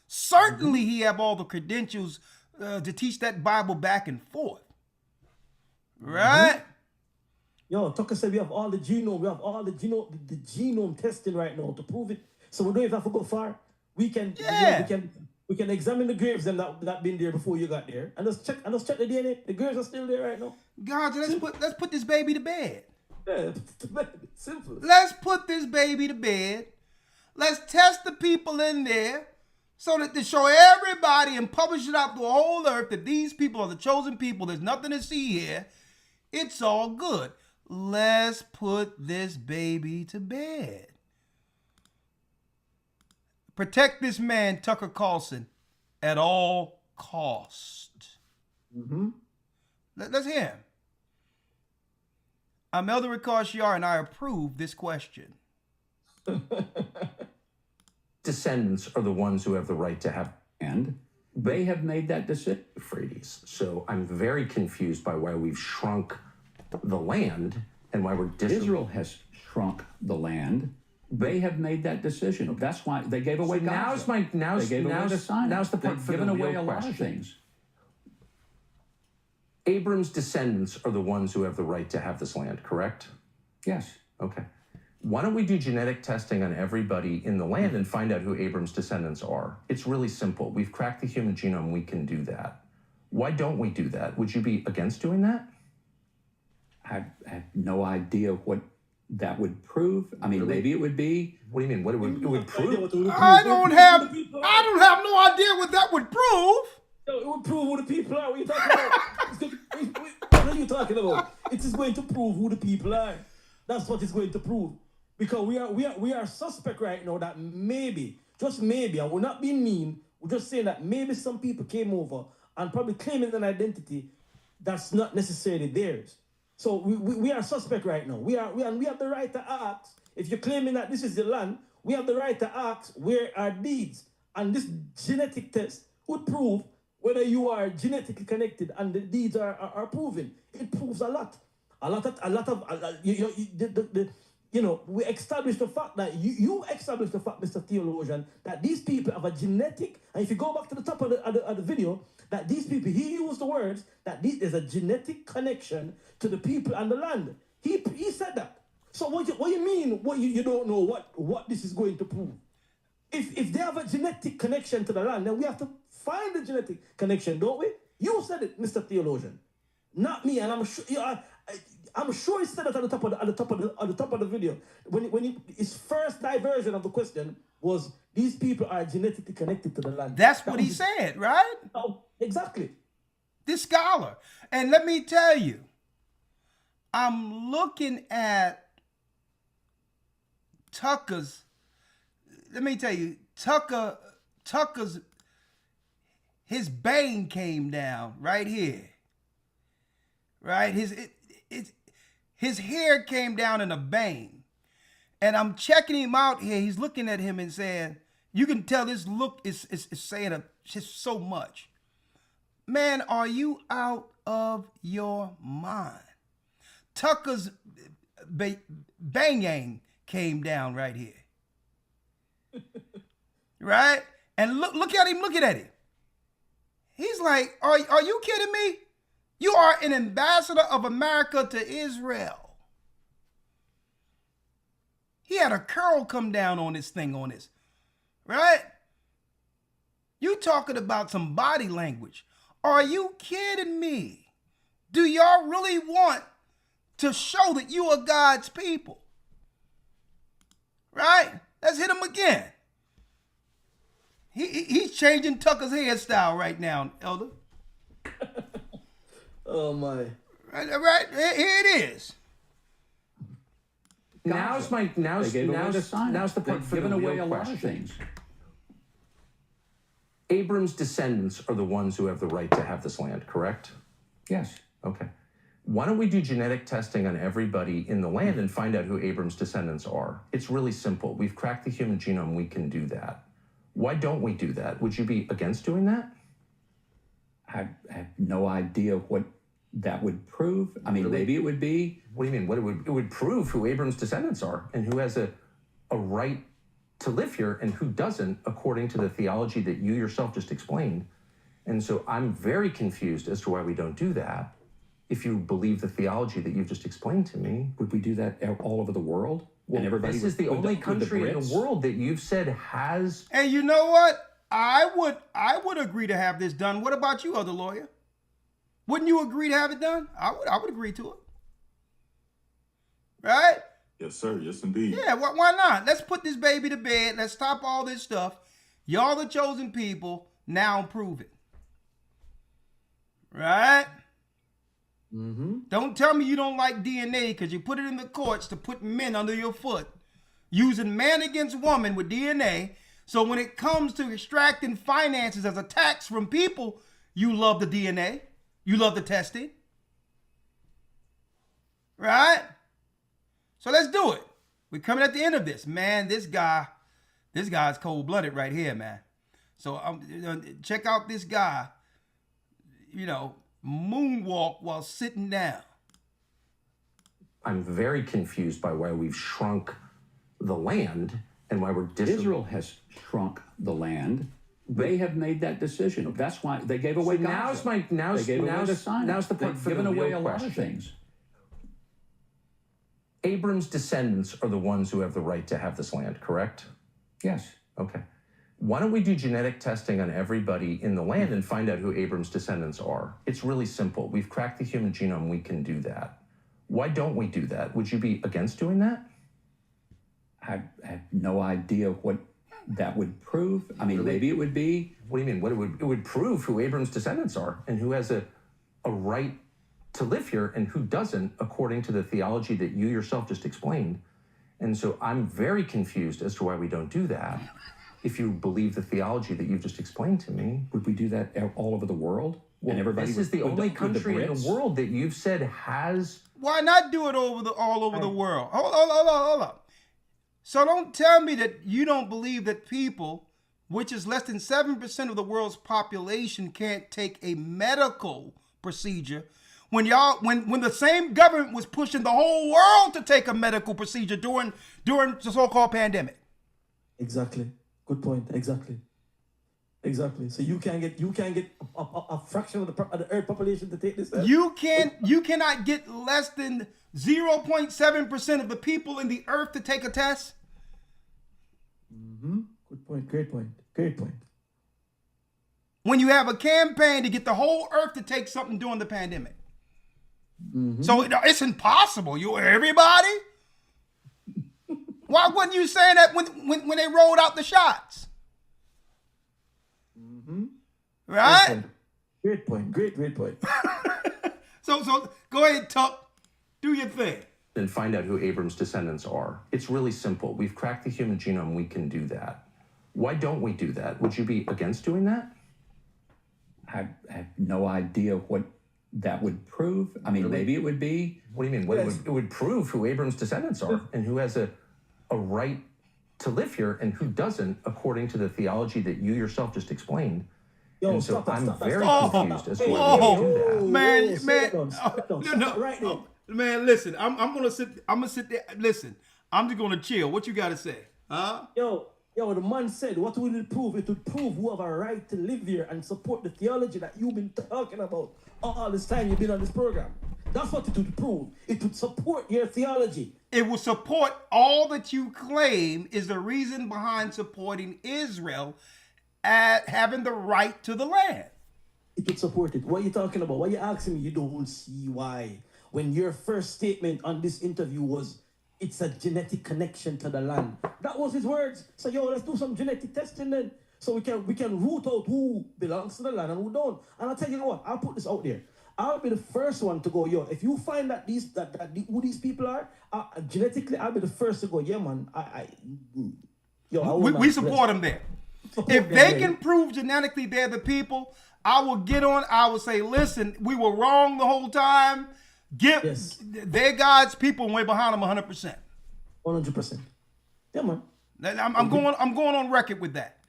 Certainly he have all the credentials to teach that Bible back and forth. Right? Yo, Tucker said we have all the genome. We have all the genome testing right now to prove it. So we don't even have to go far. We can examine the graves that been there before you got there, and let's check the DNA. The graves are still there right now. Gaja, let's put this baby to bed. Yeah, simple. Let's put this baby to bed. Let's test the people in there so that to show everybody and publish it out to the whole earth that these people are the chosen people. There's nothing to see here. It's all good. Let's put this baby to bed. Protect this man, Tucker Carlson, at all cost. Let's hear him. I'm Elder Ricard Shiar, and I approve this question. Descendants are the ones who have the right to have, and they have made that decision. Euphrates. So I'm very confused by why we've shrunk the land and why we're Israel has shrunk the land. They have made that decision. That's why they gave away Gaza. They gave away the Sinai. Now's the part They've for given the away real a lot question. of things. Abram's descendants are the ones who have the right to have this land, correct? Yes. Okay. Why don't we do genetic testing on everybody in the land and find out who Abram's descendants are? It's really simple. We've cracked the human genome. We can do that. Why don't we do that? Would you be against doing that? I have no idea what that would prove. I mean, maybe it would be. What do you mean? What it would prove? I don't have no idea what that would prove. No, it would prove who the people are. What are you talking about? What are you talking about? It is going to prove who the people are. That's what it's going to prove. Because we are suspect right now that maybe, just maybe, and we're not being mean, we're just saying that maybe some people came over and probably claiming an identity that's not necessarily theirs. So we are suspect right now. We have the right to ask, if you're claiming that this is the land, we have the right to ask where are deeds. And this genetic test would prove whether you are genetically connected and the deeds are proven. It proves a lot. We established the fact that you established the fact, Mr. Theologian, that these people have a genetic, and if you go back to the top of the video, that these people, he used the words that there's a genetic connection to the people and the land. He said that. So what you mean? What you don't know what this is going to prove? If they have a genetic connection to the land, then we have to find the genetic connection, don't we? You said it, Mr. Theologian, not me. And I'm sure I'm sure he said it at the top of the video when his first diversion of the question was these people are genetically connected to the land. That's what he said, right? Oh, exactly. This scholar. And let me tell you, I'm looking at Tucker's. Let me tell you, Tucker's, his bane came down right here. Right? His hair came down in a bang. And I'm checking him out here. He's looking at him and saying, you can tell this look is saying just so much. Man, are you out of your mind? Tucker's bang came down right here. Right? And look at him looking at him. He's like, are you kidding me? You are an ambassador of America to Israel. He had a curl come down on this thing, right? You talking about some body language. Are you kidding me? Do y'all really want to show that you are God's people? Right? Let's hit him again. He's changing Tucker's hairstyle right now, Elder. Oh my! Right, here it is. Now's the part for the real question. Abram's descendants are the ones who have the right to have this land, correct? Yes. Okay. Why don't we do genetic testing on everybody in the land and find out who Abram's descendants are? It's really simple. We've cracked the human genome. We can do that. Why don't we do that? Would you be against doing that? I have no idea what that would prove. I mean, really? Maybe it would be. What do you mean? It would prove who Abram's descendants are and who has a right to live here and who doesn't, according to the theology that you yourself just explained. And so I'm very confused as to why we don't do that. If you believe the theology that you've just explained to me. Would we do that all over the world? Well, and everybody this is the only country in the world that you've said has. And you know what? I would agree to have this done. What about you, other lawyer? Wouldn't you agree to have it done? I would agree to it. Right? Yes, sir. Yes, indeed. Yeah, why not? Let's put this baby to bed. Let's stop all this stuff. Y'all the chosen people. Now prove it. Right? Mm-hmm. Don't tell me you don't like DNA because you put it in the courts to put men under your foot. Using man against woman with DNA. So when it comes to extracting finances as a tax from people, you love the DNA. You love the testing. Right? So let's do it. We're coming at the end of this. Man, this guy's cold-blooded right here, man. So check out this guy, moonwalk while sitting down. I'm very confused by why we've shrunk the land and why we're Israel has shrunk the land. They have made that decision. That's why they gave away Gaza. Now's the part for the real question. A lot of things. Abram's descendants are the ones who have the right to have this land, correct? Yes. Okay. Why don't we do genetic testing on everybody in the land and find out who Abram's descendants are? It's really simple. We've cracked the human genome. We can do that. Why don't we do that? Would you be against doing that? I have no idea what that would prove. I mean, maybe it would be. What do you mean? It would prove who Abram's descendants are and who has a right to live here and who doesn't, according to the theology that you yourself just explained. And so I'm very confused as to why we don't do that. if you believe the theology that you've just explained to me. Would we do that all over the world? Well, and everybody this is the only country in the world that you've said has. Why not do it all over the world? Hold on. So don't tell me that you don't believe that people, which is less than 7% of the world's population, can't take a medical procedure when the same government was pushing the whole world to take a medical procedure during the so-called pandemic. Exactly. Good point. Exactly. So you can't get a fraction of the Earth population to take this test? You cannot get less than 0.7% of the people in the earth to take a test? Mm-hmm. Good point. Great point. When you have a campaign to get the whole earth to take something during the pandemic. Mm-hmm. So it's impossible. Everybody? Why wasn't you saying that when they rolled out the shots? Mm-hmm. Right? Great point. So go ahead, Tuck. Do your thing. And find out who Abram's descendants are. It's really simple. We've cracked the human genome. We can do that. Why don't we do that? Would you be against doing that? I have no idea what that would prove. I mean, really? Maybe it would be. What do you mean? Yes. It would prove who Abram's descendants are and who has a right to live here and who doesn't, according to the theology that you yourself just explained. And so I'm very confused as to why we do that. Man, listen, I'm gonna sit there. Listen, I'm just gonna chill. What you gotta say? Huh? Yo, the man said, what will it prove? It would prove who have a right to live here and support the theology that you've been talking about all this time you've been on this program. That's what it would prove. It would support your theology. It will support all that you claim is the reason behind supporting Israel at having the right to the land. It would support it. What are you talking about? Why are you asking me? You don't see why. When your first statement on this interview was, it's a genetic connection to the land. That was his words. So, let's do some genetic testing then. So we can root out who belongs to the land and who don't. And I'll tell you what, I'll put this out there. I'll be the first one to go, if you find that who these people are, genetically, I'll be the first to go, yeah, man. We support them there. If they can prove genetically they're the people, I will get on. I will say, listen, we were wrong the whole time. They're God's people and we're behind them 100%. 100%. Yeah, man. I'm going on record with that.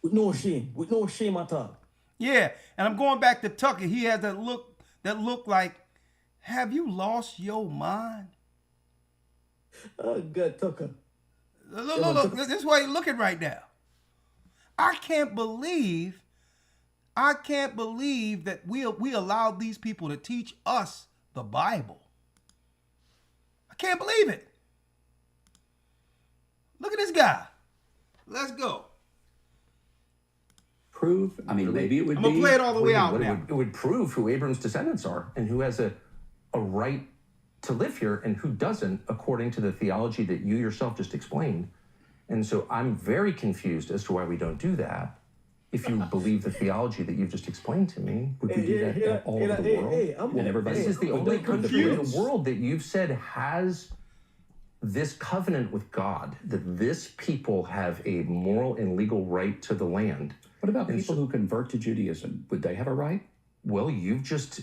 With no shame at all. Yeah, and I'm going back to Tucker. He has that look like, have you lost your mind? Oh, good, Tucker. Look, this is why you're looking right now. I can't believe that we allowed these people to teach us the Bible. I can't believe it. Look at this guy. Let's go. Prove? I mean, maybe it would I'm going to play it all the way out now. It would prove who Abram's descendants are and who has a right to live here and who doesn't, according to the theology that you yourself just explained. And so I'm very confused as to why we don't do that. If you believe the theology that you've just explained to me, would we do that all over the world? And everybody, this is the only country in the world that you've said has this covenant with God, that this people have a moral and legal right to the land. What about people who convert to Judaism? Would they have a right? Well, you've just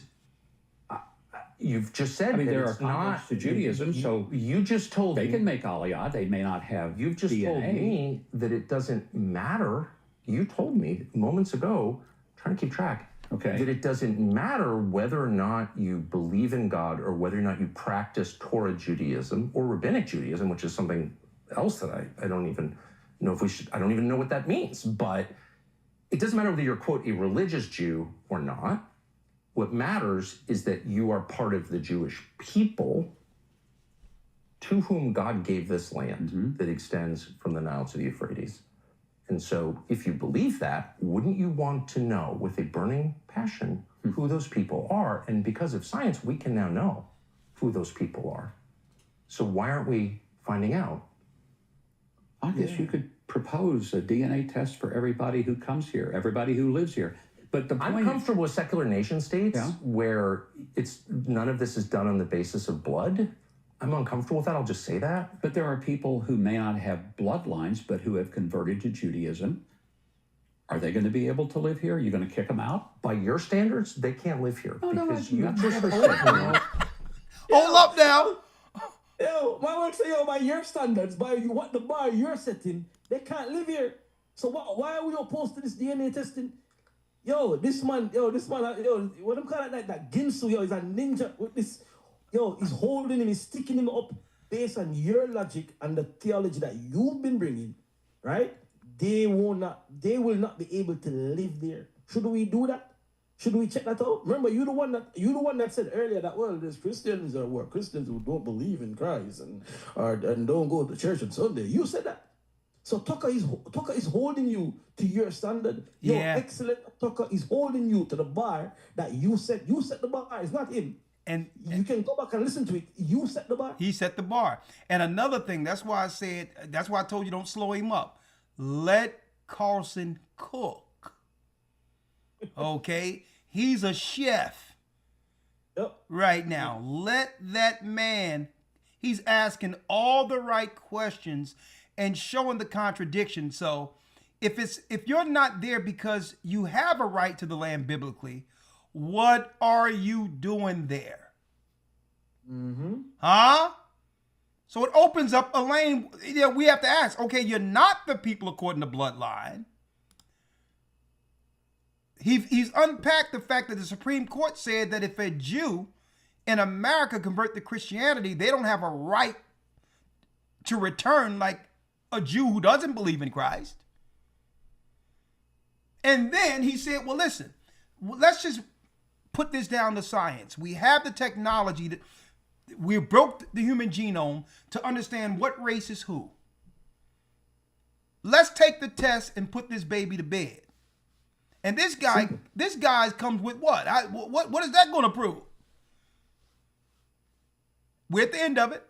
said that there are converts to Judaism, so you just told they me, can make Aliyah. They may not have. You've just DNA. told me that it doesn't matter. You told me moments ago, trying to keep track, that it doesn't matter whether or not you believe in God or whether or not you practice Torah Judaism or Rabbinic Judaism, which is something else that I don't even know if we should. I don't even know what that means, but it doesn't matter whether you're, quote, a religious Jew or not. What matters is that you are part of the Jewish people to whom God gave this land that extends from the Nile to the Euphrates. And so if you believe that, wouldn't you want to know with a burning passion who those people are? And because of science, we can now know who those people are. So why aren't we finding out? I guess you could propose a DNA test for everybody who comes here, everybody who lives here. But I'm comfortable with secular nation states where none of this is done on the basis of blood. I'm uncomfortable with that. I'll just say that. But there are people who may not have bloodlines, but who have converted to Judaism. Are they going to be able to live here? Are you going to kick them out? By your standards, they can't live here. No, because you you got just to Hold up now. Yo, my wife say, yo, by your standards, by what the bar you're setting, they can't live here. So why are we opposed to this DNA testing? This man, what them call it, that Ginsu, is a ninja with this. He's holding him, he's sticking him up based on your logic and the theology that you've been bringing, right? They will not be able to live there. Should we do that? Should we check that out? Remember, you're the one that said earlier that, well, there's Christians who don't believe in Christ and don't go to church on Sunday. You said that. So Tucker is holding you to your standard. Your excellent Tucker is holding you to the bar that you set. You set the bar. It's not him. And you can go back and listen to it. You set the bar. He set the bar. And another thing, that's why I told you don't slow him up. Let Carlson cook. Okay? He's a chef. Yep. Right now. Let that man, he's asking all the right questions and showing the contradiction. So if you're not there because you have a right to the land biblically, what are you doing there? Mm-hmm. Huh? So it opens up a lane. We have to ask, okay, you're not the people according to bloodline. He's unpacked the fact that the Supreme Court said that if a Jew in America convert to Christianity, they don't have a right to return like a Jew who doesn't believe in Christ. And then he said, well, listen, let's just put this down to science. We have the technology that we broke the human genome to understand what race is who. Let's take the test and put this baby to bed. And this guy comes with what? What is that going to prove? We're at the end of it.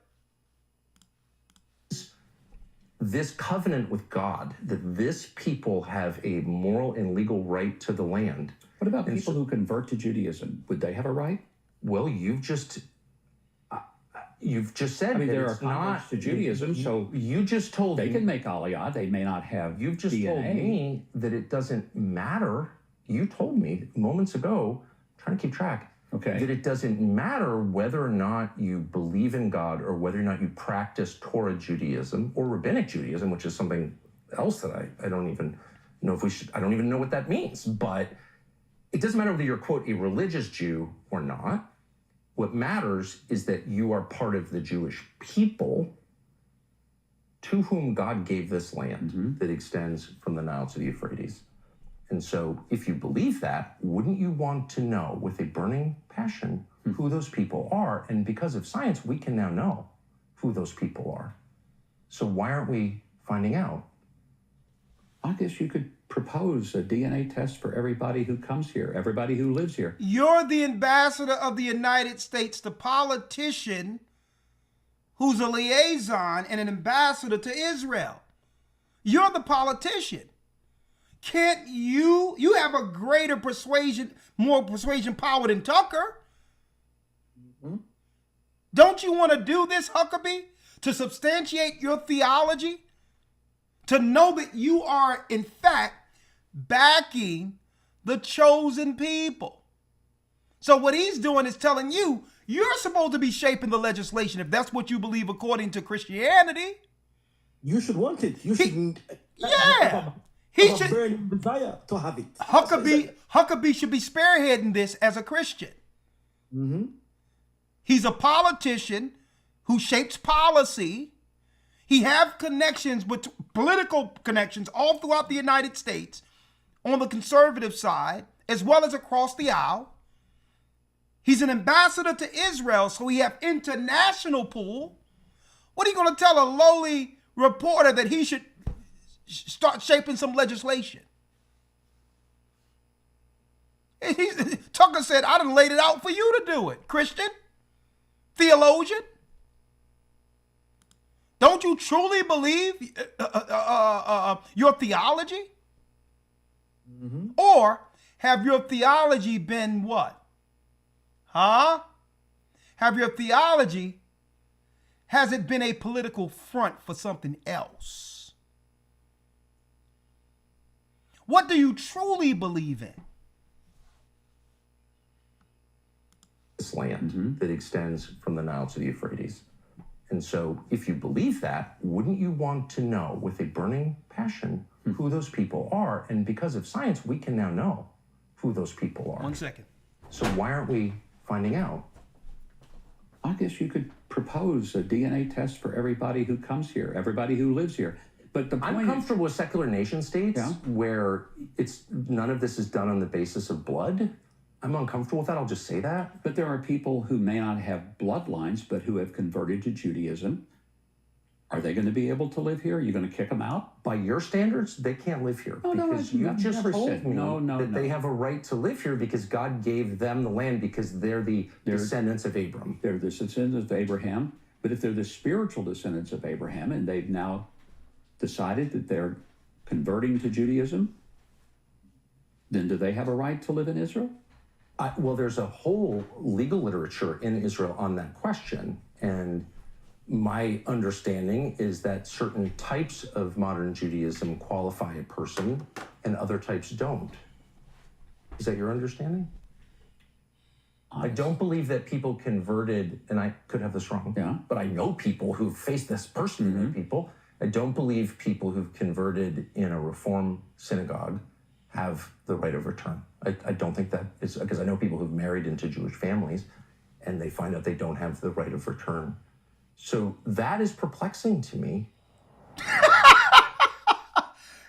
This covenant with God, that this people have a moral and legal right to the land. What about people who convert to Judaism? Would they have a right? Well, you've just said. I mean, that there are it's converts to Judaism, so you just told they me can make Aliyah. They may not have. You've just DNA. told me that it doesn't matter. You told me moments ago, trying to keep track. Okay. That it doesn't matter whether or not you believe in God or whether or not you practice Torah Judaism or Rabbinic Judaism, which is something else that I don't even know if we should. I don't even know what that means. But it doesn't matter whether you're, quote, a religious Jew or not. What matters is that you are part of the Jewish people to whom God gave this land that extends from the Nile to the Euphrates. And so if you believe that, wouldn't you want to know with a burning passion who those people are? And because of science, we can now know who those people are. So why aren't we finding out? I guess you could propose a DNA test for everybody who comes here, everybody who lives here. You're the ambassador of the United States, the politician who's a liaison and an ambassador to Israel. You're the politician. Can't you have a greater more persuasion power than Tucker? Mm-hmm. Don't you want to do this, Huckabee, to substantiate your theology? To know that you are, in fact, backing the chosen people. So what he's doing is telling you, you're supposed to be shaping the legislation if that's what you believe according to Christianity. You should want it. You shouldn't. Yeah. He should burning desire to have it. Huckabee should be spearheading this as a Christian. Mm-hmm. He's a politician who shapes policy. He have connections with political connections all throughout the United States on the conservative side, as well as across the aisle. He's an ambassador to Israel, so he have international pull. What are you going to tell a lowly reporter that he should start shaping some legislation? Tucker said, I done laid it out for you to do it. Christian? Theologian? Don't you truly believe your theology? Mm-hmm. Or have your theology been what? Huh? Have your theology has it been a political front for something else? What do you truly believe in? This land that extends from the Nile to the Euphrates. And so if you believe that, wouldn't you want to know with a burning passion who those people are? And because of science, we can now know who those people are. 1 second. So why aren't we finding out? I guess you could propose a DNA test for everybody who comes here, everybody who lives here. But the point I'm comfortable with secular nation states where none of this is done on the basis of blood. I'm uncomfortable with that. I'll just say that. But there are people who may not have bloodlines, but who have converted to Judaism. Are they going to be able to live here? Are you going to kick them out? By your standards, they can't live here. No, because you I've just never told said- me no, that they have a right to live here because God gave them the land because they're the descendants of Abram. They're the descendants of Abraham. But if they're the spiritual descendants of Abraham and they've now decided that they're converting to Judaism, then do they have a right to live in Israel? Well, there's a whole legal literature in Israel on that question. And my understanding is that certain types of modern Judaism qualify a person and other types don't. Is that your understanding? I don't believe that people converted, and I could have this wrong, but I know people who've faced this personally, people. I don't believe people who've converted in a Reform synagogue have the right of return. I don't think that is, because I know people who've married into Jewish families and they find out they don't have the right of return. So that is perplexing to me.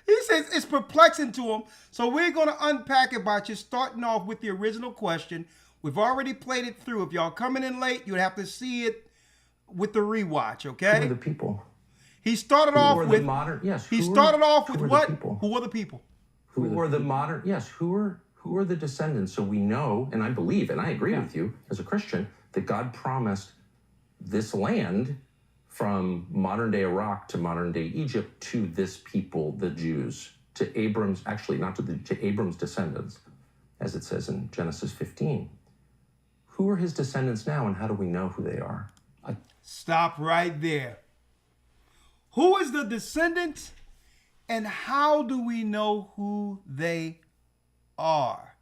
He says it's perplexing to him. So we're going to unpack it by just starting off with the original question. We've already played it through. If y'all coming in late, you'd have to see it with the rewatch, okay? Who are the people? He started Who off are with the modern? Yes. He who started are, off with who are what? The people? Who are the people? Who are the modern? Yes. Who are the descendants? So we know, and I believe, and I agree with you as a Christian, that God promised this land from modern day Iraq to modern day Egypt to this people, the Jews, to Abram's, actually not to Abram's descendants, as it says in Genesis 15. Who are his descendants now, and how do we know who they are? Stop right there. Who is the descendant, and how do we know who they are?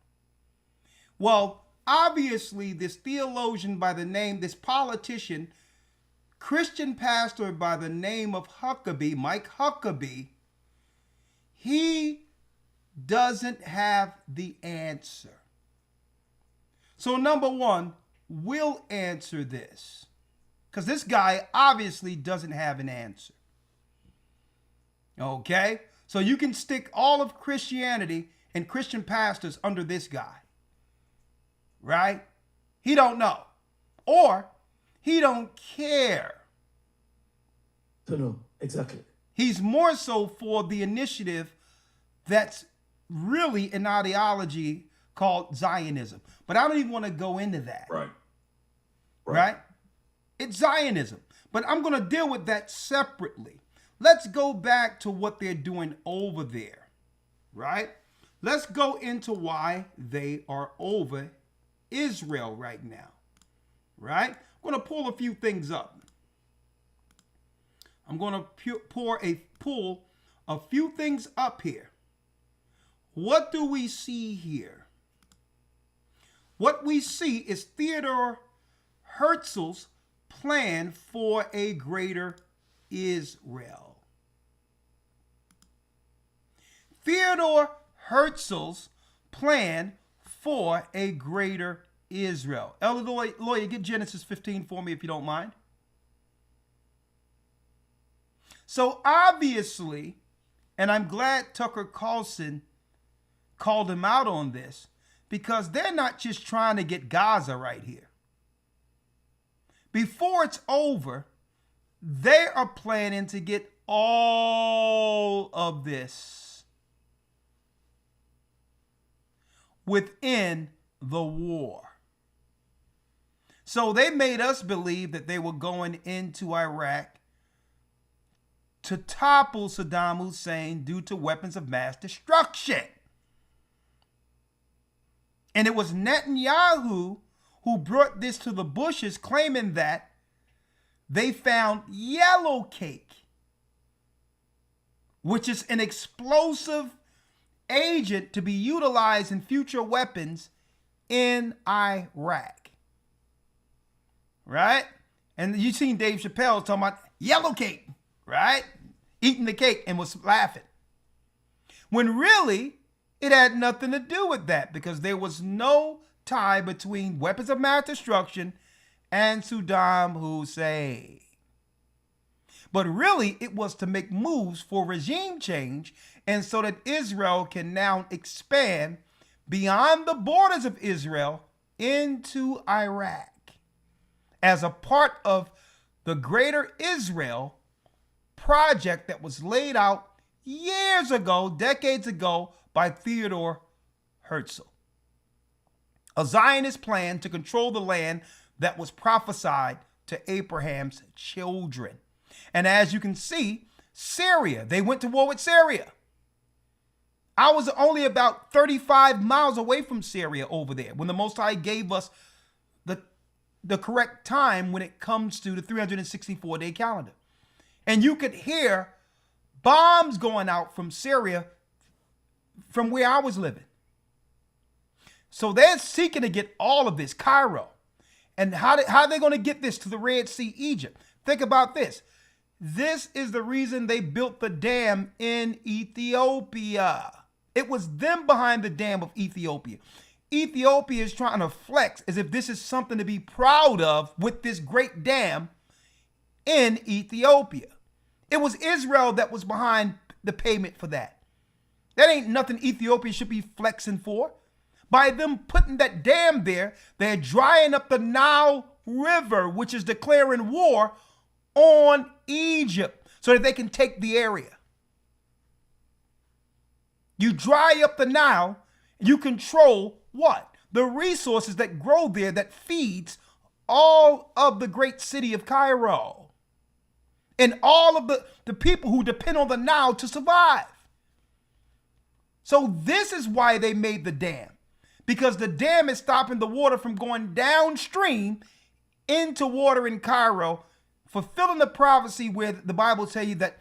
Well, obviously, this theologian by the name, this politician, Christian pastor by the name of Huckabee, Mike Huckabee, he doesn't have the answer. So number one, we'll answer this, because this guy obviously doesn't have an answer. Okay? So you can stick all of Christianity and Christian pastors under this guy. Right? He don't know. Or he don't care. No, exactly. He's more so for the initiative that's really an ideology called Zionism. But I don't even want to go into that. Right? It's Zionism. But I'm going to deal with that separately. Let's go back to what they're doing over there. Right? Let's go into why they are over Israel right now. Right? I'm going to pull a few things up. I'm going to pull a few things up here. What do we see here? What we see is Theodore Herzl's plan for a greater Israel. Theodore Herzl's plan for a greater Israel. Elder Lawyer, get Genesis 15 for me if you don't mind. So obviously, and I'm glad Tucker Carlson called him out on this, because they're not just trying to get Gaza right here. Before it's over, they are planning to get all of this within the war. So they made us believe that they were going into Iraq to topple Saddam Hussein due to weapons of mass destruction. And it was Netanyahu who brought this to the Bushes, claiming that they found yellow cake, which is an explosive agent to be utilized in future weapons in Iraq. Right? And you seen Dave Chappelle talking about yellow cake, right? Eating the cake and was laughing. When really, it had nothing to do with that, because there was no tie between weapons of mass destruction and Saddam Hussein. But really, it was to make moves for regime change, and so that Israel can now expand beyond the borders of Israel into Iraq as a part of the Greater Israel project that was laid out years ago, decades ago, by Theodore Herzl. A Zionist plan to control the land that was prophesied to Abraham's children. And as you can see, Syria, they went to war with Syria. I was only about 35 miles away from Syria over there when the Most High gave us the correct time when it comes to the 364-day calendar. And you could hear bombs going out from Syria from where I was living. So they're seeking to get all of this, Cairo. And how are they going to get this to the Red Sea, Egypt? Think about this. This is the reason they built the dam in Ethiopia. It was them behind the dam of Ethiopia. Ethiopia is trying to flex as if this is something to be proud of with this great dam in Ethiopia. It was Israel that was behind the payment for that. That ain't nothing Ethiopia should be flexing for. By them putting that dam there, they're drying up the Nile River, which is declaring war on Egypt so that they can take the area. You dry up the Nile, you control what? The resources that grow there that feeds all of the great city of Cairo and all of the people who depend on the Nile to survive. So this is why they made the dam, because the dam is stopping the water from going downstream into water in Cairo, fulfilling the prophecy where the Bible tells you that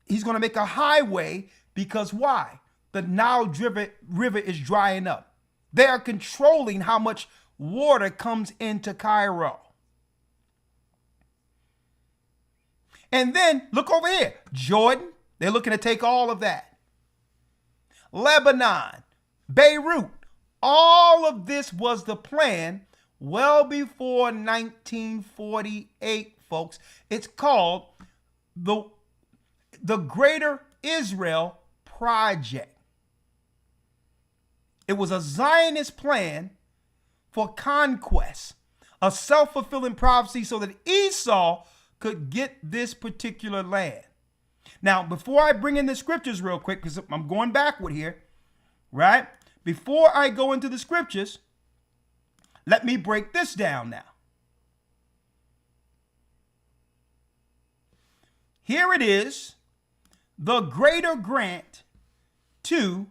he's going to make a highway, because why? The Nile River is drying up. They are controlling how much water comes into Cairo. And then look over here, Jordan, they're looking to take all of that. Lebanon, Beirut, all of this was the plan well before 1948, folks. It's called the Greater Israel Project. It was a Zionist plan for conquest, a self-fulfilling prophecy so that Esau could get this particular land. Now, before I bring in the scriptures real quick, because I'm going backward here, right? Before I go into the scriptures, let me break this down now. Here it is, the greater grant to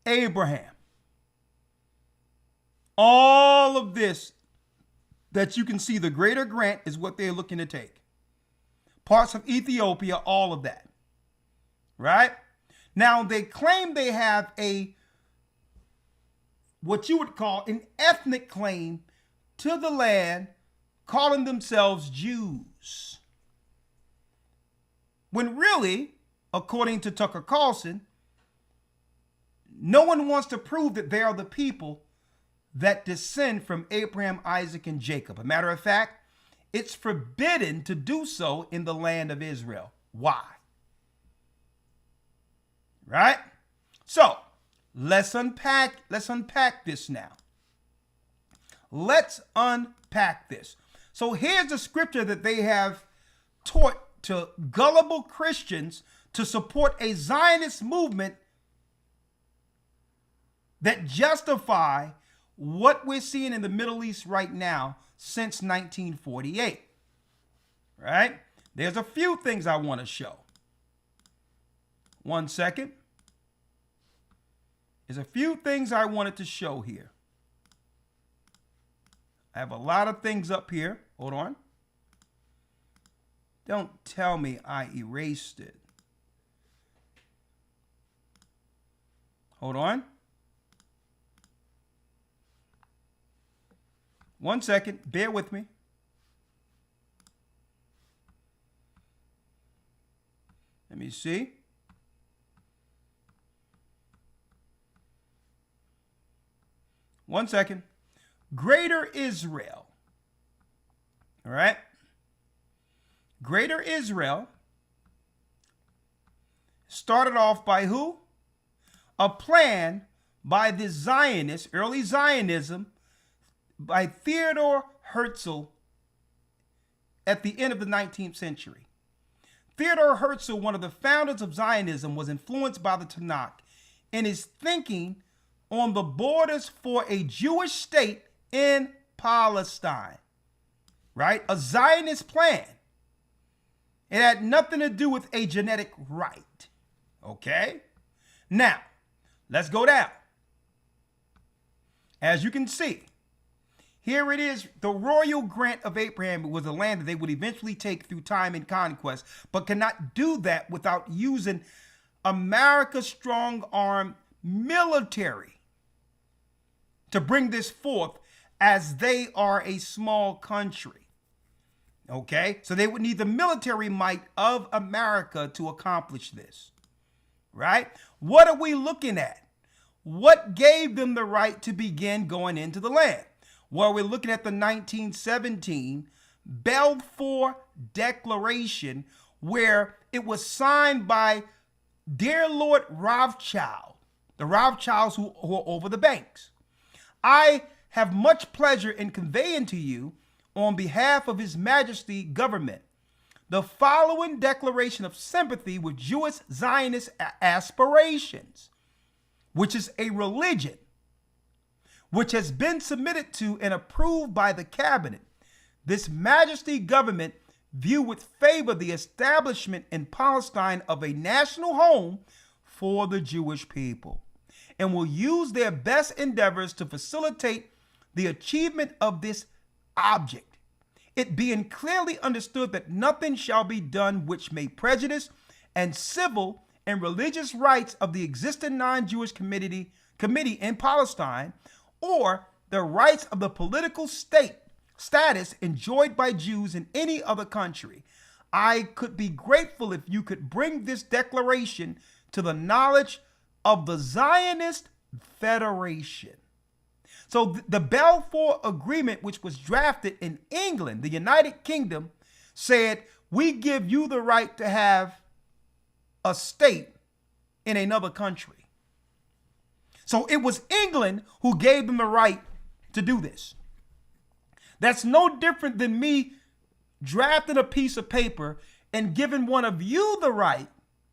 Abraham. All of this that you can see, the greater grant is what they're looking to take. Parts of Ethiopia, all of that. Right? Now, they claim they have what you would call an ethnic claim to the land, calling themselves Jews. When really, according to Tucker Carlson, no one wants to prove that they are the people that descend from Abraham, Isaac, and Jacob. A matter of fact, it's forbidden to do so in the land of Israel. Why? Right? So, let's unpack this now. Let's unpack this. So here's the scripture that they have taught to gullible Christians to support a Zionist movement that justify what we're seeing in the Middle East right now since 1948. Right? There's a few things I want to show. One second. There's a few things I wanted to show here. I have a lot of things up here. Hold on. Don't tell me I erased it. Hold on. 1 second. Bear with me. Let me see. One second. Greater Israel. All right. Greater Israel started off by who? A plan by the Zionists, early Zionism, by Theodor Herzl at the end of the 19th century. Theodor Herzl, one of the founders of Zionism, was influenced by the Tanakh in his thinking on the borders for a Jewish state in Palestine, right? A Zionist plan. It had nothing to do with a genetic right, okay? Now, let's go down. As you can see, here it is. The royal grant of Abraham was a land that they would eventually take through time and conquest, but cannot do that without using America's strong-arm military to bring this forth, as they are a small country. Okay, so they would need the military might of America to accomplish this, right? What are we looking at? What gave them the right to begin going into the land? Well, we're looking at the 1917 Balfour Declaration, where it was signed by dear Lord Rothschild, the Rothschilds who are over the banks. I have much pleasure in conveying to you, on behalf of His Majesty government, the following declaration of sympathy with Jewish Zionist aspirations, which is a religion which has been submitted to and approved by the cabinet. This Majesty government view with favor the establishment in Palestine of a national home for the Jewish people, and will use their best endeavors to facilitate the achievement of this object, it being clearly understood that nothing shall be done which may prejudice and civil and religious rights of the existing non-Jewish committee in Palestine, or the rights of the political status enjoyed by Jews in any other country. I could be grateful if you could bring this declaration to the knowledge of the Zionist Federation. So the Balfour Agreement, which was drafted in England, the United Kingdom, said, we give you the right to have a state in another country. So it was England who gave them the right to do this. That's no different than me drafting a piece of paper and giving one of you the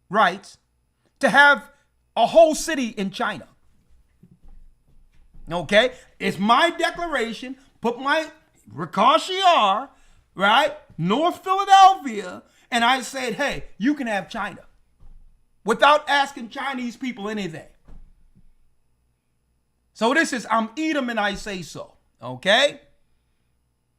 rights to have a whole city in China. Okay, it's my declaration. Put my Ricochet, right, North Philadelphia, and I said, hey, you can have China, without asking Chinese people anything. So this is, I'm Edom and I say so. Okay,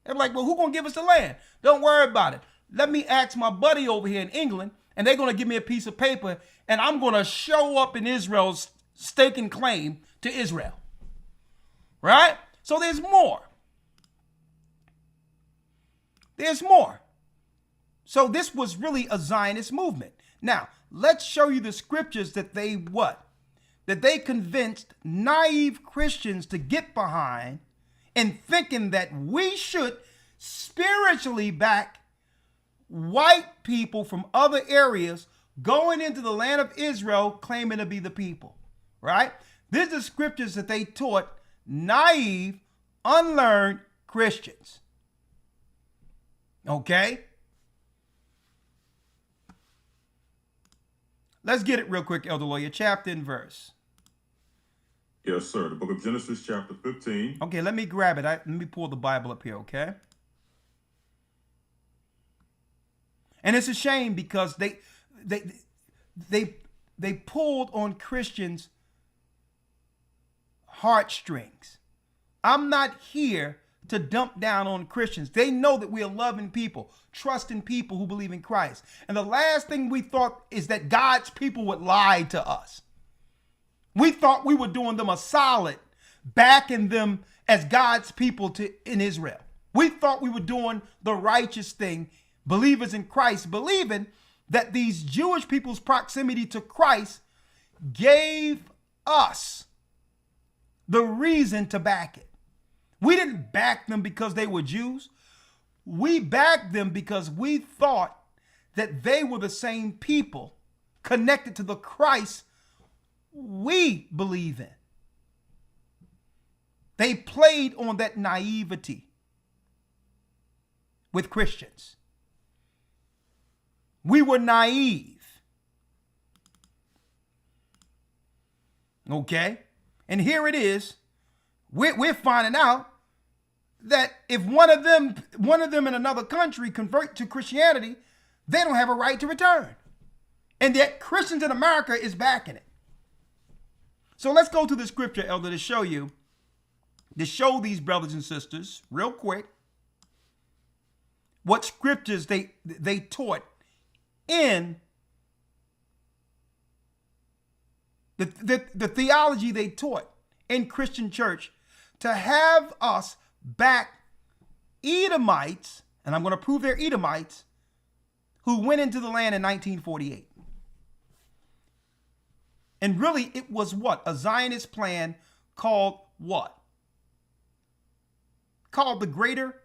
they're like, well, who gonna give us the land? Don't worry about it. Let me ask my buddy over here in England, and they're gonna give me a piece of paper, and I'm gonna show up in Israel's staking claim to Israel. Right? So there's more. There's more. So this was really a Zionist movement. Now, let's show you the scriptures that they what? That they convinced naive Christians to get behind in thinking that we should spiritually back white people from other areas going into the land of Israel claiming to be the people. Right? These are the scriptures that they taught naive, unlearned Christians. Okay? Let's get it real quick, Elder Lawyer. Chapter and verse. Yes, sir. The book of Genesis, chapter 15. Okay, let me grab it. Let me pull the Bible up here, okay? And it's a shame because they pulled on Christians' heartstrings. I'm not here to dump down on Christians. They know that we are loving people, trusting people who believe in Christ. And the last thing we thought is that God's people would lie to us. We thought we were doing them a solid, backing them as God's people in Israel. We thought we were doing the righteous thing, believers in Christ, believing that these Jewish people's proximity to Christ gave us the reason to back it. We didn't back them because they were Jews. We backed them because we thought that they were the same people connected to the Christ we believe in. They played on that naivety with Christians. We were naive. Okay? And here it is. We're finding out that if one of them in another country convert to Christianity, they don't have a right to return. And yet Christians in America is backing it. So let's go to the scripture, Elder, to show these brothers and sisters real quick what scriptures they taught in the theology they taught in Christian church to have us back Edomites, and I'm going to prove they're Edomites, who went into the land in 1948. And really, it was what? A Zionist plan called what? Called the Greater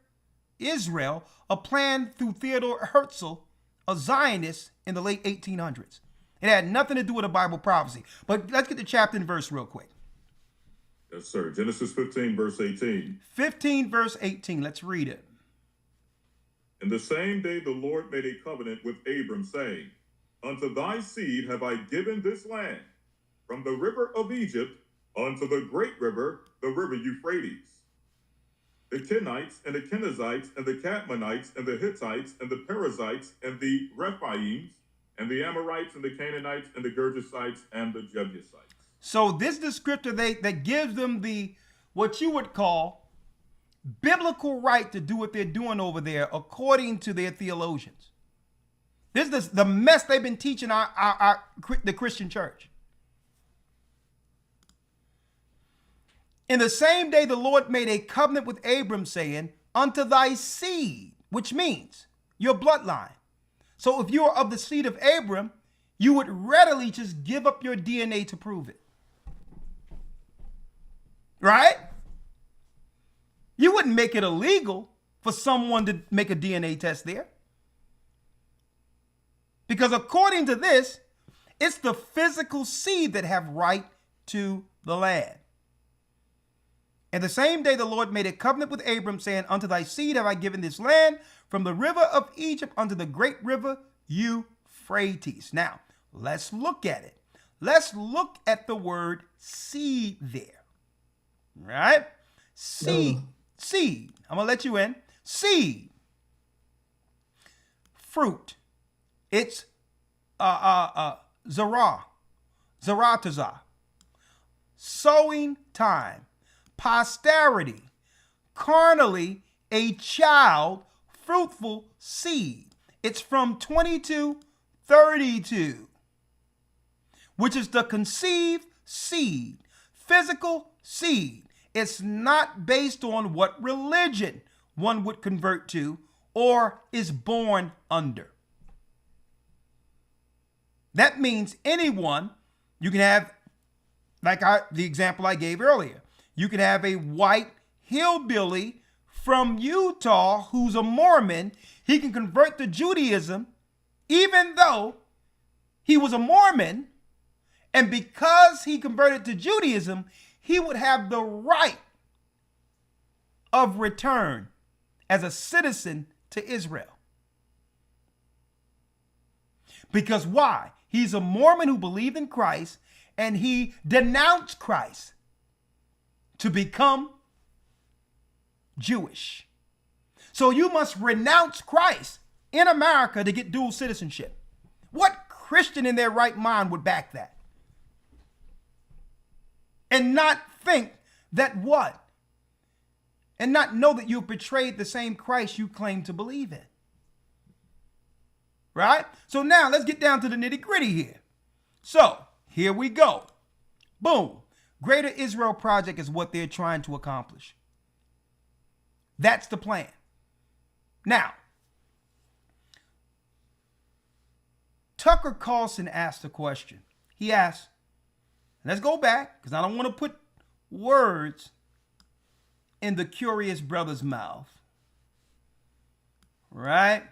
Israel, a plan through Theodore Herzl, a Zionist in the late 1800s. It had nothing to do with a Bible prophecy. But let's get the chapter and verse real quick. Yes, sir. Genesis 15, verse 18. 15, verse 18. Let's read it. In the same day the Lord made a covenant with Abram, saying, Unto thy seed have I given this land, from the river of Egypt unto the great river, the river Euphrates. The Kenites and the Kenizzites and the Cadmonites and the Hittites and the Perizzites and the Rephaims and the Amorites and the Canaanites and the Girgashites and the Jebusites. So this is the scripture that gives them the what you would call biblical right to do what they're doing over there according to their theologians. This is the mess they've been teaching the Christian church. In the same day, the Lord made a covenant with Abram, saying, Unto thy seed, which means your bloodline. So if you are of the seed of Abram, you would readily just give up your DNA to prove it. Right? You wouldn't make it illegal for someone to make a DNA test there. Because according to this, it's the physical seed that have right to the land. And the same day the Lord made a covenant with Abram, saying, Unto thy seed have I given this land, from the river of Egypt unto the great river Euphrates. Now, let's look at it. Let's look at the word seed there. Right? Seed. Seed. I'm going to let you in. Seed. Fruit. It's Zaratazah. Sowing time. Posterity. Carnally, a child, fruitful seed. It's from 22:32, which is the conceived seed, physical seed. It's not based on what religion one would convert to or is born under. That means anyone, you can have, like the example I gave earlier, you can have a white hillbilly from Utah who's a Mormon. He can convert to Judaism even though he was a Mormon. And because he converted to Judaism, he would have the right of return as a citizen to Israel. Because why? He's a Mormon who believed in Christ and he denounced Christ to become Jewish. So you must renounce Christ in America to get dual citizenship. What Christian in their right mind would back that? And not think that what? and not know that you've betrayed the same Christ you claim to believe in. Right? So now let's get down to the nitty gritty here. So here we go. Boom. Greater Israel Project is what they're trying to accomplish. That's the plan. Now, Tucker Carlson asked a question. He asked, let's go back, because I don't want to put words in the curious brother's mouth. Right?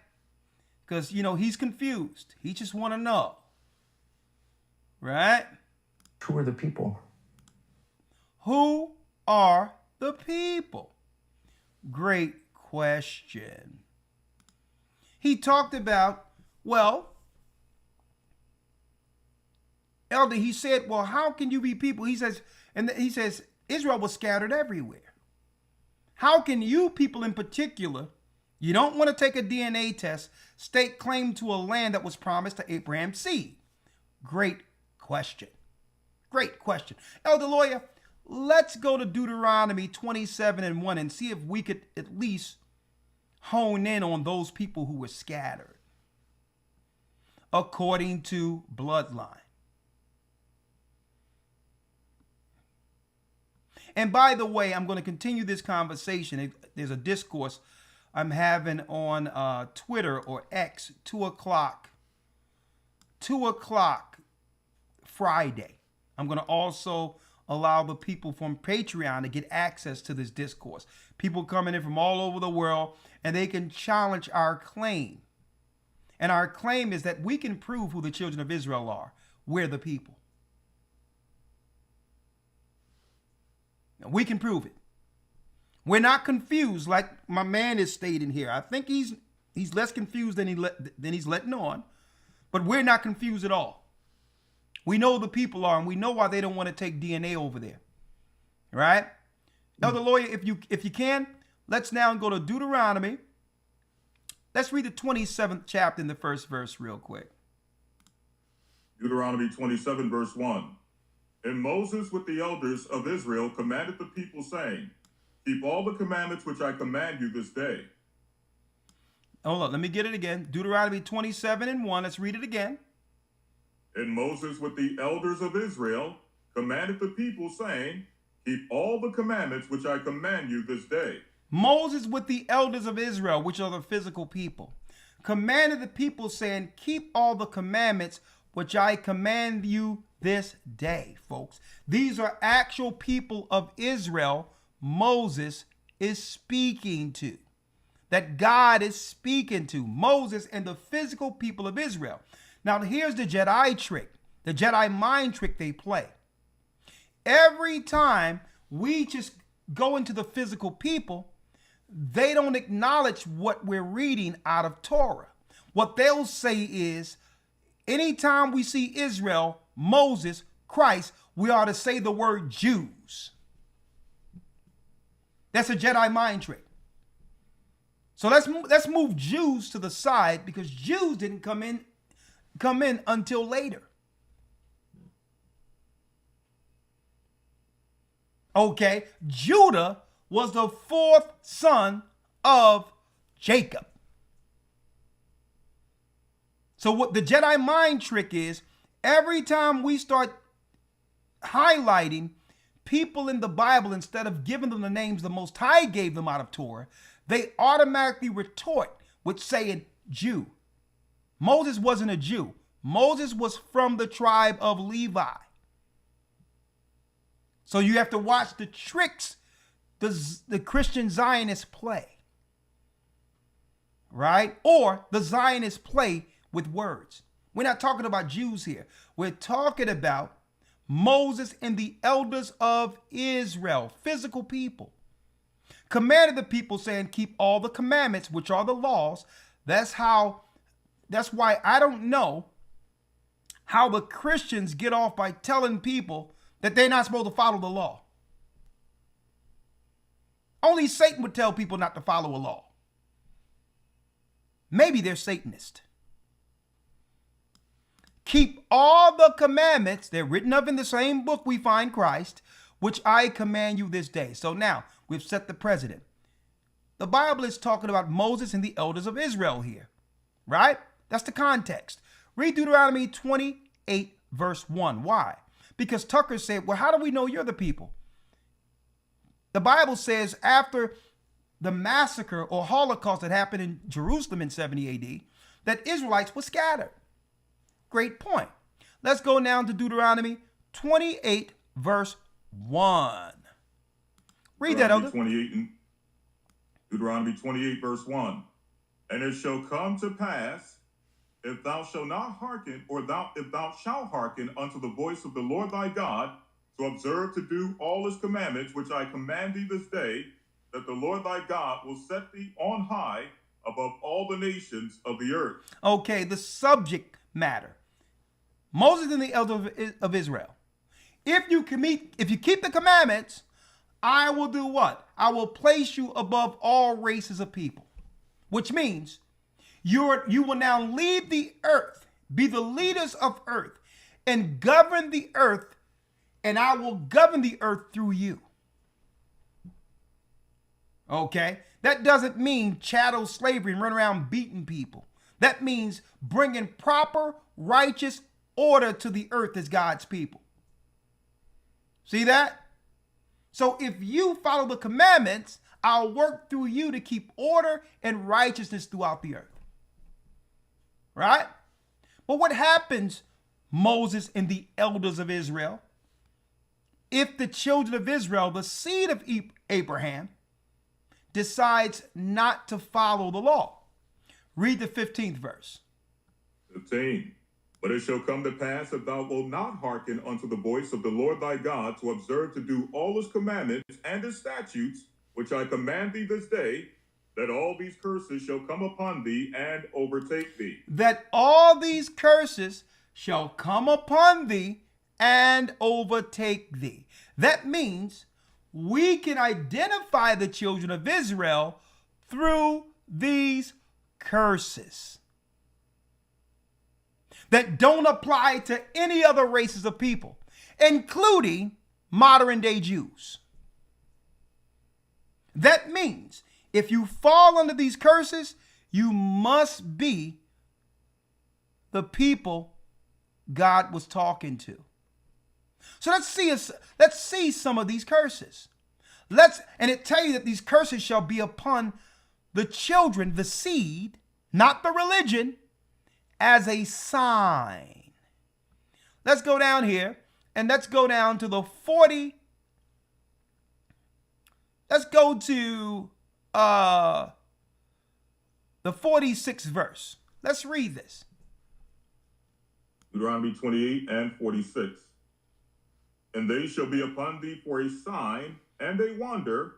Because, he's confused. He just want to know. Right? Who are the people? Who are the people? Great question. He talked about, Elder, he said, well, how can you be people? He says, Israel was scattered everywhere. How can you people in particular, you don't want to take a DNA test, stake claim to a land that was promised to Abraham's seed? Great question. Great question. Elder Lawyer, let's go to Deuteronomy 27:1 and see if we could at least hone in on those people who were scattered according to bloodline. And by the way, I'm going to continue this conversation. There's a discourse I'm having on Twitter or X, 2 o'clock Friday. I'm going to also allow the people from Patreon to get access to this discourse. People coming in from all over the world, and they can challenge our claim. And our claim is that we can prove who the children of Israel are. We're the people. We can prove it. We're not confused like my man is stating here. I think he's less confused than he's letting on, but we're not confused at all. We know who the people are, and we know why they don't want to take DNA over there. Right? Elder Lawyer, if you can, let's now go to Deuteronomy. Let's read the 27th chapter in the first verse real quick. Deuteronomy 27, verse 1. And Moses with the elders of Israel commanded the people, saying, keep all the commandments which I command you this day. Hold on, let me get it again. Deuteronomy 27:1. Let's read it again. And Moses with the elders of Israel commanded the people, saying, keep all the commandments which I command you this day. Moses with the elders of Israel, which are the physical people, commanded the people, saying, keep all the commandments which I command you this day, folks. These are actual people of Israel Moses is speaking to, that God is speaking to Moses and the physical people of Israel. Now, here's the Jedi trick, the Jedi mind trick they play. Every time we just go into the physical people, they don't acknowledge what we're reading out of Torah. What they'll say is, anytime we see Israel, Moses, Christ, we ought to say the word Jews. That's a Jedi mind trick. So let's move Jews to the side, because Jews didn't come in until later. Okay, Judah was the fourth son of Jacob. So what the Jedi mind trick is, every time we start highlighting people in the Bible, instead of giving them the names the Most High gave them out of Torah, they automatically retort with saying Jew. Moses wasn't a Jew. Moses was from the tribe of Levi. So you have to watch the tricks the Christian Zionists play, right? Or the Zionists play with words. We're not talking about Jews here. We're talking about Moses and the elders of Israel, physical people. Commanded the people, saying, keep all the commandments, which are the laws. That's why I don't know how the Christians get off by telling people that they're not supposed to follow the law. Only Satan would tell people not to follow a law. Maybe they're Satanist. Keep all the commandments, they're written of in the same book we find Christ, which I command you this day. So now we've set the precedent. The Bible is talking about Moses and the elders of Israel here, right? That's the context. Read Deuteronomy 28, verse 1. Why? Because Tucker said, well, how do we know you're the people? The Bible says after the massacre or Holocaust that happened in Jerusalem in 70 AD, that Israelites were scattered. Great point. Let's go now to Deuteronomy 28, verse 1. Read that, Elder. Deuteronomy 28, verse 1. And it shall come to pass, if thou shalt not hearken, or if thou shalt hearken unto the voice of the Lord thy God, to observe to do all his commandments, which I command thee this day, that the Lord thy God will set thee on high above all the nations of the earth. Okay, the subject matter. Moses and the elders of Israel. If you keep the commandments, I will do what? I will place you above all races of people. Which means you will now lead the earth, be the leaders of earth, and govern the earth, and I will govern the earth through you. Okay? That doesn't mean chattel slavery and run around beating people. That means bringing proper, righteous order to the earth as God's people. See that? So if you follow the commandments, I'll work through you to keep order and righteousness throughout the earth. Right? But what happens, Moses and the elders of Israel, if the children of Israel, the seed of Abraham, decides not to follow the law? Read the 15th verse. 15. But it shall come to pass, if thou wilt not hearken unto the voice of the Lord thy God, to observe to do all his commandments and his statutes, which I command thee this day, that all these curses shall come upon thee and overtake thee. That all these curses shall come upon thee and overtake thee. That means we can identify the children of Israel through these curses that don't apply to any other races of people, including modern day Jews. That means if you fall under these curses, you must be the people God was talking to. So let's see some of these curses. And it tells you that these curses shall be upon the children, the seed, not the religion, as a sign. Let's go down here and let's go down to the 40. Let's go to the 46th verse. Let's read this. Deuteronomy 28 and 46. And they shall be upon thee for a sign and a wonder,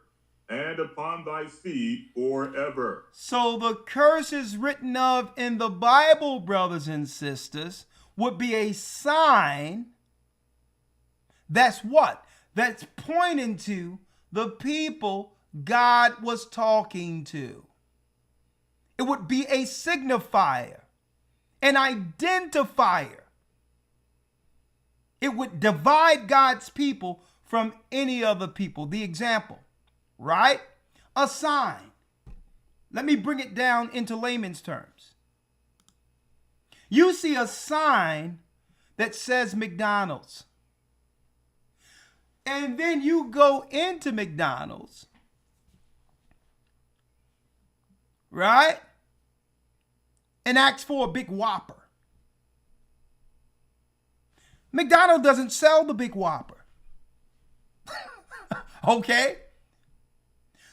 and upon thy seed forever. So the curses written of in the Bible, brothers and sisters, would be a sign. That's what? That's pointing to the people God was talking to. It would be a signifier, an identifier. It would divide God's people from any other people. The example, right? A sign. Let me bring it down into layman's terms. You see a sign that says McDonald's. And then you go into McDonald's, right? And ask for a big Whopper. McDonald's doesn't sell the big Whopper. Okay?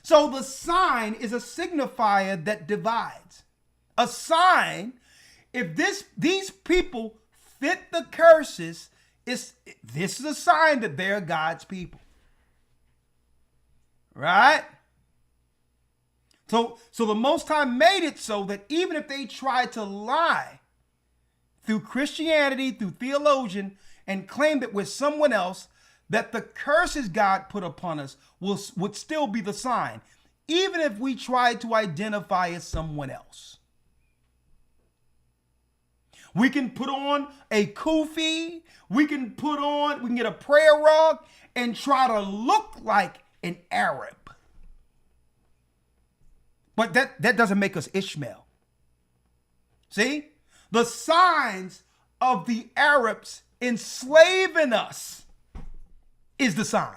So the sign is a signifier that divides. A sign, if these people fit the curses, this is a sign that they're God's people. Right? So the Most High made it so that even if they tried to lie through Christianity, through theologian, and claim that we're someone else, that the curses God put upon us would still be the sign, even if we tried to identify as someone else. We can put on a kufi, we can get a prayer rug and try to look like an Arab. But that doesn't make us Ishmael. See? The signs of the Arabs enslaving us is the sign.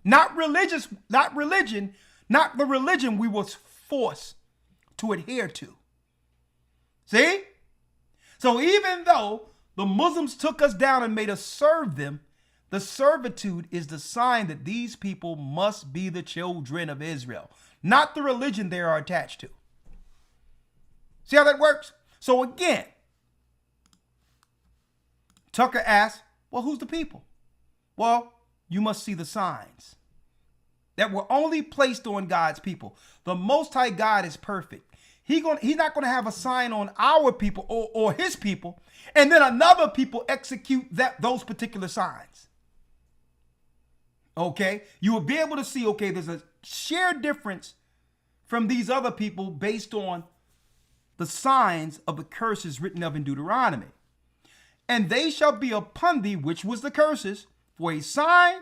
Not religion, not the religion we was forced to adhere to. See? So even though the Muslims took us down and made us serve them, the servitude is the sign that these people must be the children of Israel, not the religion they are attached to. See how that works? So again, Tucker asks, well, who's the people? Well, you must see the signs that were only placed on God's people. The Most High God is perfect. He's not going to have a sign on our people or his people, and then another people execute those particular signs. Okay? You will be able to see, okay, there's a shared difference from these other people based on the signs of the curses written of in Deuteronomy. And they shall be upon thee, which was the curses, for a sign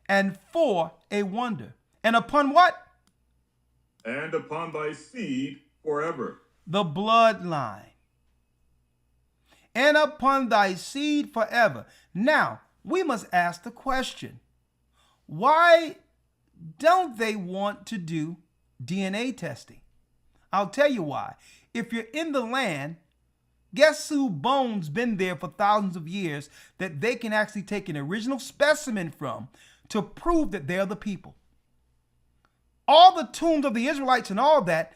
and for a wonder. And upon what? And upon thy seed forever. The bloodline. And upon thy seed forever. Now, we must ask the question, why don't they want to do DNA testing? I'll tell you why. If you're in the land, guess who bones been there for thousands of years that they can actually take an original specimen from to prove that they're the people? All the tombs of the Israelites and all that,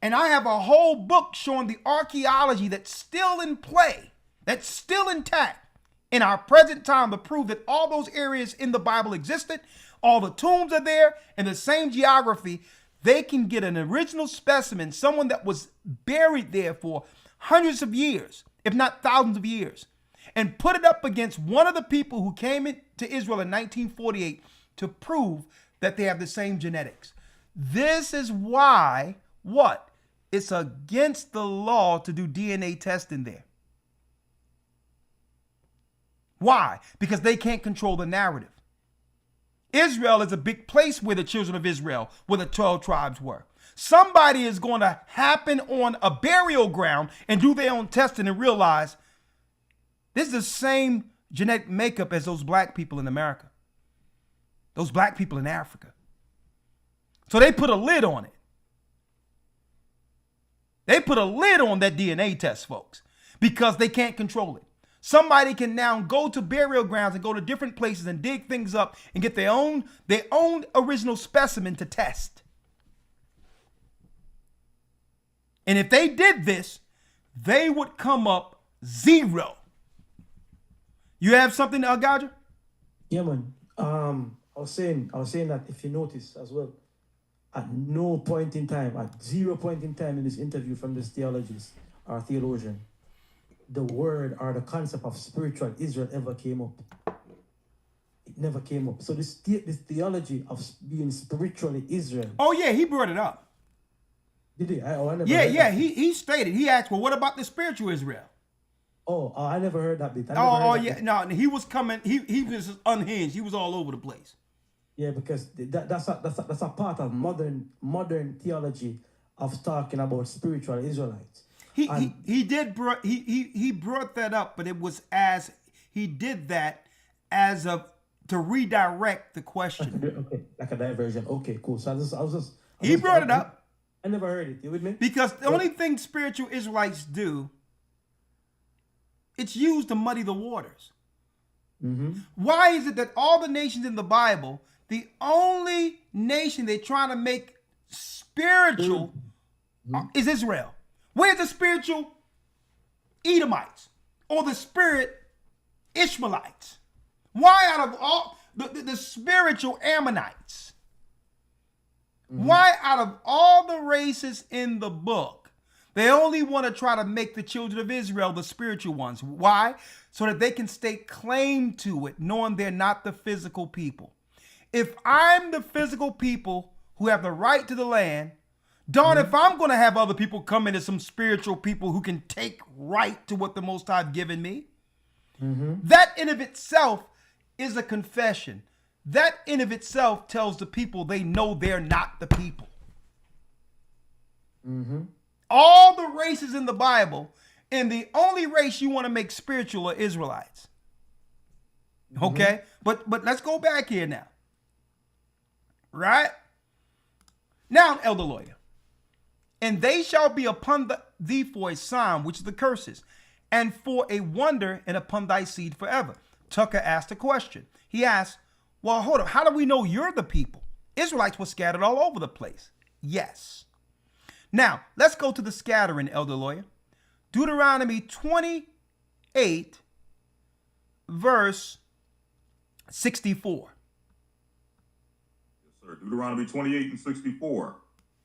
and I have a whole book showing the archaeology that's still in play, that's still intact in our present time to prove that all those areas in the Bible existed, all the tombs are there in the same geography. They can get an original specimen, someone that was buried there for hundreds of years, if not thousands of years, and put it up against one of the people who came into Israel in 1948 to prove that they have the same genetics. This is why, what? It's against the law to do DNA testing there. Why? Because they can't control the narrative. Israel is a big place where the children of Israel, where the 12 tribes were. Somebody is going to happen on a burial ground and do their own testing and realize this is the same genetic makeup as those black people in America, those black people in Africa. So they put a lid on it. They put a lid on that DNA test, folks, because they can't control it. Somebody can now go to burial grounds and go to different places and dig things up and get their own original specimen to test. And if they did this, they would come up zero. You have something, Gadja? Yeah, man. I was saying that if you notice as well, at no point in time, at 0 point in time in this interview from this theologist or theologian, the word or the concept of spiritual Israel ever came up. It never came up. So this theology of being spiritually Israel. Oh yeah, he brought it up. Did he? I never heard Yeah. that. He stated. He asked, well, what about the spiritual Israel? Oh, I never heard that bit. No, he was coming. He was unhinged. He was all over the place. Yeah, because that's a part of modern theology of talking about spiritual Israelites. He brought that up, but it was as he did that as to redirect the question. Okay, like a diversion. Okay, cool. So he brought it up. I never heard it. You with me? Because the only thing spiritual Israelites do, it's used to muddy the waters. Mm-hmm. Why is it that all the nations in the Bible, the only nation they're trying to make spiritual is Israel? Where's the spiritual Edomites or the spirit Ishmaelites? Why out of all the spiritual Ammonites? Why out of all the races in the book, they only want to try to make the children of Israel the spiritual ones? Why? So that they can stake claim to it, knowing they're not the physical people. If I'm the physical people who have the right to the land, if I'm going to have other people come in as some spiritual people who can take right to what the Most High have given me, that in of itself is a confession. That in of itself tells the people they know they're not the people. All the races in the Bible, and the only race you want to make spiritual are Israelites. Okay? But let's go back here now. Right? Now, elder lawyer. And they shall be upon thee for a sign, which is the curses, and for a wonder, and upon thy seed forever. Tucker asked a question. He asked, well, hold on. How do we know you're the people? Israelites were scattered all over the place. Yes. Now, let's go to the scattering, elder lawyer. Deuteronomy 28, verse 64. Yes, sir. Deuteronomy 28 and 64.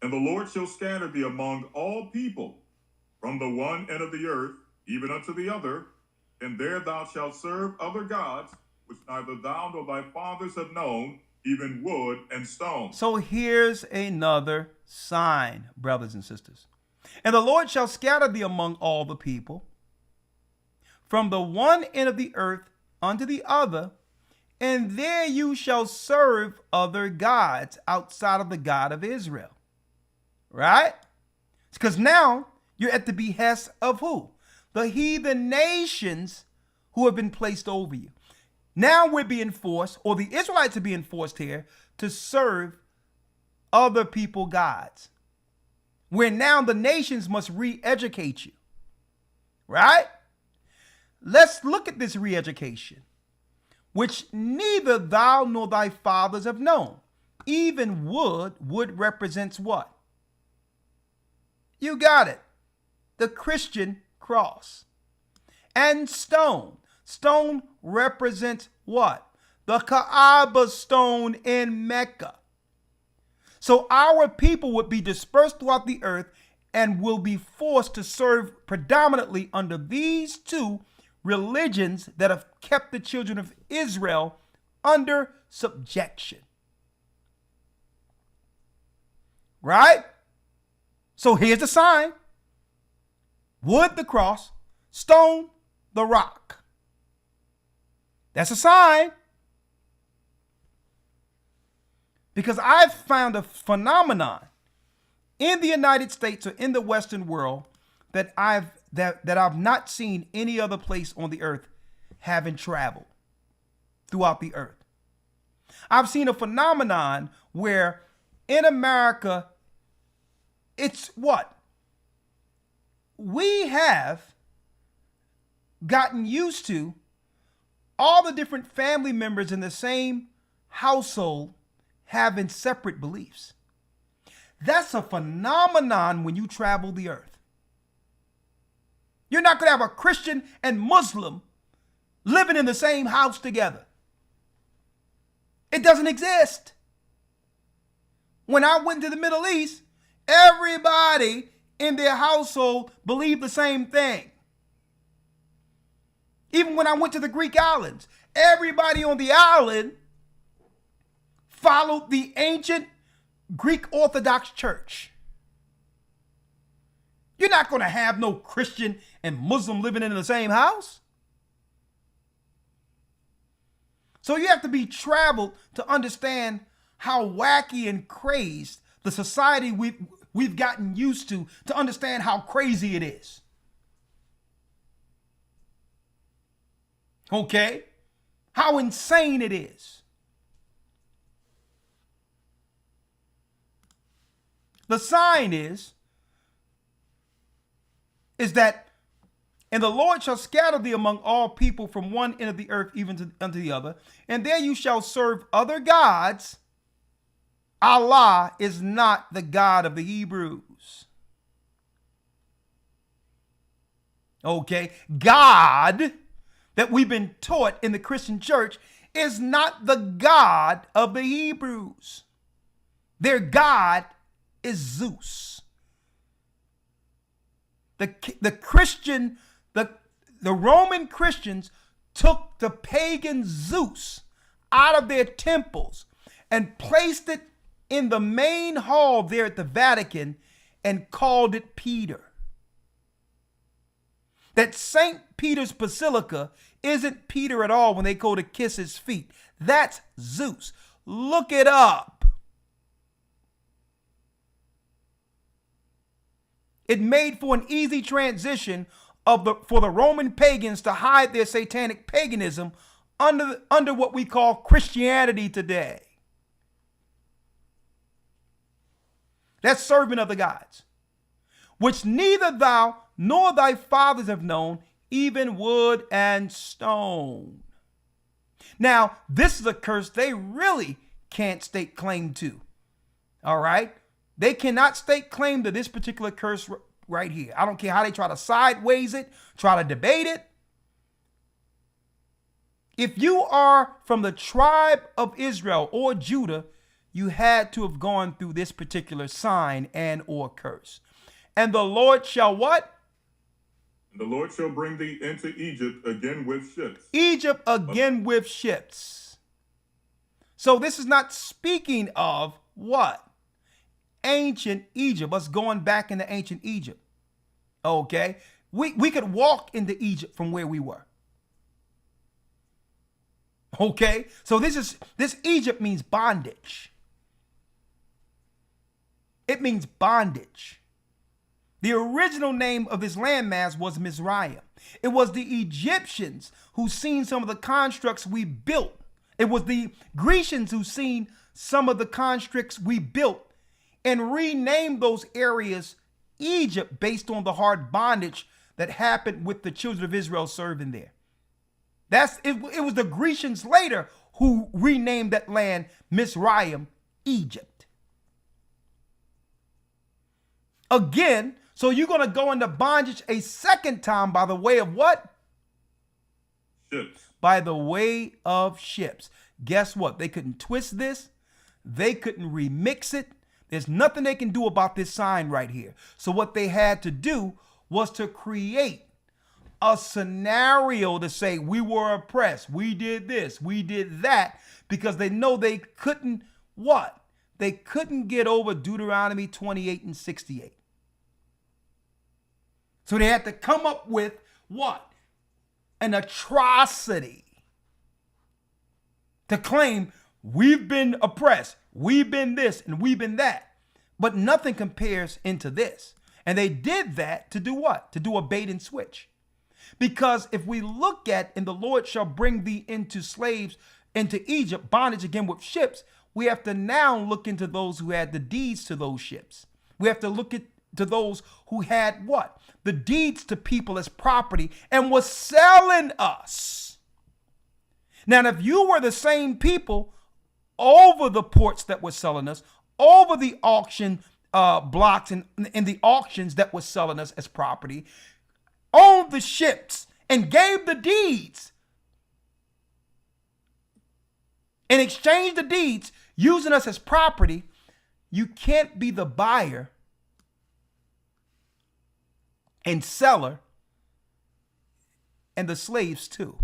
And the Lord shall scatter thee among all people, from the one end of the earth, even unto the other, and there thou shalt serve other gods, which neither thou nor thy fathers have known, even wood and stone. So here's another sign, brothers and sisters. And the Lord shall scatter thee among all the people, from the one end of the earth unto the other, and there you shall serve other gods outside of the God of Israel. Right? Because now you're at the behest of who? The heathen nations who have been placed over you. Now we're being forced, or the Israelites are being forced here, to serve other people gods. Where now the nations must re-educate you. Right? Let's look at this re-education, which neither thou nor thy fathers have known. Even wood. Wood represents what? You got it. The Christian cross. And stone. Stone represents what? The Kaaba stone in Mecca. So our people would be dispersed throughout the earth and will be forced to serve predominantly under these two religions that have kept the children of Israel under subjection. Right? So here's the sign. Wood, the cross. Stone, the rock. That's a sign. Because I've found a phenomenon in the United States or in the Western world that I've not seen any other place on the earth having traveled throughout the earth. I've seen a phenomenon where in America, it's what? We have gotten used to all the different family members in the same household having separate beliefs. That's a phenomenon when you travel the earth. You're not going to have a Christian and Muslim living in the same house together. It doesn't exist. When I went to the Middle East, everybody in their household believed the same thing. Even when I went to the Greek islands, everybody on the island followed the ancient Greek Orthodox Church. You're not going to have no Christian and Muslim living in the same house. So you have to be traveled to understand how wacky and crazed the society we've gotten used to understand how crazy it is. Okay? How insane it is. The sign is that, and the Lord shall scatter thee among all people from one end of the earth even unto the other, and there you shall serve other gods. Allah is not the God of the Hebrews. Okay? God that we've been taught in the Christian church is not the God of the Hebrews. Their God is Zeus. The Roman Christians took the pagan Zeus out of their temples and placed it in the main hall there at the Vatican and called it Peter. That St. Peter's Basilica isn't Peter at all when they go to kiss his feet. That's Zeus. Look it up. It made for an easy transition for the Roman pagans to hide their satanic paganism under what we call Christianity today. That's serving other gods, which neither thou nor thy fathers have known, even wood and stone. Now, this is a curse they really can't stake claim to. All right? They cannot stake claim to this particular curse right here. I don't care how they try to sideways it, try to debate it. If you are from the tribe of Israel or Judah, you had to have gone through this particular sign and or curse. And the Lord shall what? The Lord shall bring thee into Egypt again with ships. Egypt again with ships. So this is not speaking of what? Ancient Egypt, us going back into ancient Egypt. Okay? We could walk into Egypt from where we were. Okay? So this Egypt means bondage. It means bondage. The original name of this landmass was Mizraim. It was the Egyptians who seen some of the constructs we built. It was the Grecians who seen some of the constructs we built and renamed those areas Egypt based on the hard bondage that happened with the children of Israel serving there. It was the Grecians later who renamed that land Mizraim, Egypt. Again, so you're going to go into bondage a second time by the way of what? Ships. By the way of ships. Guess what? They couldn't twist this. They couldn't remix it. There's nothing they can do about this sign right here. So what they had to do was to create a scenario to say we were oppressed. We did this. We did that. Because they know they couldn't what? They couldn't get over Deuteronomy 28 and 68. So they had to come up with what? An atrocity to claim we've been oppressed, we've been this, and we've been that. But nothing compares into this. And they did that to do what? To do a bait and switch. Because if we look at, and the Lord shall bring thee into slaves, into Egypt, bondage again with ships, we have to now look into those who had the deeds to those ships. We have to look at to those who had what? The deeds to people as property and was selling us. Now, if you were the same people over the ports that were selling us, over the auction blocks and in the auctions that were selling us as property, owned the ships and gave the deeds and exchanged the deeds using us as property, you can't be the buyer and seller and the slaves too.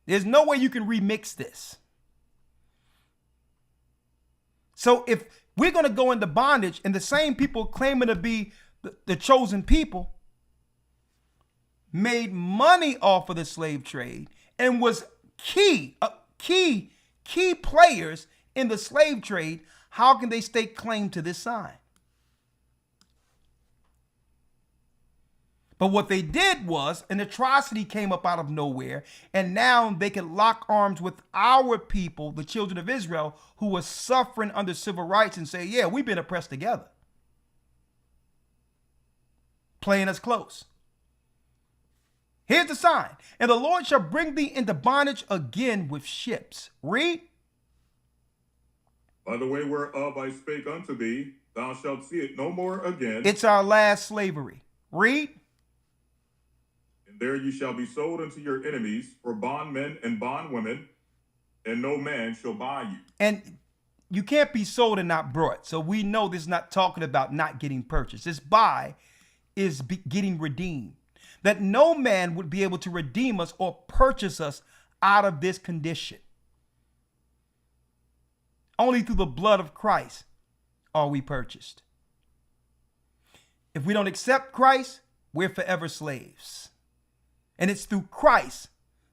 There's no way you can remix this. So if we're going to go into bondage and the same people claiming to be the chosen people made money off of the slave trade and was key players in the slave trade, how can they stake claim to this sign? But what they did was an atrocity came up out of nowhere, and now they can lock arms with our people, the children of Israel, who were suffering under civil rights, and say, yeah, we've been oppressed together. Playing us close. Here's the sign. And the Lord shall bring thee into bondage again with ships. Read. By the way whereof I spake unto thee, thou shalt see it no more again. It's our last slavery. Read. And there you shall be sold unto your enemies for bondmen and bondwomen, and no man shall buy you. And you can't be sold and not brought. So we know this is not talking about not getting purchased. This buy is getting redeemed. That no man would be able to redeem us or purchase us out of this condition. Only through the blood of Christ are we purchased. If we don't accept Christ, we're forever slaves. And it's through Christ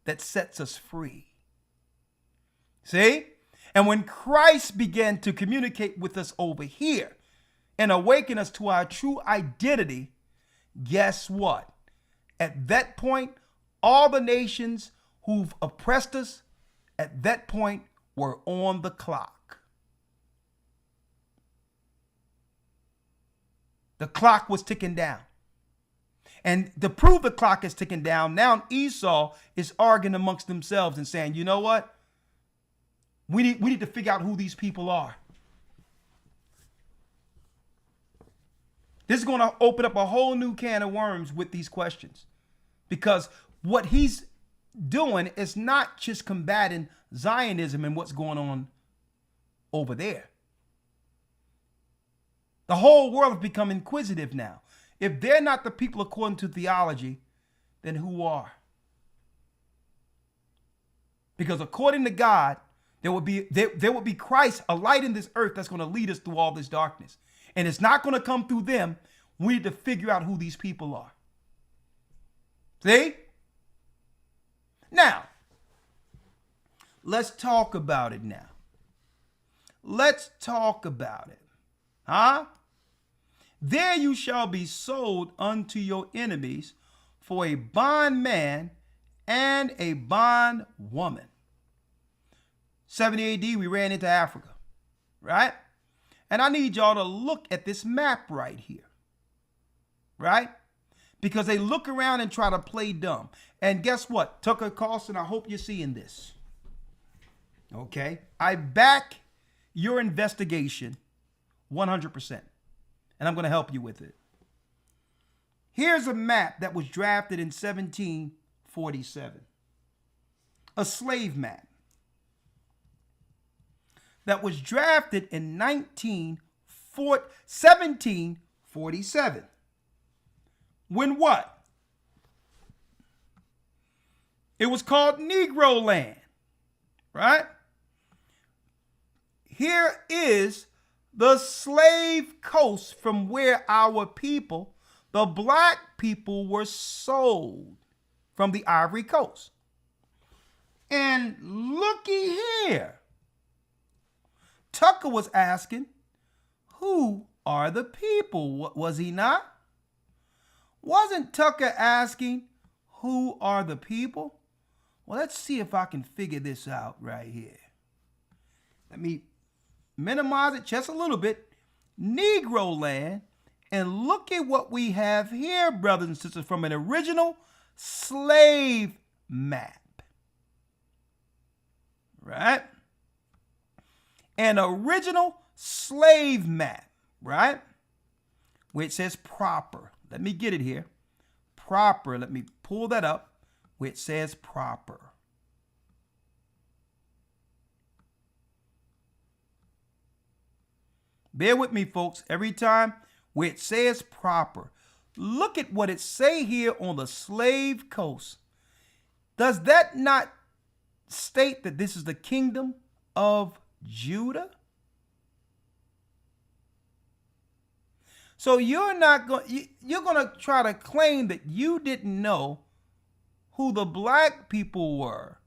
that sets us free. See? And when Christ began to communicate with us over here and awaken us to our true identity, guess what? At that point, all the nations who've oppressed us at that point were on the clock. The clock was ticking down. And to prove the clock is ticking down, now Esau is arguing amongst themselves and saying, you know what? We need to figure out who these people are. This is going to open up a whole new can of worms with these questions. Because what he's doing is not just combating Zionism and what's going on over there. The whole world has become inquisitive now. If they're not the people according to theology, then who are? Because according to God, there would be Christ, a light in this earth that's going to lead us through all this darkness. And it's not going to come through them. We need to figure out who these people are. See? Now, let's talk about it now. Let's talk about it. Huh? There you shall be sold unto your enemies for a bondman and a bondwoman. 70 AD, we ran into Africa, right? And I need y'all to look at this map right here, right? Because they look around and try to play dumb. And guess what? Tucker Carlson, I hope you're seeing this. Okay? I back your investigation 100%. And I'm going to help you with it. Here's a map that was drafted in 1747. A slave map that was drafted in 1747. When what? It was called Negro land, right? Here is the slave coast from where our people, the black people, were sold from the Ivory Coast. And looky here. Tucker was asking, who are the people? Was he not? Wasn't Tucker asking, who are the people? Well, let's see if I can figure this out right here. Let me minimize it just a little bit. Negro land. And look at what we have here, brothers and sisters, from an original slave map. Right? An original slave map, right? Where it says proper. Let me get it here. Proper. Let me pull that up where it says proper. Bear with me, folks. Every time where it says proper, look at what it say here on the slave coast. Does that not state that this is the kingdom of Judah? So you're going to try to claim that you didn't know who the black people were,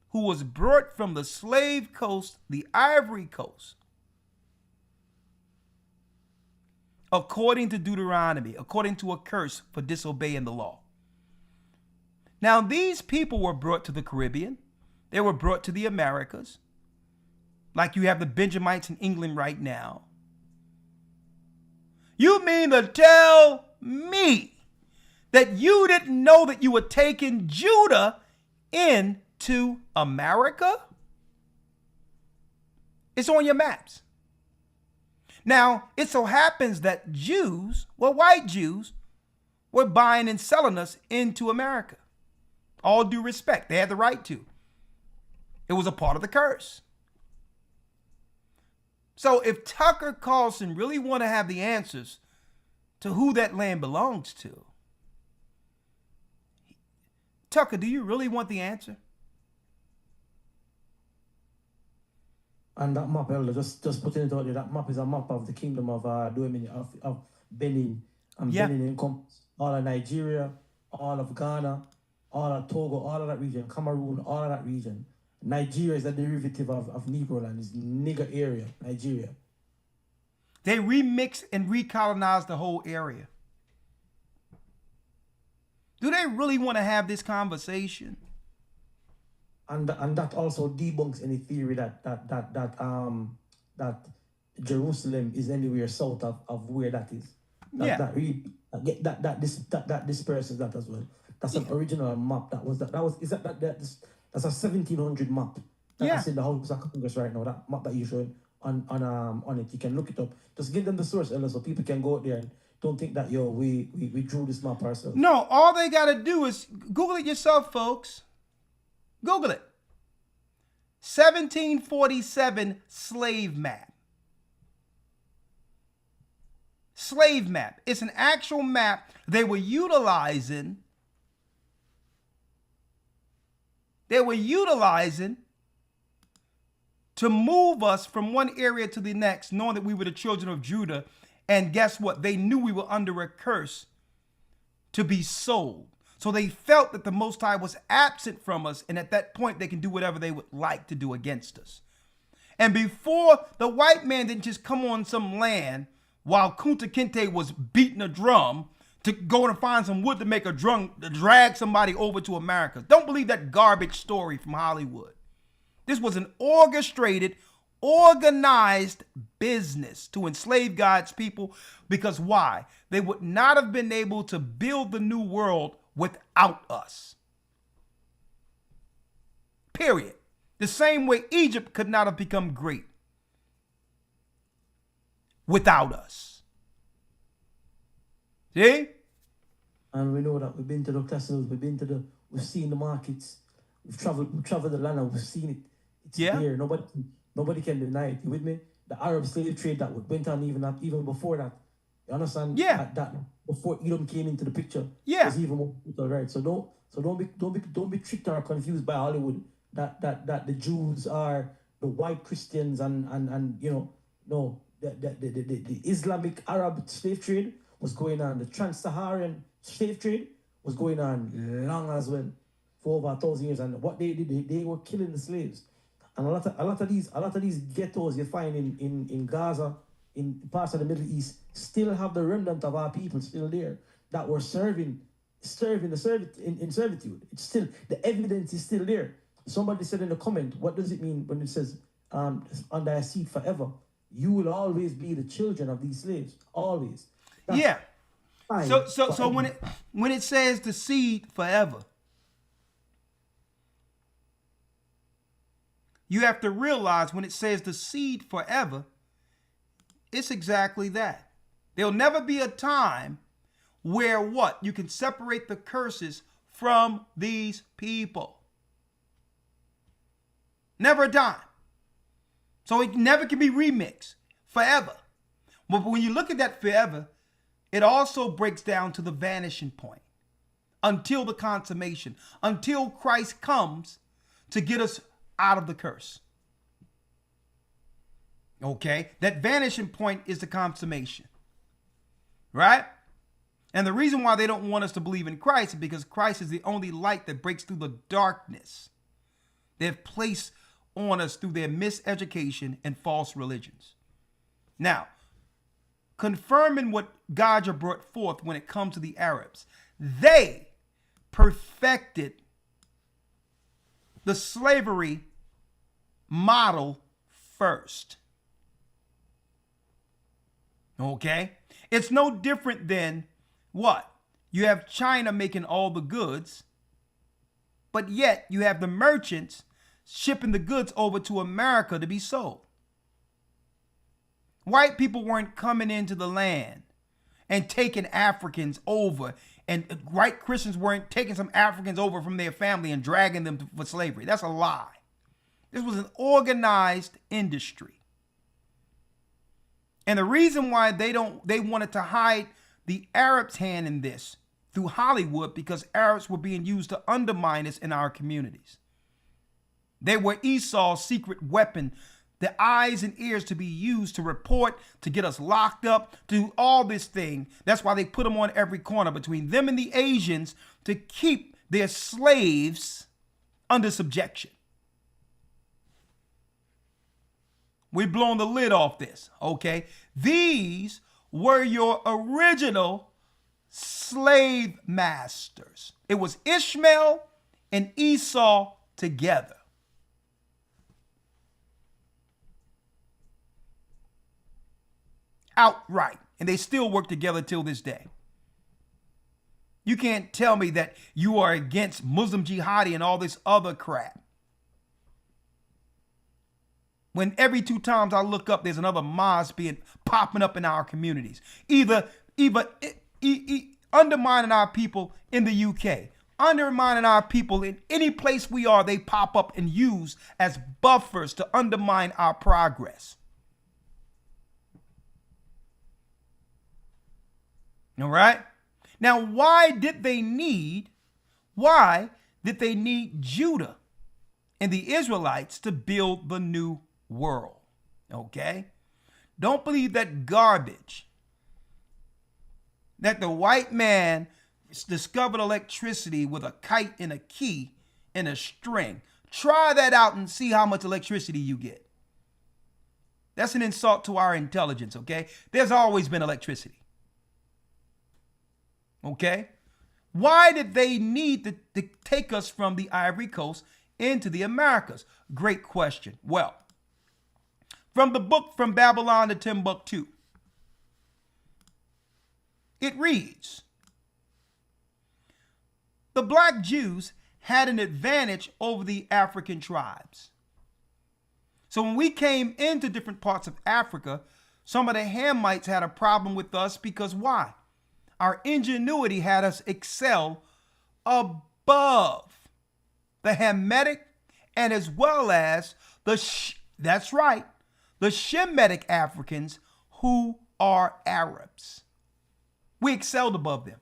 who was brought from the slave coast, the Ivory Coast, according to Deuteronomy, according to a curse for disobeying the law. Now, these people were brought to the Caribbean. They were brought to the Americas, like you have the Benjamites in England right now. You mean to tell me that you didn't know that you were taking Judah into America? It's on your maps. Now, it so happens that Jews, well, white Jews, were buying and selling us into America. All due respect. They had the right to. It was a part of the curse. So if Tucker Carlson really want to have the answers to who that land belongs to, Tucker, do you really want the answer? And that map, Elder, just putting it out there, that map is a map of the kingdom of Benin. And Benin encompasses all of Nigeria, all of Ghana, all of Togo, all of that region, Cameroon, all of that region. Nigeria is a derivative of Negroland. It's nigger area, Nigeria. They remixed and recolonized the whole area. Do they really want to have this conversation? And that also debunks any theory that Jerusalem is anywhere south of where that is. That disperses that as well. That's an original map. That's a 1700 map. That's in the House of Congress right now. That map that you showed on it. You can look it up. Just give them the source, Ella, so people can go out there and don't think that we drew this map ourselves. No, all they gotta do is Google it yourself, folks. Google it. 1747 slave map. Slave map. It's an actual map they were utilizing. To move us from one area to the next, knowing that we were the children of Judah. And guess what? They knew we were under a curse to be sold. So they felt that the Most High was absent from us. And at that point, they can do whatever they would like to do against us. And before, the white man didn't just come on some land while Kunta Kinte was beating a drum to go and find some wood to make a drum, to drag somebody over to America. Don't believe that garbage story from Hollywood. This was an orchestrated, organized business to enslave God's people, because why? They would not have been able to build the new world without us. Period. The same way Egypt could not have become great without us. See? And we know that we've been to the castles, we've seen the markets, we've traveled the land and we've seen it. It's there. Nobody can deny it. You with me? The Arab slave trade that went on even before that. You understand? Yeah. That before Edom came into the picture. Yeah. Was even more brutal, right? So don't be tricked or confused by Hollywood that the Jews are the white Christians and you know, no, the Islamic Arab slave trade was going on. The trans-Saharan slave trade was going on long as well, for over 1,000 years. And what they did, they were killing the slaves. And a lot of these ghettos you find in Gaza, in parts of the Middle East, still have the remnant of our people still there that were serving in servitude. It's still, the evidence is still there. Somebody said in the comment, what does it mean when it says under a seed forever? You will always be the children of these slaves. Always. That's fine. So when it says the seed forever, you have to realize when it says the seed forever, it's exactly that. There'll never be a time where what? You can separate the curses from these people. Never a time. So it never can be remixed forever. But when you look at that forever, it also breaks down to the vanishing point until the consummation, until Christ comes to get us out of the curse. Okay, that vanishing point is the consummation, right? And the reason why they don't want us to believe in Christ is because Christ is the only light that breaks through the darkness they've placed on us through their miseducation and false religions. Now, confirming what God brought forth when it comes to the Arabs, they perfected the slavery model first. Okay? It's no different than what? You have China making all the goods, but yet you have the merchants shipping the goods over to America to be sold. White people weren't coming into the land and taking Africans over, and white Christians weren't taking some Africans over from their family and dragging them for slavery. That's a lie. This was an organized industry. And the reason why they wanted to hide the Arabs' hand in this through Hollywood, because Arabs were being used to undermine us in our communities. They were Esau's secret weapon, the eyes and ears to be used to report, to get us locked up, to do all this thing. That's why they put them on every corner between them and the Asians to keep their slaves under subjection. We've blown the lid off this, okay? These were your original slave masters. It was Ishmael and Esau together. Outright. And they still work together till this day. You can't tell me that you are against Muslim jihadi and all this other crap. When every 2 times I look up, there's another mosque popping up in our communities. Either undermining our people in the UK, undermining our people in any place we are, they pop up and use as buffers to undermine our progress. All right? Now, why did they need Judah and the Israelites to build the new world? Okay? Don't believe that garbage that the white man discovered electricity with a kite and a key and a string. Try that out and see how much electricity you get. That's an insult to our intelligence, okay? There's always been electricity. Okay? Why did they need to take us from the Ivory Coast into the Americas? Great question. Well, from the book From Babylon to Timbuktu, it reads, the black Jews had an advantage over the African tribes. So when we came into different parts of Africa, some of the Hamites had a problem with us because why? Our ingenuity had us excel above the Hamitic and as well as the Shemitic Africans who are Arabs. We excelled above them.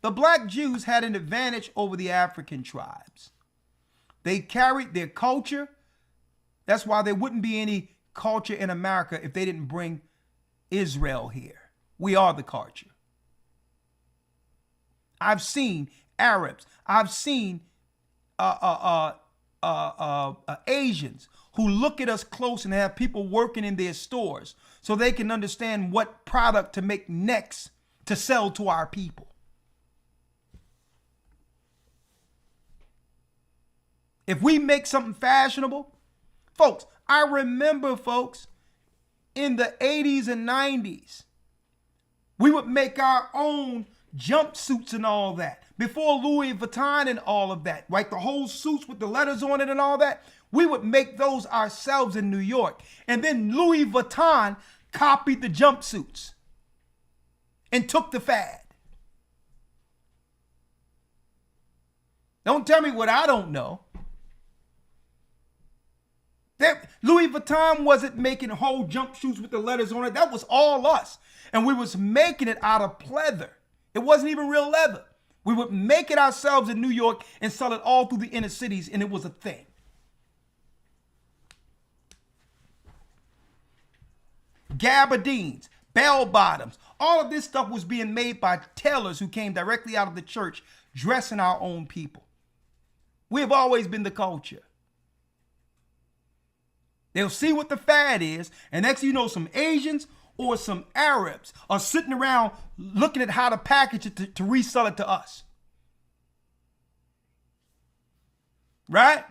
The black Jews had an advantage over the African tribes. They carried their culture. That's why there wouldn't be any culture in America if they didn't bring Israel here. We are the culture. I've seen Arabs. I've seen Asians who look at us close and have people working in their stores so they can understand what product to make next to sell to our people. If we make something fashionable, folks, I remember, folks, in the 80s and 90s, we would make our own jumpsuits and all that. Before Louis Vuitton and all of that, right? The whole suits with the letters on it and all that. We would make those ourselves in New York. And then Louis Vuitton copied the jumpsuits and took the fad. Don't tell me what I don't know. Louis Vuitton wasn't making whole jumpsuits with the letters on it. That was all us. And we was making it out of pleather. It wasn't even real leather. We would make it ourselves in New York and sell it all through the inner cities, and it was a thing. Gabardines, bell bottoms, all of this stuff was being made by tailors who came directly out of the church, dressing our own people. We have always been the culture. They'll see what the fad is, and next thing you know, some Asians or some Arabs are sitting around looking at how to package it to resell it to us. Right?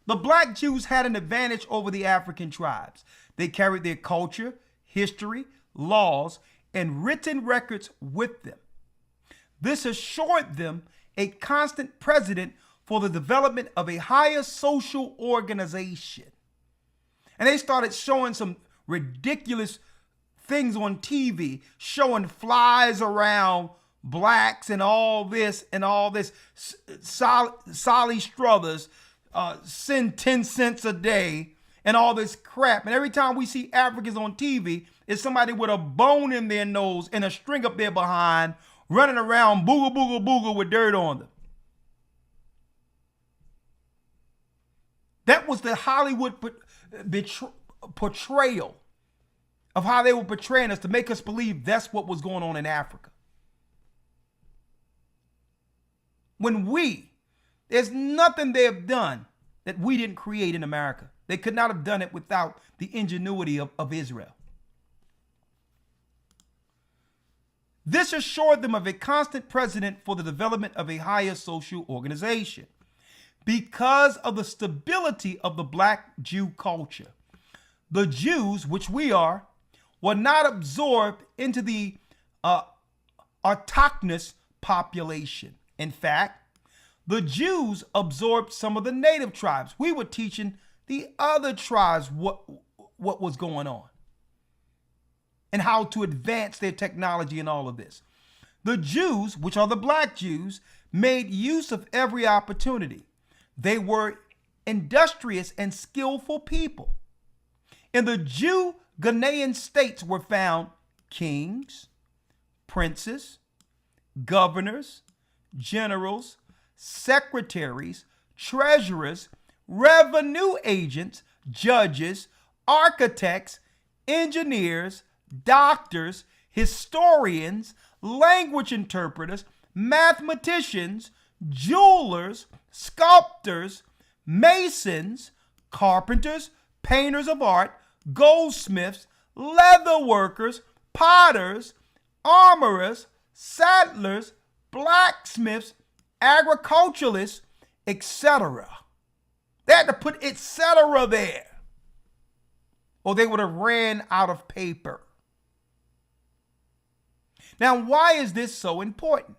The black Jews had an advantage over the African tribes. They carried their culture, history, laws, and written records with them. This assured them a constant precedent for the development of a higher social organization. And they started showing some ridiculous things on TV, showing flies around blacks and all this. Sally Struthers send 10 cents a day and all this crap. And every time we see Africans on TV, it's somebody with a bone in their nose and a string up their behind, running around booga booga booga with dirt on them. That was the Hollywood portrayal of how they were portraying us to make us believe that's what was going on in Africa. When there's nothing they have done that we didn't create in America. They could not have done it without the ingenuity of Israel. This assured them of a constant precedent for the development of a higher social organization. Because of the stability of the black Jew culture, the Jews, which we are, were not absorbed into the autochthonous population. In fact, the Jews absorbed some of the native tribes. We were teaching the other tribes what was going on and how to advance their technology and all of this. The Jews, which are the black Jews, made use of every opportunity. They were industrious and skillful people. In the Jew Ghanaian states were found kings, princes, governors, generals, secretaries, treasurers, revenue agents, judges, architects, engineers, doctors, historians, language interpreters, mathematicians, jewelers, sculptors, masons, carpenters, painters of art, goldsmiths, leather workers, potters, armorers, saddlers, blacksmiths, agriculturalists, etc. They had to put etc. there, or they would have ran out of paper. Now, why is this so important?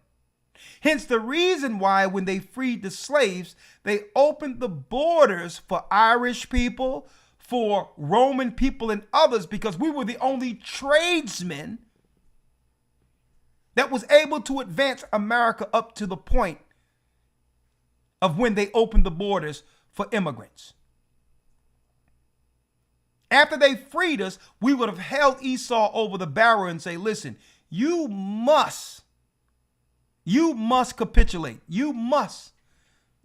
Hence the reason why when they freed the slaves, they opened the borders for Irish people, for Roman people and others, because we were the only tradesmen that was able to advance America up to the point of when they opened the borders for immigrants. After they freed us, we would have held Esau over the barrel and say, listen, you must capitulate. You must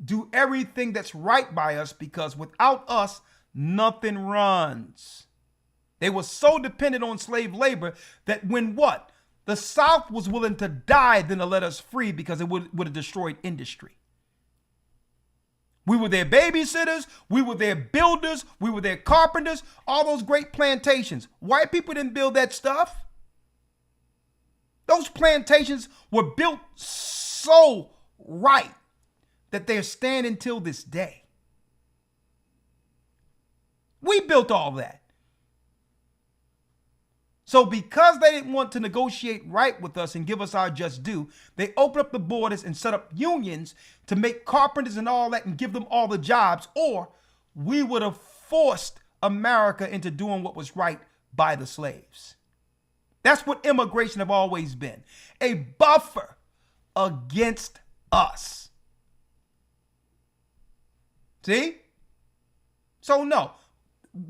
do everything that's right by us, because without us, nothing runs. They were so dependent on slave labor that when what? The South was willing to die than to let us free, because it would have destroyed industry. We were their babysitters. We were their builders. We were their carpenters. All those great plantations. White people didn't build that stuff. Those plantations were built so right that they're standing till this day. We built all that. So because they didn't want to negotiate right with us and give us our just due, they opened up the borders and set up unions to make carpenters and all that and give them all the jobs, or we would have forced America into doing what was right by the slaves. That's what immigration have always been, a buffer against us. See? So no.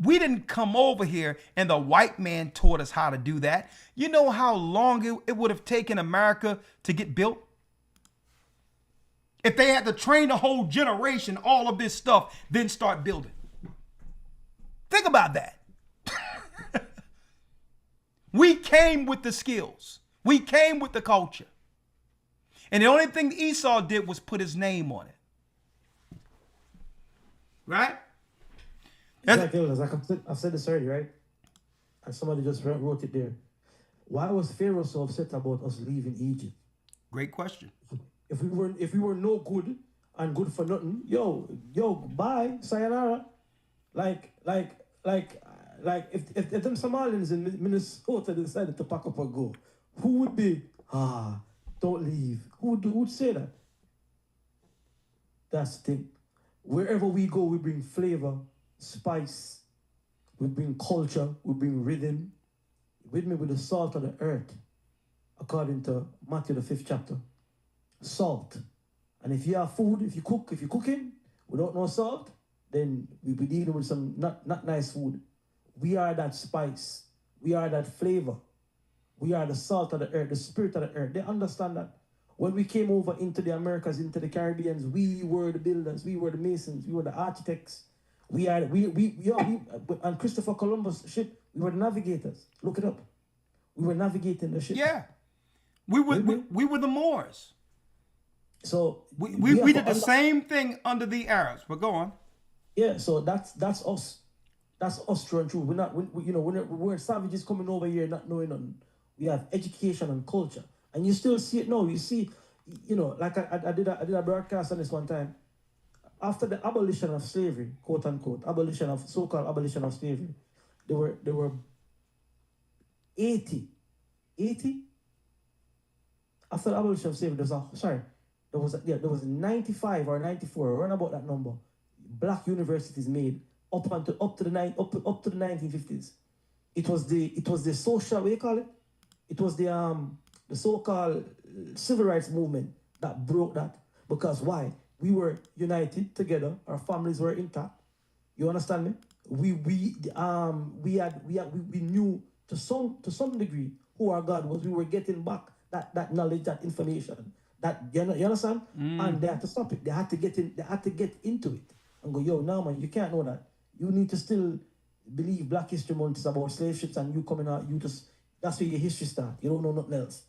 We didn't come over here and the white man taught us how to do that. You know how long it would have taken America to get built? If they had to train a whole generation, all of this stuff, then start building. Think about that. We came with the skills. We came with the culture. And the only thing Esau did was put his name on it. Right? Exactly. Like I've said this already, right? And somebody just wrote it there. Why was Pharaoh so upset about us leaving Egypt? Great question. If we were no good and good for nothing, yo, bye, sayonara. Like if them Somalians in Minnesota decided to pack up and go, who would be don't leave? Who would say that? That's the thing. Wherever we go, we bring flavor, spice, we bring culture, we bring rhythm. With me with the salt of the earth, according to Matthew the 5th chapter. Salt. And if you have food, if you're cooking without no salt, then we be dealing with some not nice food. We are that spice. We are that flavor. We are the salt of the earth, the spirit of the earth. They understand that. When we came over into the Americas, into the Caribbeans, we were the builders, we were the masons, we were the architects. We and Christopher Columbus ship, we were the navigators. Look it up. We were navigating the ship. Yeah. We were the Moors. So we did the same thing under the Arabs, but go on. Yeah, so that's us. That's us true and true. We're not, we're savages coming over here not knowing nothing. We have education and culture, and you still see it now. You see, like I did a broadcast on this one time. After the abolition of slavery, quote unquote, so-called abolition of slavery, there were 80 after the abolition of slavery. There was 95 or 94, around about that number, black universities made up to the 1950s. It was the social, what do you call it? It was the so-called civil rights movement that broke that. Because why? We were united together. Our families were intact. You understand me? We knew to some degree who our God was. We were getting back that knowledge, that information. That you understand? And they had to stop it. They had to get into it and go, yo, now man, you can't know that. You need to still believe Black History Month is about slave ships and you coming out, that's where your history starts. You don't know nothing else.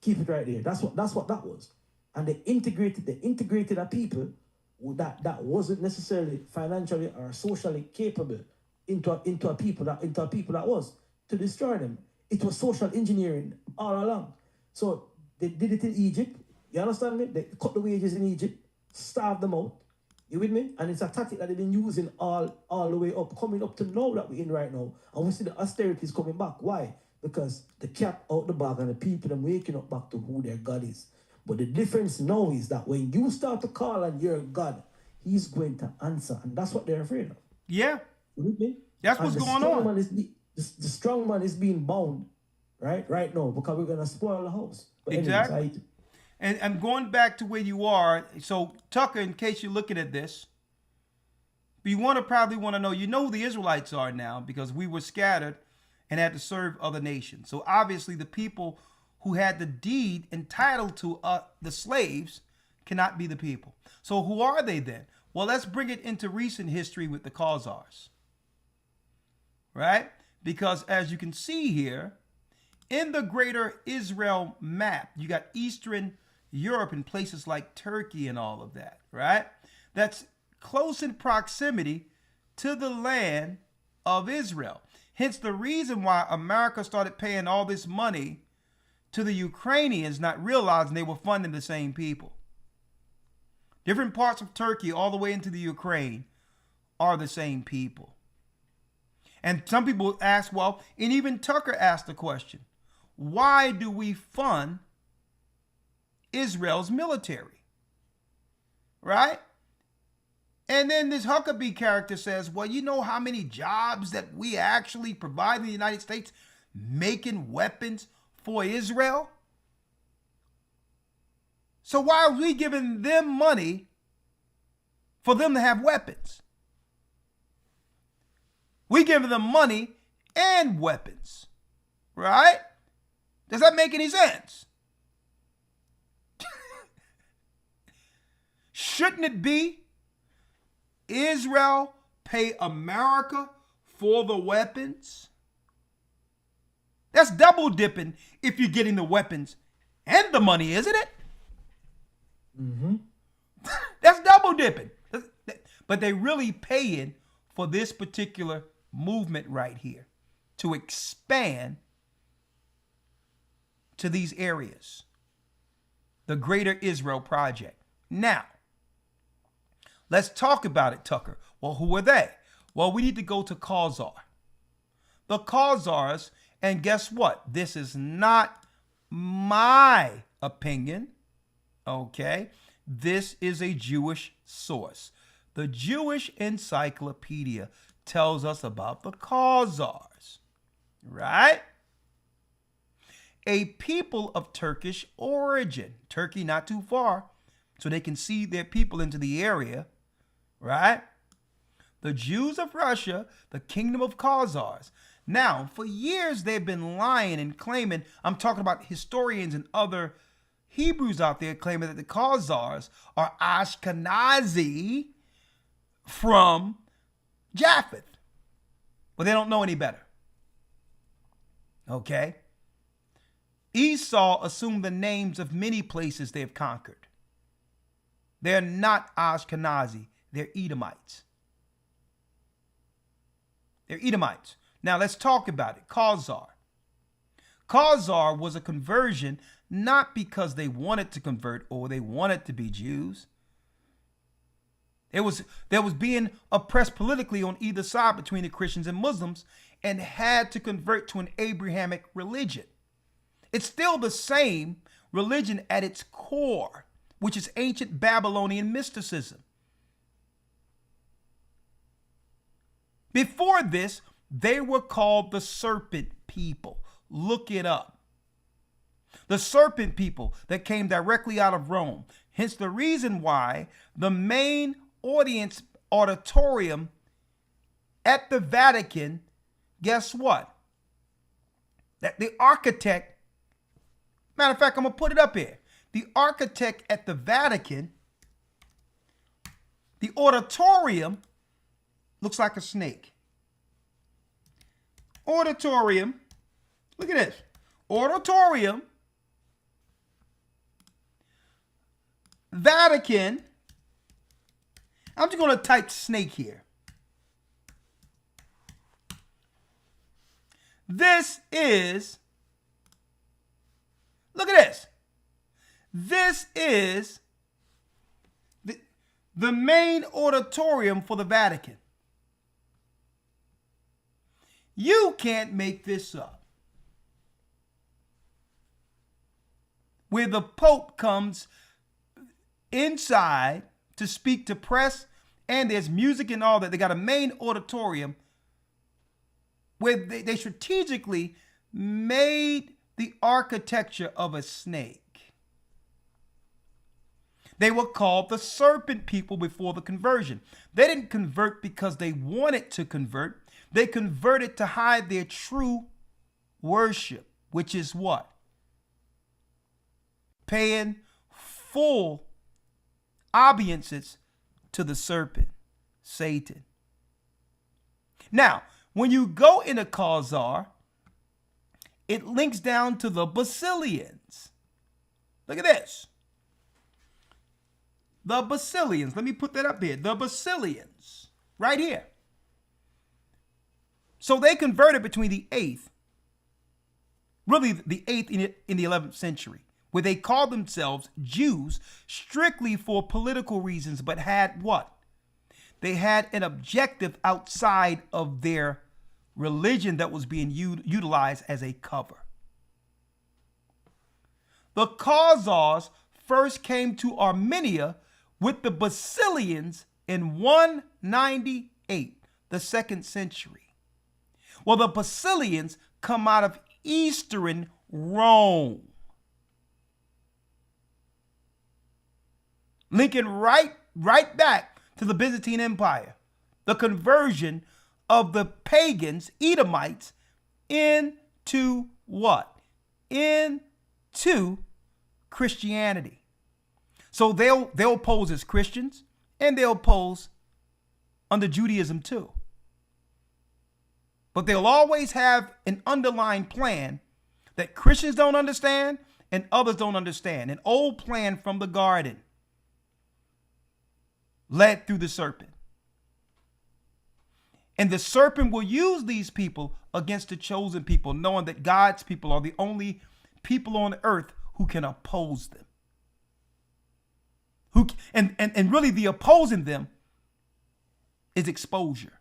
Keep it right there. That's what that was. And they integrated a people that wasn't necessarily financially or socially capable into a people that was to destroy them. It was social engineering all along. So they did it in Egypt. You understand me? They cut the wages in Egypt, starved them out. You with me? And it's a tactic that they've been using all the way up, coming up to now that we're in right now. And we see the austerity is coming back. Why? Because the cat out the bag and the people are waking up back to who their God is. But the difference now is that when you start to call on your God, he's going to answer. And that's what they're afraid of. Yeah. You with me? That's what's going on. The strong man is being bound right now because we're going to spoil the house. But exactly. Anyways, And going back to where you are, so Tucker, in case you're looking at this, you probably want to know, who the Israelites are now because we were scattered and had to serve other nations. So obviously the people who had the deed entitled to the slaves cannot be the people. So who are they then? Well, let's bring it into recent history with the Khazars, right? Because as you can see here, in the greater Israel map, you got Eastern Europe and places like Turkey and all of that, right? That's close in proximity to the land of Israel. Hence the reason why America started paying all this money to the Ukrainians, not realizing they were funding the same people. Different parts of Turkey all the way into the Ukraine are the same people. And some people ask, well, and even Tucker asked the question, why do we fund Israel's military? Right? And then this Huckabee character says, well, you know how many jobs that we actually provide in the United States making weapons for Israel? So why are we giving them money for them to have weapons? We giving them money and weapons, right? Does that make any sense? Shouldn't it be Israel pay America for the weapons? That's double dipping if you're getting the weapons and the money, isn't it? Mm-hmm. That's double dipping. But they really paying for this particular movement right here to expand to these areas. The Greater Israel Project. Now, let's talk about it, Tucker. Well, who are they? Well, we need to go to Khazar. The Khazars, and guess what? This is not my opinion, okay? This is a Jewish source. The Jewish Encyclopedia tells us about the Khazars, right? A people of Turkish origin. Turkey not too far, so they can see their people into the area, right? The Jews of Russia, the kingdom of Khazars. Now, for years, they've been lying and claiming, I'm talking about historians and other Hebrews out there claiming that the Khazars are Ashkenazi from Japheth. But they don't know any better. Okay? Esau assumed the names of many places they've conquered. They're not Ashkenazi. They're Edomites. They're Edomites. Now let's talk about it. Khazar. Khazar was a conversion not because they wanted to convert or they wanted to be Jews. There was being oppressed politically on either side between the Christians and Muslims and had to convert to an Abrahamic religion. It's still the same religion at its core, which is ancient Babylonian mysticism. Before this, they were called the serpent people. Look it up. The serpent people that came directly out of Rome. Hence the reason why the main auditorium at the Vatican, guess what? That the architect, matter of fact, I'm going to put it up here. The architect at the Vatican, the auditorium looks like a snake. Auditorium, look at this. Auditorium, Vatican. I'm just going to type snake here. This is, look at this. This is the main auditorium for the Vatican. You can't make this up. Where the Pope comes inside to speak to press, and there's music and all that. They got a main auditorium where they strategically made the architecture of a snake. They were called the serpent people before the conversion. They didn't convert because they wanted to convert. They converted to hide their true worship, which is what? Paying full obeisances to the serpent, Satan. Now, when you go into Khazar, it links down to the Basilians. Look at this. The Basilians. Let me put that up here. The Basilians. Right here. So they converted between the 8th, really the 8th in the 11th century, where they called themselves Jews strictly for political reasons, but had what? They had an objective outside of their religion that was being utilized as a cover. The Khazars first came to Armenia with the Basilians in 198, the 2nd century. Well, the Basilians come out of Eastern Rome, linking right back to the Byzantine Empire, the conversion of the pagans, Edomites, into what? Into Christianity. So they'll pose as Christians, and they'll pose under Judaism too. But they'll always have an underlying plan that Christians don't understand and others don't understand. An old plan from the garden led through the serpent. And the serpent will use these people against the chosen people, knowing that God's people are the only people on earth who can oppose them. And really the opposing them is exposure.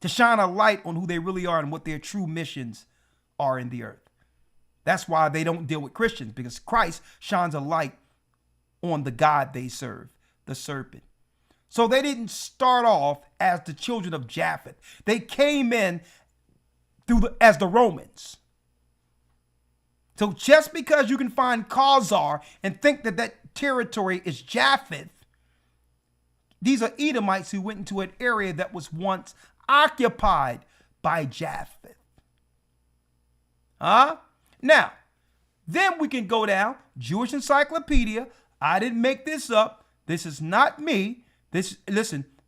To shine a light on who they really are and what their true missions are in the earth. That's why they don't deal with Christians, because Christ shines a light on the God they serve, the serpent. So they didn't start off as the children of Japheth. They came in as the Romans. So just because you can find Khazar and think that territory is Japheth, these are Edomites who went into an area that was once occupied by Japheth. Now, then we can go down, Jewish Encyclopedia. I didn't make this up. This is not me. This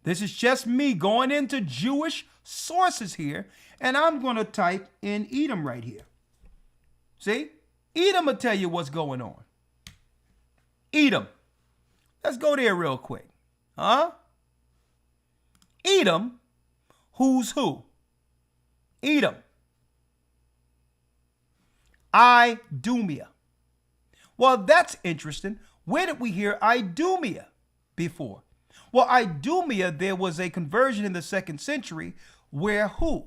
is just me going into Jewish sources here, and I'm going to type in Edom right here. See? Edom will tell you what's going on. Edom. Let's go there real quick. Edom, who's who? Edom. Idumea. Well, that's interesting. Where did we hear Idumea before? Well, Idumea, there was a conversion in the 2nd century where who?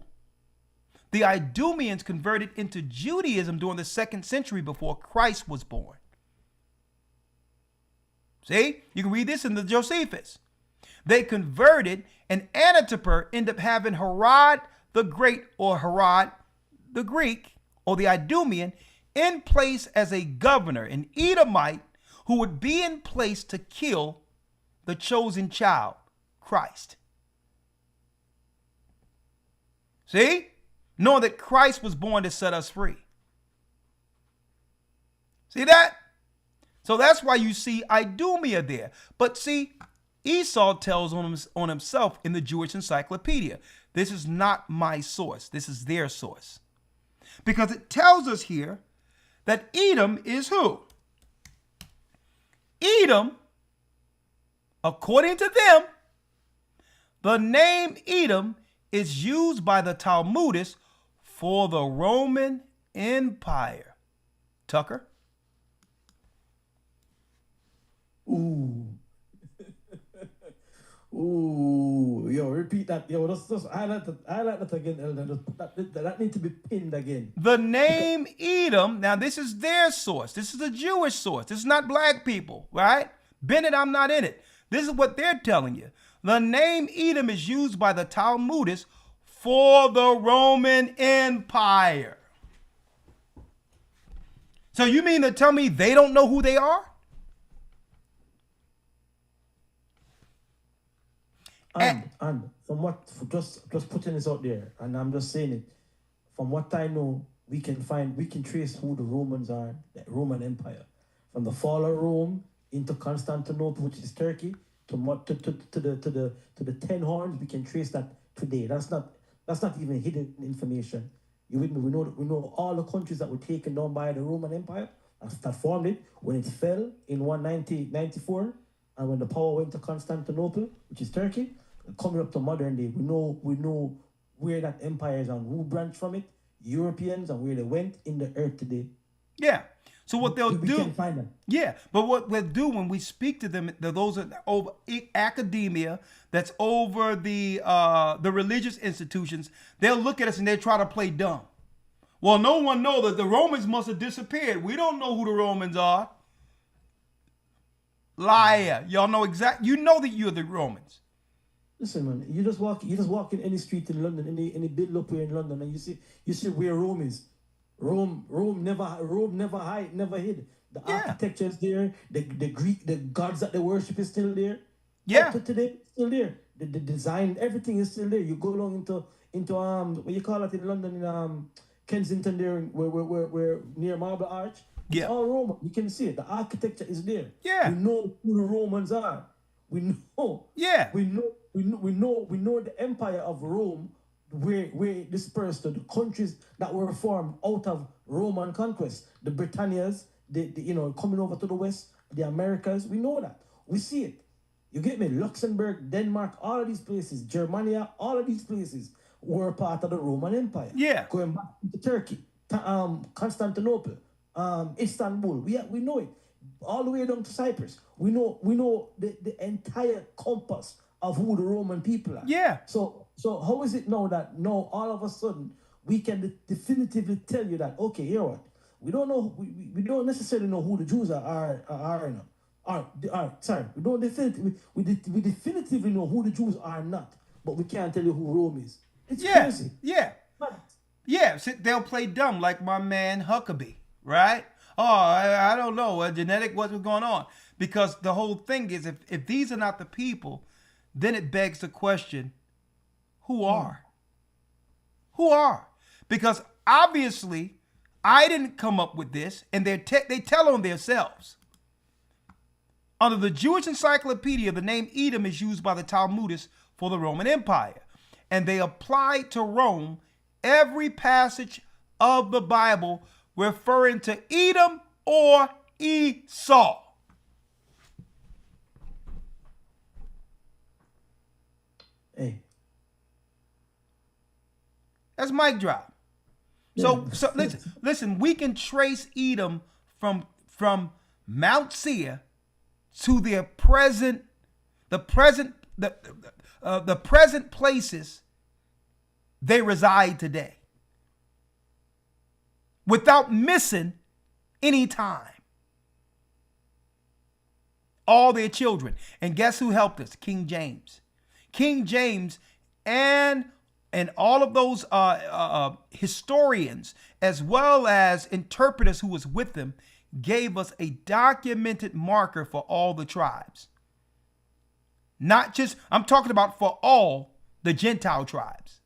The Idumeans converted into Judaism during the 2nd century before Christ was born. See? You can read this in the Josephus. They converted, and Antipater ended up having Herod the Great, or Herod the Greek, or the Idumean, in place as a governor, an Edomite, who would be in place to kill the chosen child, Christ. See? Knowing that Christ was born to set us free. See that? So that's why you see Idumea there. But see, Esau tells on himself in the Jewish Encyclopedia. This is not my source. This is their source. Because it tells us here that Edom is who? Edom, according to them, the name Edom is used by the Talmudists for the Roman Empire. Tucker? Ooh. Ooh. Yo, repeat that. Yo, just highlight that again, Elder. That needs to be pinned again. The name Edom, now this is their source. This is a Jewish source. This is not black people, right? Bennett, I'm not in it. This is what they're telling you. The name Edom is used by the Talmudists for the Roman Empire. So you mean to tell me they don't know who they are? And from what, just putting this out there, and I'm just saying it, from what I know, we can trace who the Romans are, the Roman Empire, from the fall of Rome into Constantinople, which is Turkey, to the 10 horns. We can trace that today. That's not even hidden information. You with me? We know all the countries that were taken down by the Roman Empire that formed it when it fell in 194, and when the power went to Constantinople, which is Turkey. Coming up to modern day, we know where that empire is and who branched from it, Europeans, and where they went in the earth today. Yeah. So what they'll do, can find them. Yeah, but what we'll do when we speak to them, those are over academia, that's over the religious institutions. They'll look at us and they try to play dumb. Well, no one knows that the Romans must have disappeared. We don't know who the Romans are. Liar. Y'all know exactly. You know that you're the Romans. Listen, man. You just walk in any street in London, any build up here in London, and you see where Rome is. Rome never hid. The architecture is there. The gods that they worship is still there. Yeah. Up to today, still there. The design, everything is still there. You go along into what you call it in London, in Kensington there, where near Marble Arch. Yeah. It's all Roman. You can see it. The architecture is there. Yeah. We know who the Romans are. We know. Yeah. We know the empire of Rome, where dispersed to the countries that were formed out of Roman conquest. The Britannias, the coming over to the West, the Americas. We know that. We see it. You get me? Luxembourg, Denmark, all of these places, Germania, all of these places were part of the Roman Empire. Yeah. Going back to Turkey, Constantinople, Istanbul. We know it. All the way down to Cyprus. We know the entire compass of who the Roman people are. Yeah. So how is it now that all of a sudden we can definitively tell you that, okay, you know what? We don't know, we don't necessarily know who the Jews are now. We don't we definitively know who the Jews are not, but we can't tell you who Rome is. It's crazy. Yeah. Yeah, they'll play dumb like my man Huckabee, right? Oh, I don't know, genetic, what's going on? Because the whole thing is, if these are not the people, then it begs the question, who are? Who are? Because obviously, I didn't come up with this, and they tell on themselves. Under the Jewish Encyclopedia, the name Edom is used by the Talmudists for the Roman Empire, and they apply to Rome every passage of the Bible referring to Edom or Esau. Hey, That's mic drop. So listen, we can trace Edom from Mount Seir to the present places they reside today without missing any time. All their children. And guess who helped us? King James. King James and all of those historians, as well as interpreters who was with them, gave us a documented marker for all the tribes. Not just, I'm talking about for all the Gentile tribes,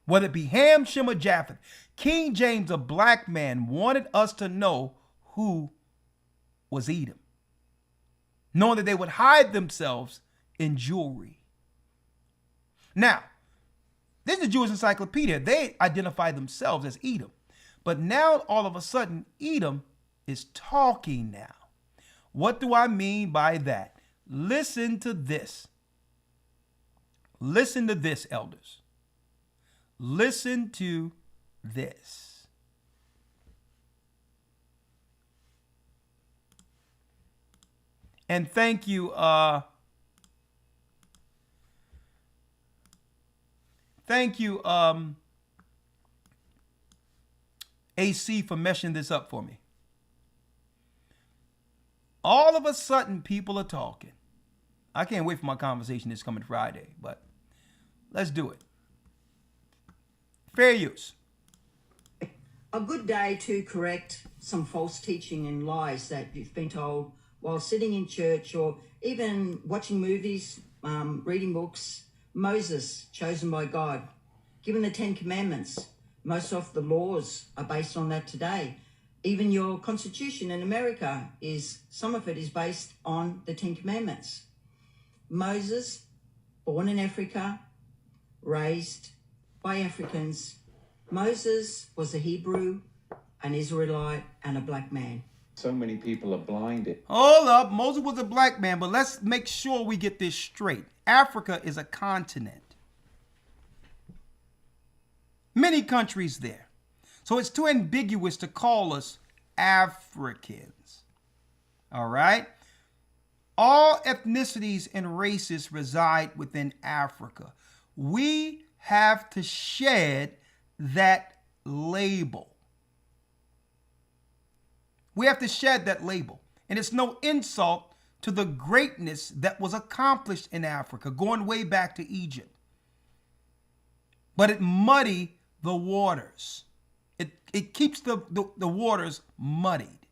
whether it be Ham, Shem, or Japheth. King James, a black man, wanted us to know who was Edom, knowing that they would hide themselves in jewelry. Now, this is the Jewish Encyclopedia. They identify themselves as Edom. But now, all of a sudden, Edom is talking now. What do I mean by that? Listen to this. Listen to this, elders. Listen to this. And thank you, AC, for meshing this up for me. All of a sudden, people are talking. I can't wait for my conversation this coming Friday, but let's do it. Fair use. A good day to correct some false teaching and lies that you've been told while sitting in church or even watching movies, reading books. Moses, chosen by God, given the 10 Commandments. Most of the laws are based on that today. Even your Constitution in America some of it is based on the 10 Commandments. Moses, born in Africa, raised by Africans. Moses was a Hebrew, an Israelite, and a black man. So many people are blinded. Hold up. Moses was a black man, but let's make sure we get this straight. Africa is a continent. Many countries there. So it's too ambiguous to call us Africans. All right? All ethnicities and races reside within Africa. We have to shed that label. We have to shed that label. And it's no insult to the greatness that was accomplished in Africa, going way back to Egypt. But it muddied the waters. It keeps the waters muddied.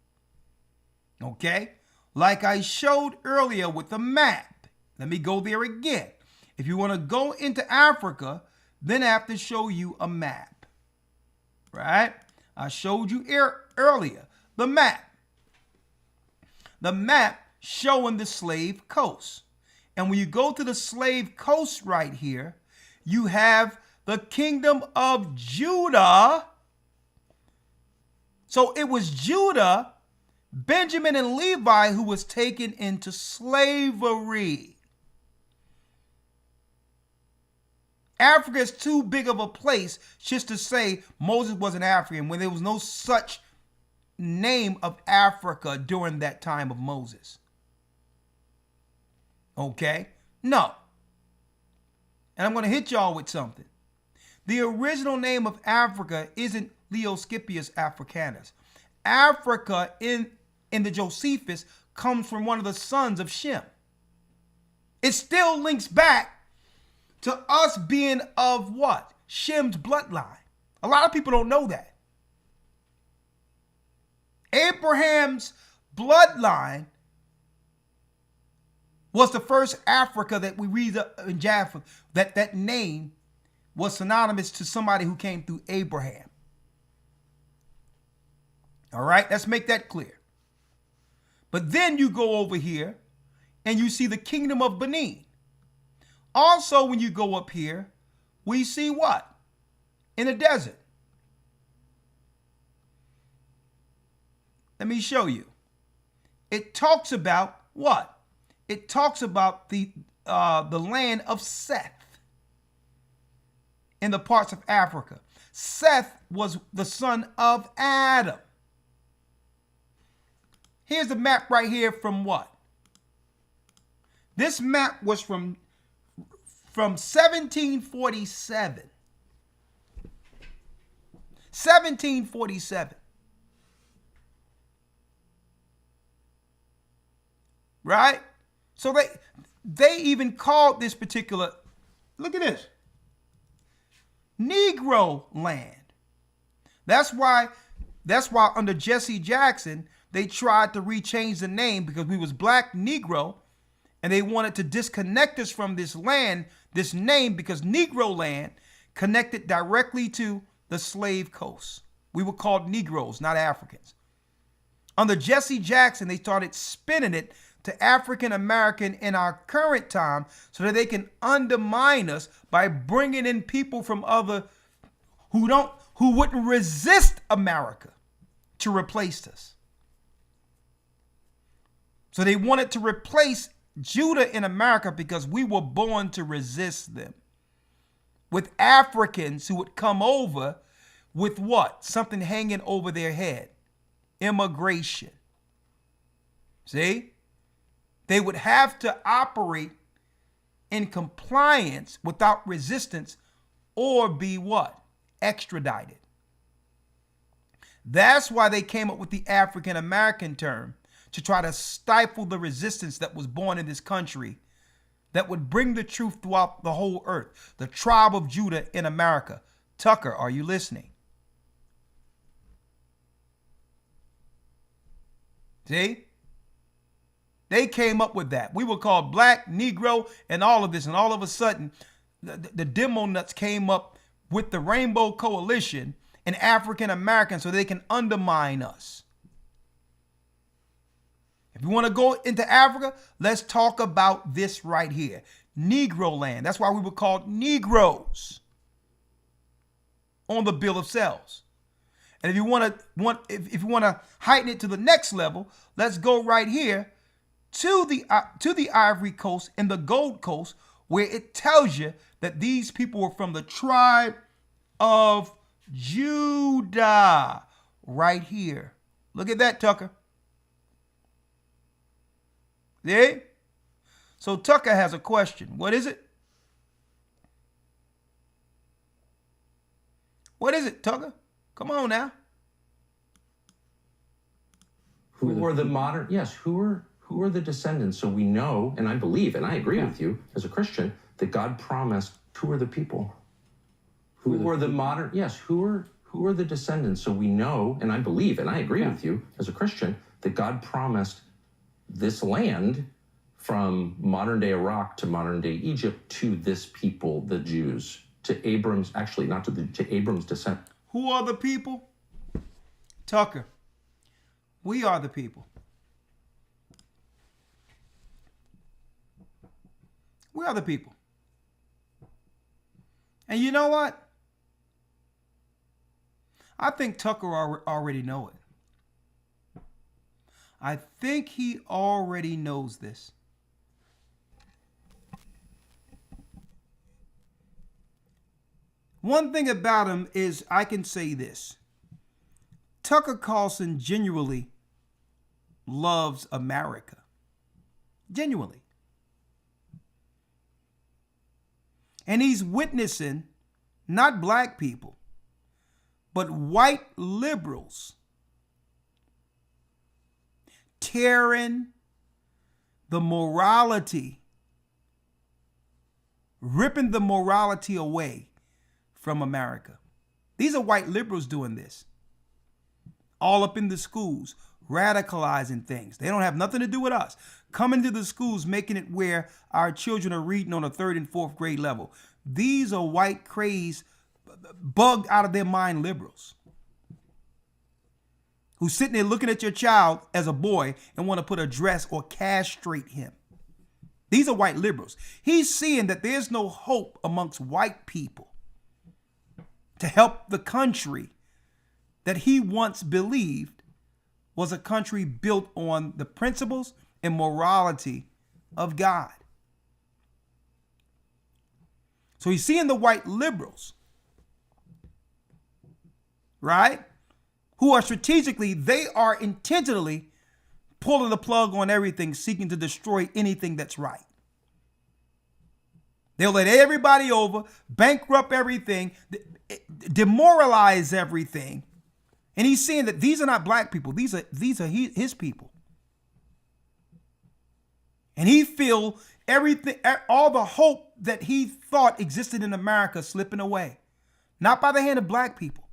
Okay? Like I showed earlier with the map. Let me go there again. If you want to go into Africa, then I have to show you a map. Right? I showed you earlier the map. The map showing the slave coast. And when you go to the slave coast right here, you have the kingdom of Judah. So it was Judah, Benjamin, and Levi who was taken into slavery. Africa is too big of a place just to say Moses was an African when there was no such name of Africa during that time of Moses. Okay? No. And I'm going to hit y'all with something. The original name of Africa isn't Leoscipius Africanus. Africa in the Josephus comes from one of the sons of Shem. It still links back to us being of what? Shem's bloodline. A lot of people don't know that. Abraham's bloodline was the first Africa that we read in Japheth. That name was synonymous to somebody who came through Abraham. All right, let's make that clear. But then you go over here and you see the kingdom of Benin. Also, when you go up here, we see what? In the desert. Let me show you. It talks about what? It talks about the land of Seth in the parts of Africa. Seth was the son of Adam. Here's the map right here from what? This map was from 1747. 1747. Right? So they even called this particular, look at this, Negro land. That's why under Jesse Jackson, they tried to rechange the name because we was black Negro, and they wanted to disconnect us from this land, this name, because Negro land connected directly to the slave coast. We were called Negroes, not Africans. Under Jesse Jackson, they started spinning it to African American in our current time so that they can undermine us by bringing in people from other who wouldn't resist America to replace us. So they wanted to replace Judah in America because we were born to resist them. With Africans who would come over with what? Something hanging over their head. Immigration. See? They would have to operate in compliance without resistance or be what? Extradited. That's why they came up with the African American term, to try to stifle the resistance that was born in this country that would bring the truth throughout the whole earth. The tribe of Judah in America. Tucker, are you listening? See? They came up with that. We were called black, Negro, and all of this. And all of a sudden, the demo nuts came up with the Rainbow Coalition and African Americans so they can undermine us. If you want to go into Africa, let's talk about this right here. Negro land. That's why we were called Negroes on the Bill of Sales. And if you want to heighten it to the next level, let's go right here to the Ivory Coast and the Gold Coast, where it tells you that these people were from the tribe of Judah. Right here. Look at that, Tucker. See? So Tucker has a question. What is it? What is it, Tucker? Come on now. Who are the modern, yes, who are the descendants? So we know, and I believe, and I agree with you as a Christian, that God promised, who are the people? Who are the modern, yes, who are the descendants? So we know, and I believe, and I agree with you as a Christian, that God promised this land from modern day Iraq to modern day Egypt to this people, the Jews, to Abram's, actually not to Abram's descent. Who are the people? Tucker, we are the people. We are the people. And you know what? I think Tucker already know it. I think he already knows this. One thing about him is I can say this. Tucker Carlson genuinely loves America. Genuinely. And he's witnessing not black people, but white liberals tearing the morality, ripping the morality away from America. These are white liberals doing this. All up in the schools, radicalizing things. They don't have nothing to do with us. Coming to the schools, making it where our children are reading on a 3rd and 4th grade level. These are white crazed, bugged out of their mind liberals who's sitting there looking at your child as a boy and want to put a dress or castrate him. These are white liberals. He's seeing that there's no hope amongst white people to help the country that he once believed was a country built on the principles and morality of God. So he's seeing the white liberals right? Who are strategically, they are intentionally pulling the plug on everything, seeking to destroy anything that's right. They'll let everybody over, bankrupt everything, demoralize everything. And he's saying that these are not black people. These are his people. And he feel everything, all the hope that he thought existed in America slipping away. Not by the hand of black people,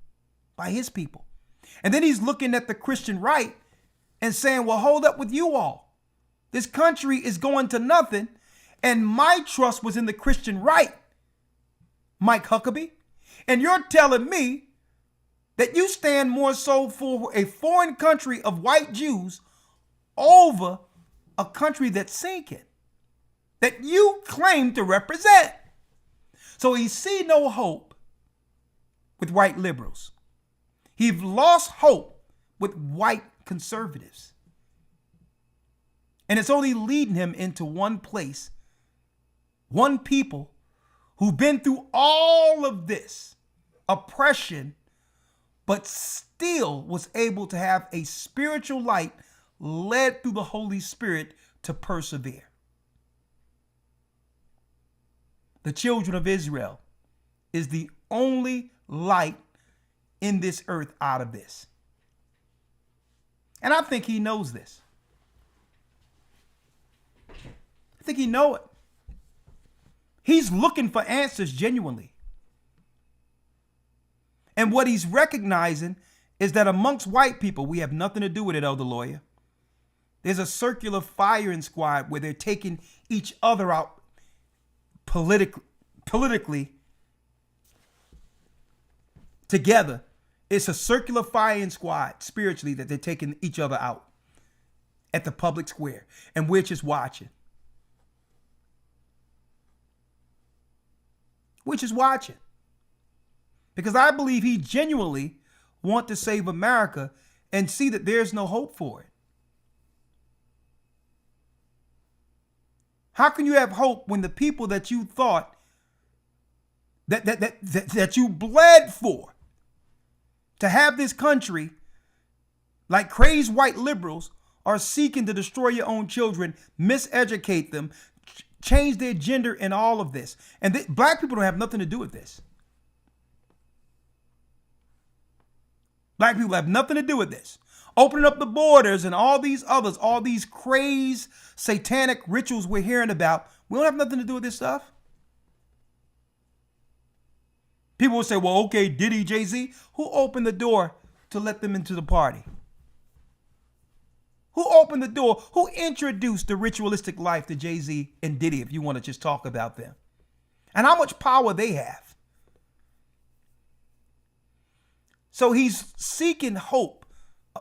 by his people. And then he's looking at the Christian right and saying, well, hold up with you all. This country is going to nothing. And my trust was in the Christian right, Mike Huckabee. And you're telling me that you stand more so for a foreign country of white Jews over a country that's sinking, that you claim to represent. So he see no hope with white liberals. He's lost hope with white conservatives. And it's only leading him into one place, one people who've been through all of this oppression, but still was able to have a spiritual light led through the Holy Spirit to persevere. The children of Israel is the only light in this earth out of this. And I think he knows this. I think he knows it. He's looking for answers genuinely. And what he's recognizing is that amongst white people, we have nothing to do with it, Elder Lawyer. There's a circular firing squad where they're taking each other out politically together. It's a circular firing squad spiritually that they're taking each other out at the public square. And we're just watching. We're just watching. Because I believe he genuinely wants to save America and see that there's no hope for it. How can you have hope when the people that you thought that you bled for to have this country, like crazed white liberals, are seeking to destroy your own children, miseducate them, change their gender and all of this. And black people don't have nothing to do with this. Black people have nothing to do with this. Opening up the borders and all these others, all these crazed satanic rituals we're hearing about, we don't have nothing to do with this stuff. People will say, well, okay, Diddy, Jay-Z, who opened the door to let them into the party? Who opened the door? Who introduced the ritualistic life to Jay-Z and Diddy, if you want to just talk about them? And how much power they have. So he's seeking hope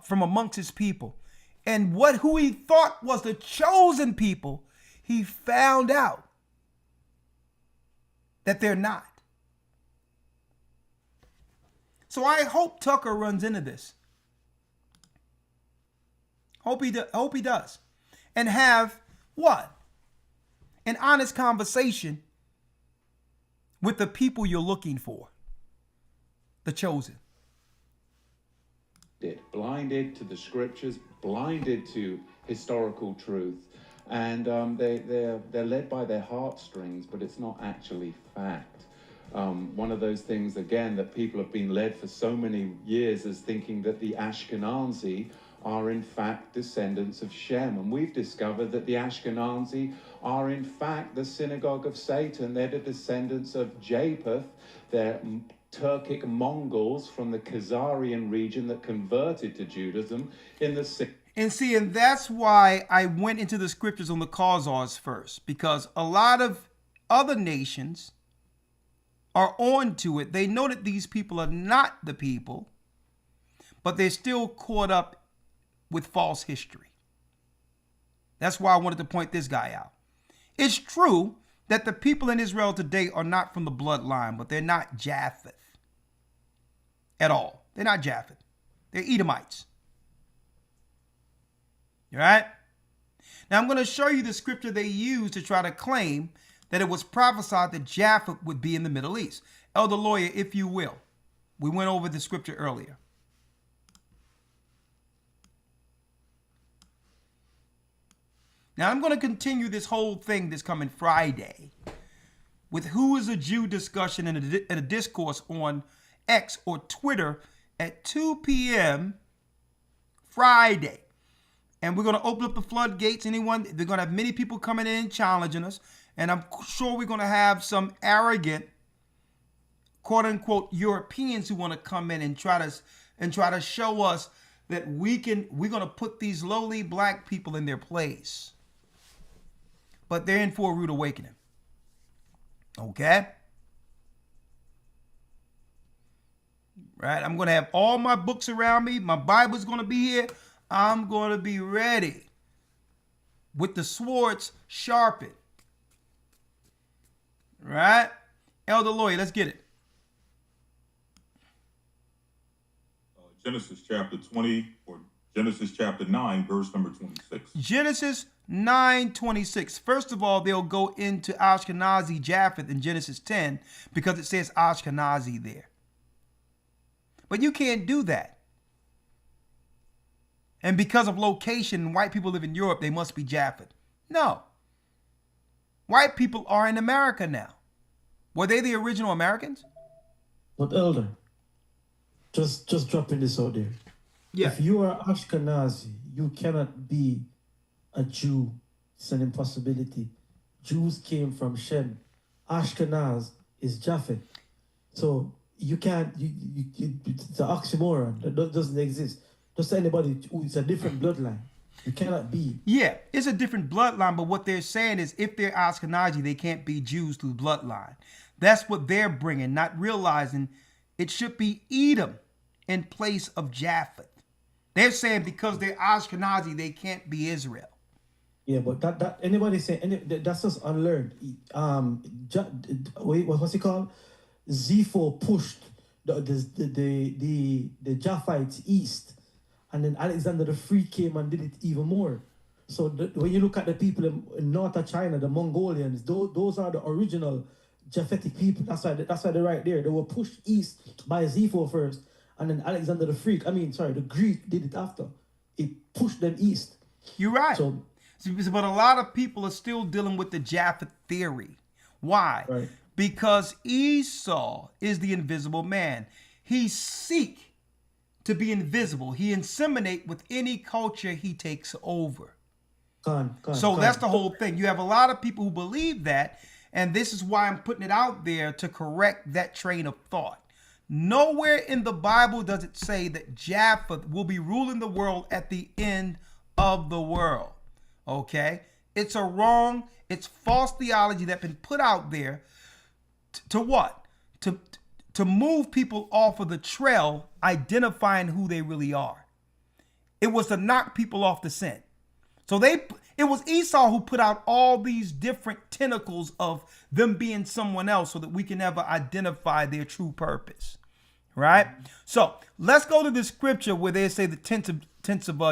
from amongst his people. And who he thought was the chosen people, he found out that they're not. So I hope Tucker runs into this. Hope he does. And have what? An honest conversation with the people you're looking for. The chosen. Blinded to the scriptures, blinded to historical truth, and they're led by their heartstrings, but it's not actually fact. One of those things, again, that people have been led for so many years as thinking that the Ashkenazi are in fact descendants of Shem, and we've discovered that the Ashkenazi are in fact the synagogue of Satan. They're the descendants of Japheth. They're Turkic Mongols from the Khazarian region that converted to Judaism in the And that's why I went into the scriptures on the Khazars first, because a lot of other nations are on to it. They know that these people are not the people, but they're still caught up with false history. That's why I wanted to point this guy out. It's true that the people in Israel today are not from the bloodline, but they're not Japheth at all. They're not Japheth. They're Edomites. All right? Now I'm going to show you the scripture they use to try to claim that it was prophesied that Japheth would be in the Middle East. Elder Lawyer, if you will. We went over the scripture earlier. Now I'm going to continue this whole thing this coming Friday with Who is a Jew discussion and a discourse on X or Twitter at 2 p.m. Friday. And we're going to open up the floodgates. They're going to have many people coming in challenging us. And I'm sure we're going to have some arrogant, quote unquote, Europeans who want to come in and try to show us that we're going to put these lowly black people in their place. But they're in for a rude awakening. Okay? Right? I'm going to have all my books around me. My Bible's going to be here. I'm going to be ready with the swords sharpened. Right? Elder Lawyer, let's get it. Genesis chapter 20 or Genesis chapter 9, verse number 26. Genesis 9:26. First of all, they'll go into Ashkenazi Japheth in Genesis 10 because it says Ashkenazi there. But you can't do that. And because of location, white people live in Europe, they must be Japheth. No. White people are in America now. Were they the original Americans? But Elder, just dropping this out there. Yeah. If you are Ashkenazi, you cannot be a Jew. It's an impossibility. Jews came from Shem. Ashkenaz is Japheth. So you can't, it's an oxymoron. That doesn't exist. Just anybody, it's a different bloodline. You cannot be. Yeah, it's a different bloodline, but what they're saying is if they're Ashkenazi, they can't be Jews through bloodline. That's what they're bringing, not realizing it should be Edom in place of Japheth. They're saying because they're Ashkenazi, they can't be Israel. Yeah, but that anybody saying that's just unlearned. What's it called? Zepho pushed the Japhites east, and then Alexander the Free came and did it even more. So when you look at the people in north of China, the Mongolians, those are the original Japhetic people. That's why they're right there. They were pushed east by Zepho first, and then Alexander the Freak. The Greek did it after. It pushed them east. You're right. So, but a lot of people are still dealing with the Japheth theory. Why? Right. Because Esau is the invisible man. He seek to be invisible. He inseminate with any culture he takes over. That's the whole thing. You have a lot of people who believe that, and this is why I'm putting it out there to correct that train of thought. Nowhere in the Bible does it say that Japheth will be ruling the world at the end of the world. Okay? It's it's false theology that's been put out there to what? To move people off of the trail, identifying who they really are. It was to knock people off the scent. So it was Esau who put out all these different tentacles of them being someone else so that we can never identify their true purpose. Right? So let's go to the scripture where they say the tents of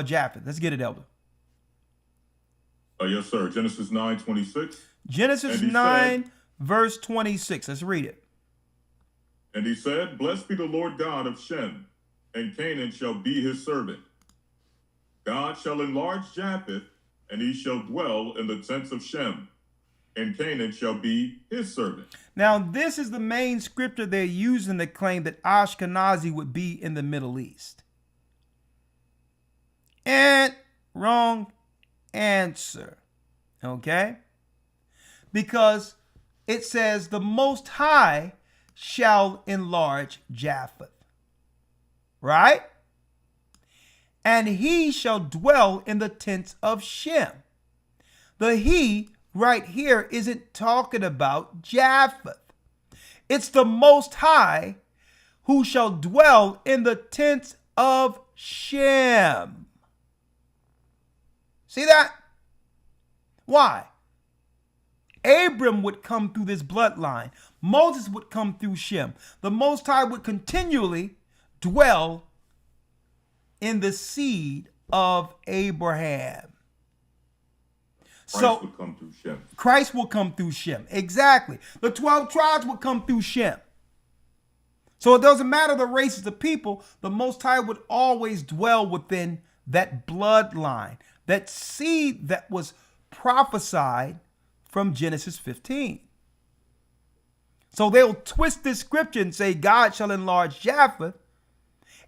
Japheth. Let's get it, Elder. Yes, sir. Genesis 9:26. Genesis 9, verse 26. Let's read it. And he said, Blessed be the Lord God of Shem, and Canaan shall be his servant. God shall enlarge Japheth, and he shall dwell in the tents of Shem, and Canaan shall be his servant. Now, this is the main scripture they're using to claim that Ashkenazi would be in the Middle East. And wrong answer. Okay? Because it says the Most High shall enlarge Japheth. Right? And he shall dwell in the tents of Shem. The he right here isn't talking about Japheth. It's the Most High who shall dwell in the tents of Shem. See that? Why? Abram would come through this bloodline. Moses would come through Shem. The Most High would continually dwell in the seed of Abraham. Christ would come through Shem. Christ will come through Shem. Exactly. The 12 tribes would come through Shem. So it doesn't matter the races of people, the Most High would always dwell within that bloodline, that seed that was prophesied from Genesis 15. So they'll twist this scripture and say God shall enlarge Japheth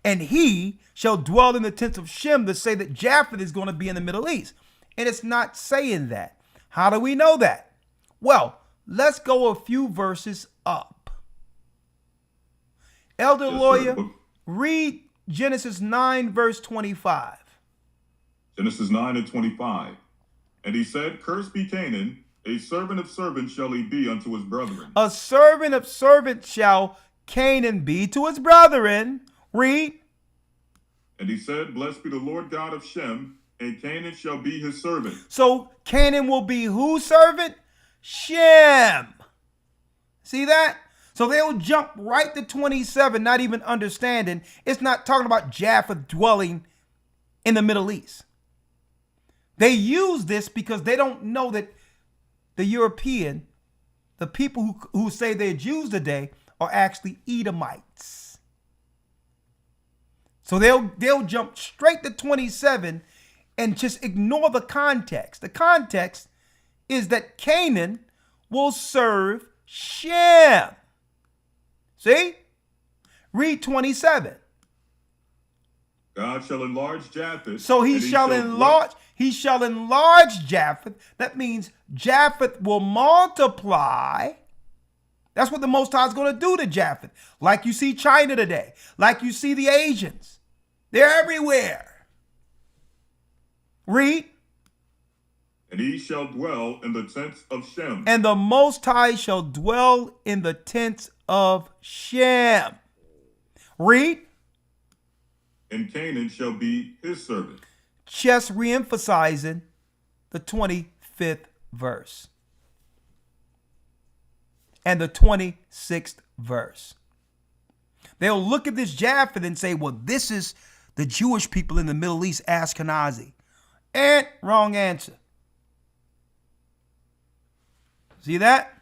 and he shall dwell in the tents of Shem, to say that Japheth is going to be in the Middle East. And it's not saying that. How do we know that? Well, let's go a few verses up. Elder Lawyer, read Genesis 9, verse 25. Genesis 9 and 25. And he said, Cursed be Canaan, a servant of servants shall he be unto his brethren. A servant of servants shall Canaan be to his brethren. Read. And he said, Blessed be the Lord God of Shem, and Canaan shall be his servant. So Canaan will be whose servant? Shem. See that? So they'll jump right to 27, not even understanding. It's not talking about Japheth dwelling in the Middle East. They use this because they don't know that the European, the people who say they're Jews today, are actually Edomites. So they'll jump straight to 27 and just ignore the context. The context is that Canaan will serve Shem. See? Read 27. God shall enlarge Japheth. So he shall enlarge Japheth. That means Japheth will multiply. That's what the Most High is going to do to Japheth. Like you see China today. Like you see the Asians. They're everywhere. Read. And he shall dwell in the tents of Shem. And the Most High shall dwell in the tents of Shem. Read. And Canaan shall be his servant. Just re-emphasizing the 25th verse. And the 26th verse. They'll look at this Japheth and say, well, this is the Jewish people in the Middle East, Ashkenazi. And wrong answer. See that?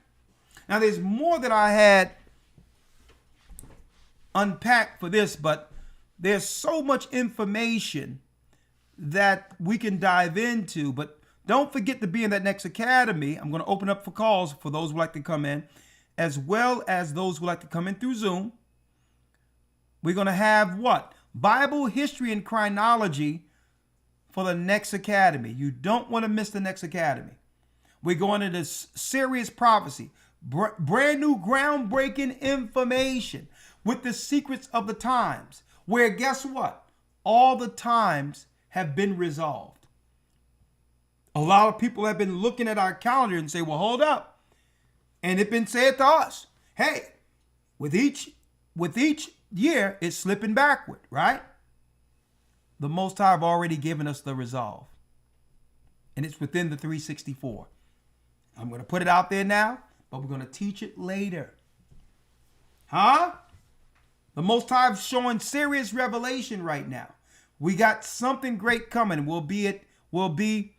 Now, there's more that I had unpacked for this, but there's so much information that we can dive into. But don't forget to be in that next academy. I'm going to open up for calls for those who like to come in, as well as those who like to come in through Zoom. We're going to have what? Bible, history, and chronology for the next academy. You don't want to miss the next academy. We're going into serious prophecy, brand new groundbreaking information with the secrets of the times, where guess what? All the times have been resolved. A lot of people have been looking at our calendar and say, well, hold up. And it's been said to us, hey, with each year, it's slipping backward, right? The Most High have already given us the resolve. And it's within the 364. I'm going to put it out there now, but we're going to teach it later. Huh? The Most High is showing serious revelation right now. We got something great coming. We'll be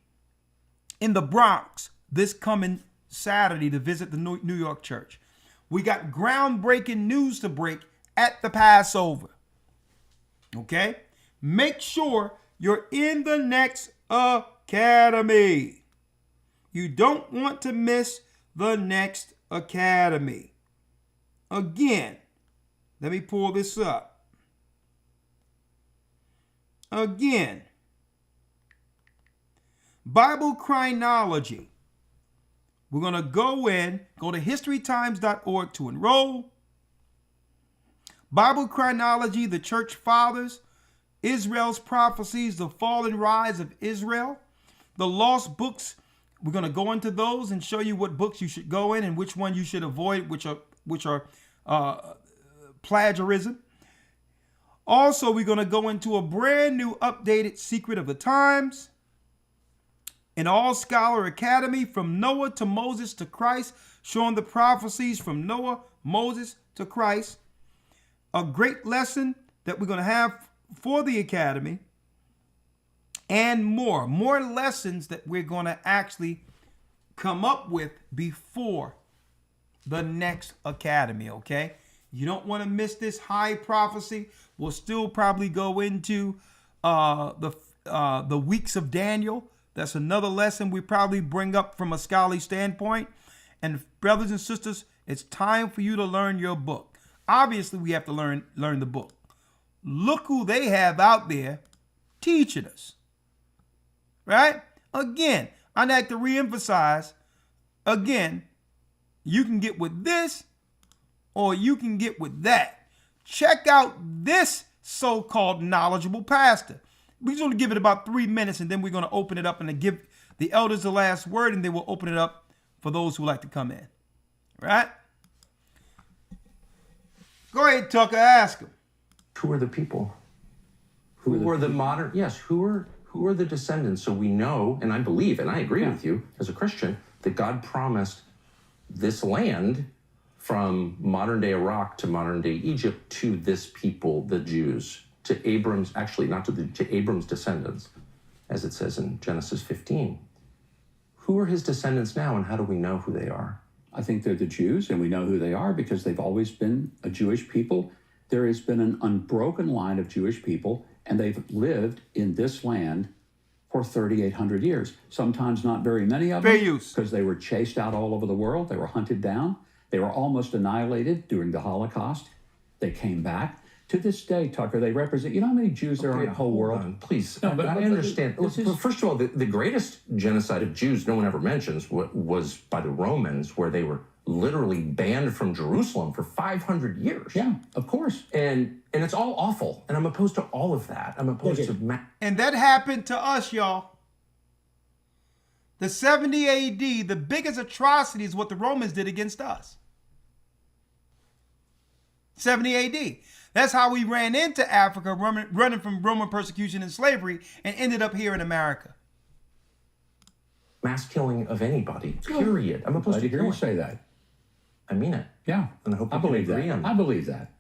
in the Bronx this coming Saturday to visit the New York church. We got groundbreaking news to break at the Passover. Okay? Make sure you're in the next academy. You don't want to miss the next academy. Again, let me pull this up. Again, Bible chronology. We're going to go to historytimes.org to enroll. Bible chronology, the church fathers, Israel's prophecies, the fall and rise of Israel, the lost books. We're going to go into those and show you what books you should go in and which one you should avoid, which are plagiarism. Also, we're going to go into a brand new updated secret of the times, an all-scholar academy from Noah to Moses to Christ, showing the prophecies from Noah, Moses to Christ. A great lesson that we're going to have for the academy, and more lessons that we're going to actually come up with before the next academy, okay? You don't want to miss this high prophecy. We'll still probably go into the weeks of Daniel. That's another lesson we probably bring up from a scholarly standpoint. And brothers and sisters, it's time for you to learn your book. Obviously, we have to learn the book. Look who they have out there teaching us. Right? Again, I'd like to reemphasize, again, you can get with this or you can get with that. Check out this so-called knowledgeable pastor. We're just going to give it about 3 minutes, and then we're going to open it up and give the elders the last word, and then we'll open it up for those who like to come in. Right? Go ahead, Tucker, ask him. Who are the people? Who are the modern? Yes, who are the descendants? So we know, and I believe, and I agree with you as a Christian, that God promised this land from modern-day Iraq to modern-day Egypt to this people, the Jews, to Abram's, actually not to Abram's descendants, as it says in Genesis 15. Who are his descendants now, and how do we know who they are? I think they're the Jews, and we know who they are because they've always been a Jewish people. There has been an unbroken line of Jewish people, and they've lived in this land for 3,800 years. Sometimes not very many of them, because they were chased out all over the world. They were hunted down. They were almost annihilated during the Holocaust. They came back. To this day, Tucker, they represent, you know how many Jews there are in the whole world? Please, no, but I understand. First of all, the greatest genocide of Jews no one ever mentions was by the Romans, where they were literally banned from Jerusalem for 500 years. Yeah, of course. And it's all awful. And I'm opposed to all of that. I'm opposed to... And that happened to us, y'all. The 70 AD, the biggest atrocity is what the Romans did against us. 70 AD. That's how we ran into Africa, running from Roman persecution and slavery, and ended up here in America. Mass killing of anybody, period. I'm opposed to hear you say that. I mean it. Yeah. And I hope I believe that. I believe that.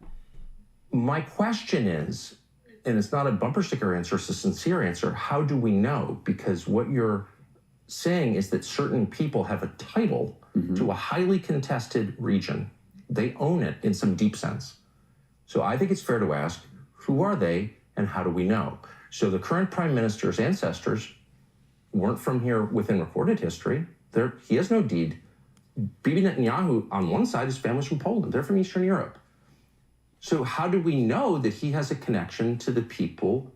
My question is, and it's not a bumper sticker answer, it's a sincere answer, how do we know? Because what you're saying is that certain people have a title to a highly contested region. They own it in some deep sense. So I think it's fair to ask, who are they and how do we know? So the current prime minister's ancestors weren't from here within recorded history. He has no deed. Bibi Netanyahu, on one side, his family's from Poland. They're from Eastern Europe. So how do we know that he has a connection to the people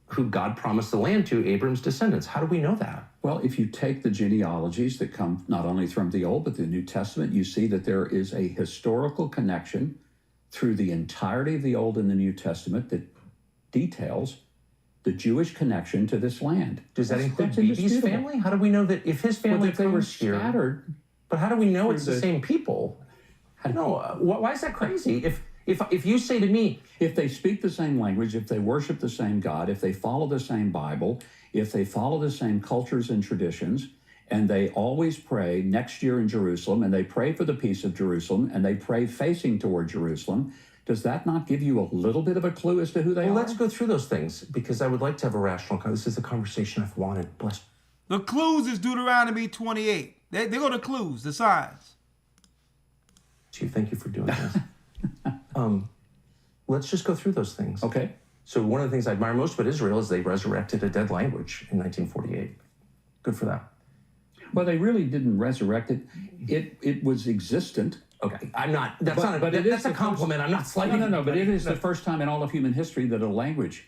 who God promised the land to, Abram's descendants? How do we know that? Well, if you take the genealogies that come not only from the Old but the New Testament, you see that there is a historical connection through the entirety of the Old and the New Testament that details the Jewish connection to this land. Does that include Bibi's family? How do we know that if his family if they were here, scattered? But how do we know it's the same people? No, why is that crazy? If you say to me, if they speak the same language, if they worship the same God, if they follow the same Bible, if they follow the same cultures and traditions, and they always pray next year in Jerusalem, and they pray for the peace of Jerusalem, and they pray facing toward Jerusalem, does that not give you a little bit of a clue as to who they are? Let's go through those things, because I would like to have a rational conversation. This is the conversation I've wanted. Bless. The clues is Deuteronomy 28. They go to clues, the signs. Thank you for doing this. Let's just go through those things. Okay. So one of the things I admire most about Israel is they resurrected a dead language in 1948. Good for them. Well, they really didn't resurrect it. It was existent. Okay, I'm not. That's a compliment. I'm not slighting. No. But it is the first time in all of human history that a language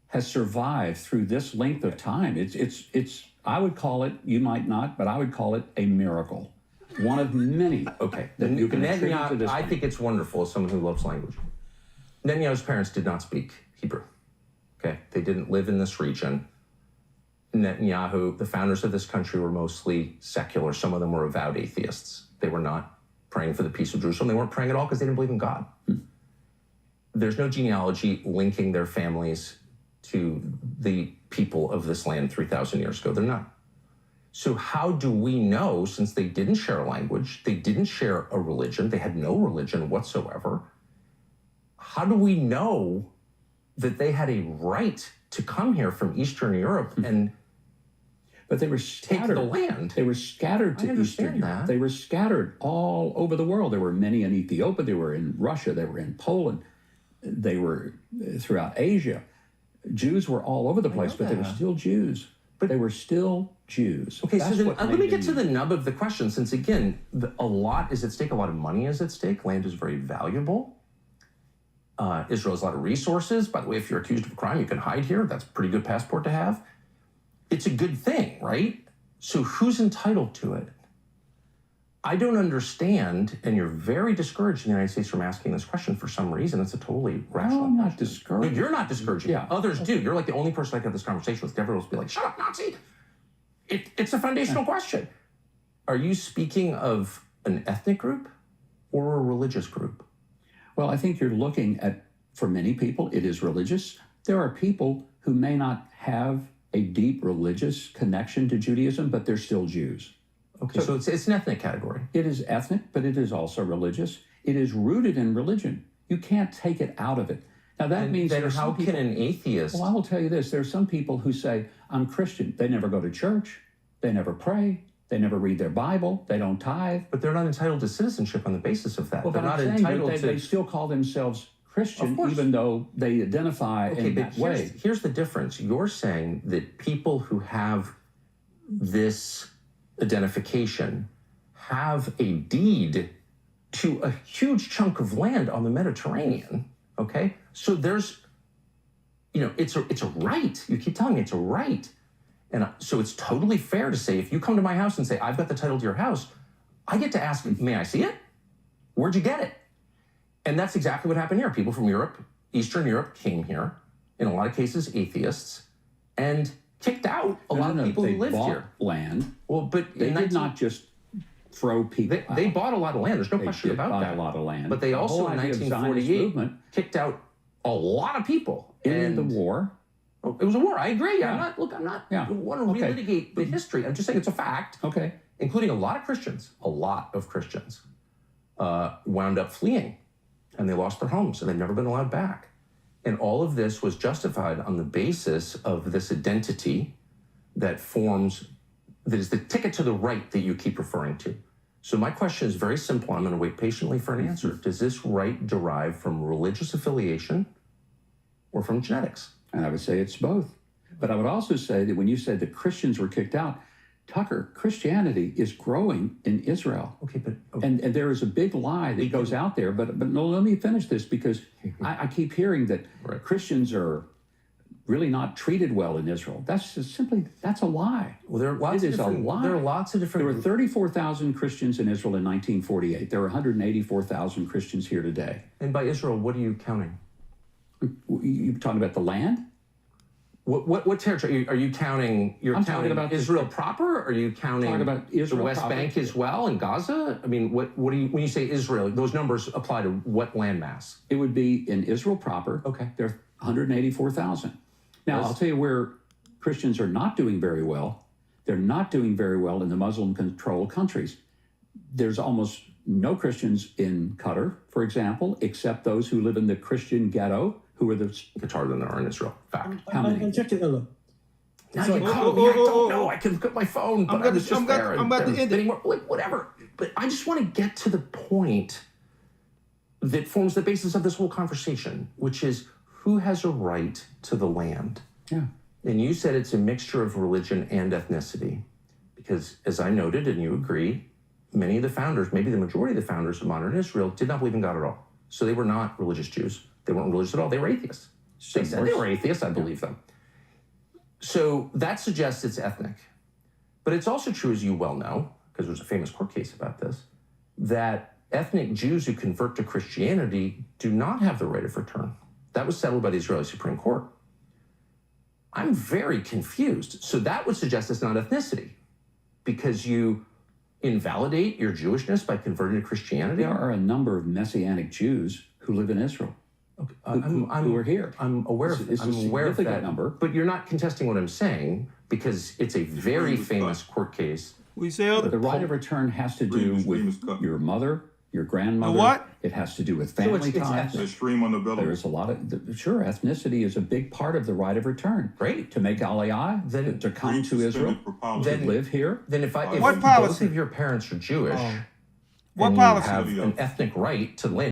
has survived through this length of time. It's. I would call it. You might not, but I would call it a miracle. One of many. Okay. That you can attribute to this. I think it's wonderful as someone who loves language. Netanyahu's parents did not speak Hebrew. Okay, they didn't live in this region. Netanyahu, the founders of this country, were mostly secular. Some of them were avowed atheists. They were not praying for the peace of Jerusalem. They weren't praying at all because they didn't believe in God. There's no genealogy linking their families to the people of this land 3,000 years ago. They're not. So how do we know, since they didn't share a language, they didn't share a religion, they had no religion whatsoever, how do we know that they had a right to come here from Eastern Europe? And But they were scattered. the land. They were scattered to I understand Eastern Europe. that. They were scattered all over the world. There were many in Ethiopia. They were in Russia. They were in Poland. They were throughout Asia. Jews were all over the place, but they were still Jews. But they were still Jews. Okay, That's so then, what let made me get to them the nub of the question, since again, a lot is at stake, a lot of money is at stake. Land is very valuable. Israel has a lot of resources. By the way, if you're accused of a crime, you can hide here. That's a pretty good passport to have. It's a good thing, right? So who's entitled to it? I don't understand, and you're very discouraged in the United States from asking this question for some reason. It's a totally rational I'm not question. discouraged. No, you're not discouraging. Yeah. Others do. You're like the only person I can have this conversation with. Everyone will be like, shut up, Nazi. It's a foundational question. Are you speaking of an ethnic group or a religious group? Well, I think you're looking at, for many people, it is religious. There are people who may not have a deep religious connection to Judaism, but they're still Jews. Okay, so it's an ethnic category. It is ethnic, but it is also religious. It is rooted in religion. You can't take it out of it. Now, that means then there are how some people, can an atheist... Well, I will tell you this. There are some people who say, I'm Christian. They never go to church. They never pray. They never read their Bible. They don't tithe. But they're not entitled to citizenship on the basis of that. Well, they're but not I'm saying entitled that they still call themselves Christian, Of course. even though they identify in but that way. here's the difference. You're saying that people who have this identification have a deed to a huge chunk of land on the Mediterranean, okay? So there's, it's a right. You keep telling me it's a right. And so it's totally fair to say, if you come to my house and say, I've got the title to your house, I get to ask, may I see it? Where'd you get it? And that's exactly what happened here. People from Europe, Eastern Europe, came here, in a lot of cases atheists, and kicked out a lot of people who lived here. Land. Well, but They did not just throw people They out. bought a lot of land. There's no They question did about buy that. a lot of land. But they The also, whole in idea of Zionist 1948, movement kicked out a lot of people. in the war. Oh, it was a war. I agree. Yeah. I'm not Yeah. want to Okay. relitigate the history. I'm just saying it's a fact. Okay. Including a lot of Christians wound up fleeing, and they lost their homes, and they've never been allowed back. And all of this was justified on the basis of this identity that is the ticket to the right that you keep referring to. So my question is very simple. I'm going to wait patiently for an answer. Does this right derive from religious affiliation or from genetics? And I would say it's both. But I would also say that when you said that Christians were kicked out, Tucker, Christianity is growing in Israel. Okay, but... And there is a big lie that goes out there. But no, let me finish this, because I keep hearing that Christians are really not treated well in Israel. That's a lie. Well, there are lots It is of a different... lie. There are lots of different... There were 34,000 Christians in Israel in 1948. There are 184,000 Christians here today. And by Israel, what are you counting? You talking about the land? What territory are you counting? I'm counting talking about Israel proper? Or are you counting talking about Israel the West proper. Bank as well and Gaza? I mean, what do you, when you say Israel, those numbers apply to what landmass? It would be in Israel proper. Okay. There are 184,000. Now, I'll tell you where Christians are not doing very well. They're not doing very well in the Muslim-controlled countries. There's almost no Christians in Qatar, for example, except those who live in the Christian ghetto, who are the... Guitar than there are in Israel. Fact. How many? I'm checking it. Now So- you call me. I don't know. I can look at my phone, but I was just there. I'm about to end it. Whatever. But I just want to get to the point that forms the basis of this whole conversation, which is who has a right to the land? Yeah. And you said it's a mixture of religion and ethnicity, because as I noted, and you agree, many of the founders, maybe the majority of the founders of modern Israel, did not believe in God at all. So they were not religious Jews. They weren't religious at all. They were atheists. They said they were atheists. I believe them. So that suggests it's ethnic. But it's also true, as you well know, because there's a famous court case about this, that ethnic Jews who convert to Christianity do not have the right of return. That was settled by the Israeli Supreme Court. I'm very confused. So that would suggest it's not ethnicity, because you invalidate your Jewishness by converting to Christianity. There are a number of Messianic Jews who live in Israel. Okay. Who are here. I'm aware of It's a significant number. But you're not contesting what I'm saying, because it's a very famous court case. We say But the right of return has to do with your mother, your grandmother. The what? It has to do with family ties. The stream on the belly. There's a lot of, sure, ethnicity is a big part of the right of return. Great. To make aliyah, Then to come to Israel, to live here. Then if What both policy? of your parents are Jewish, What and policy? you have an ethnic right to land.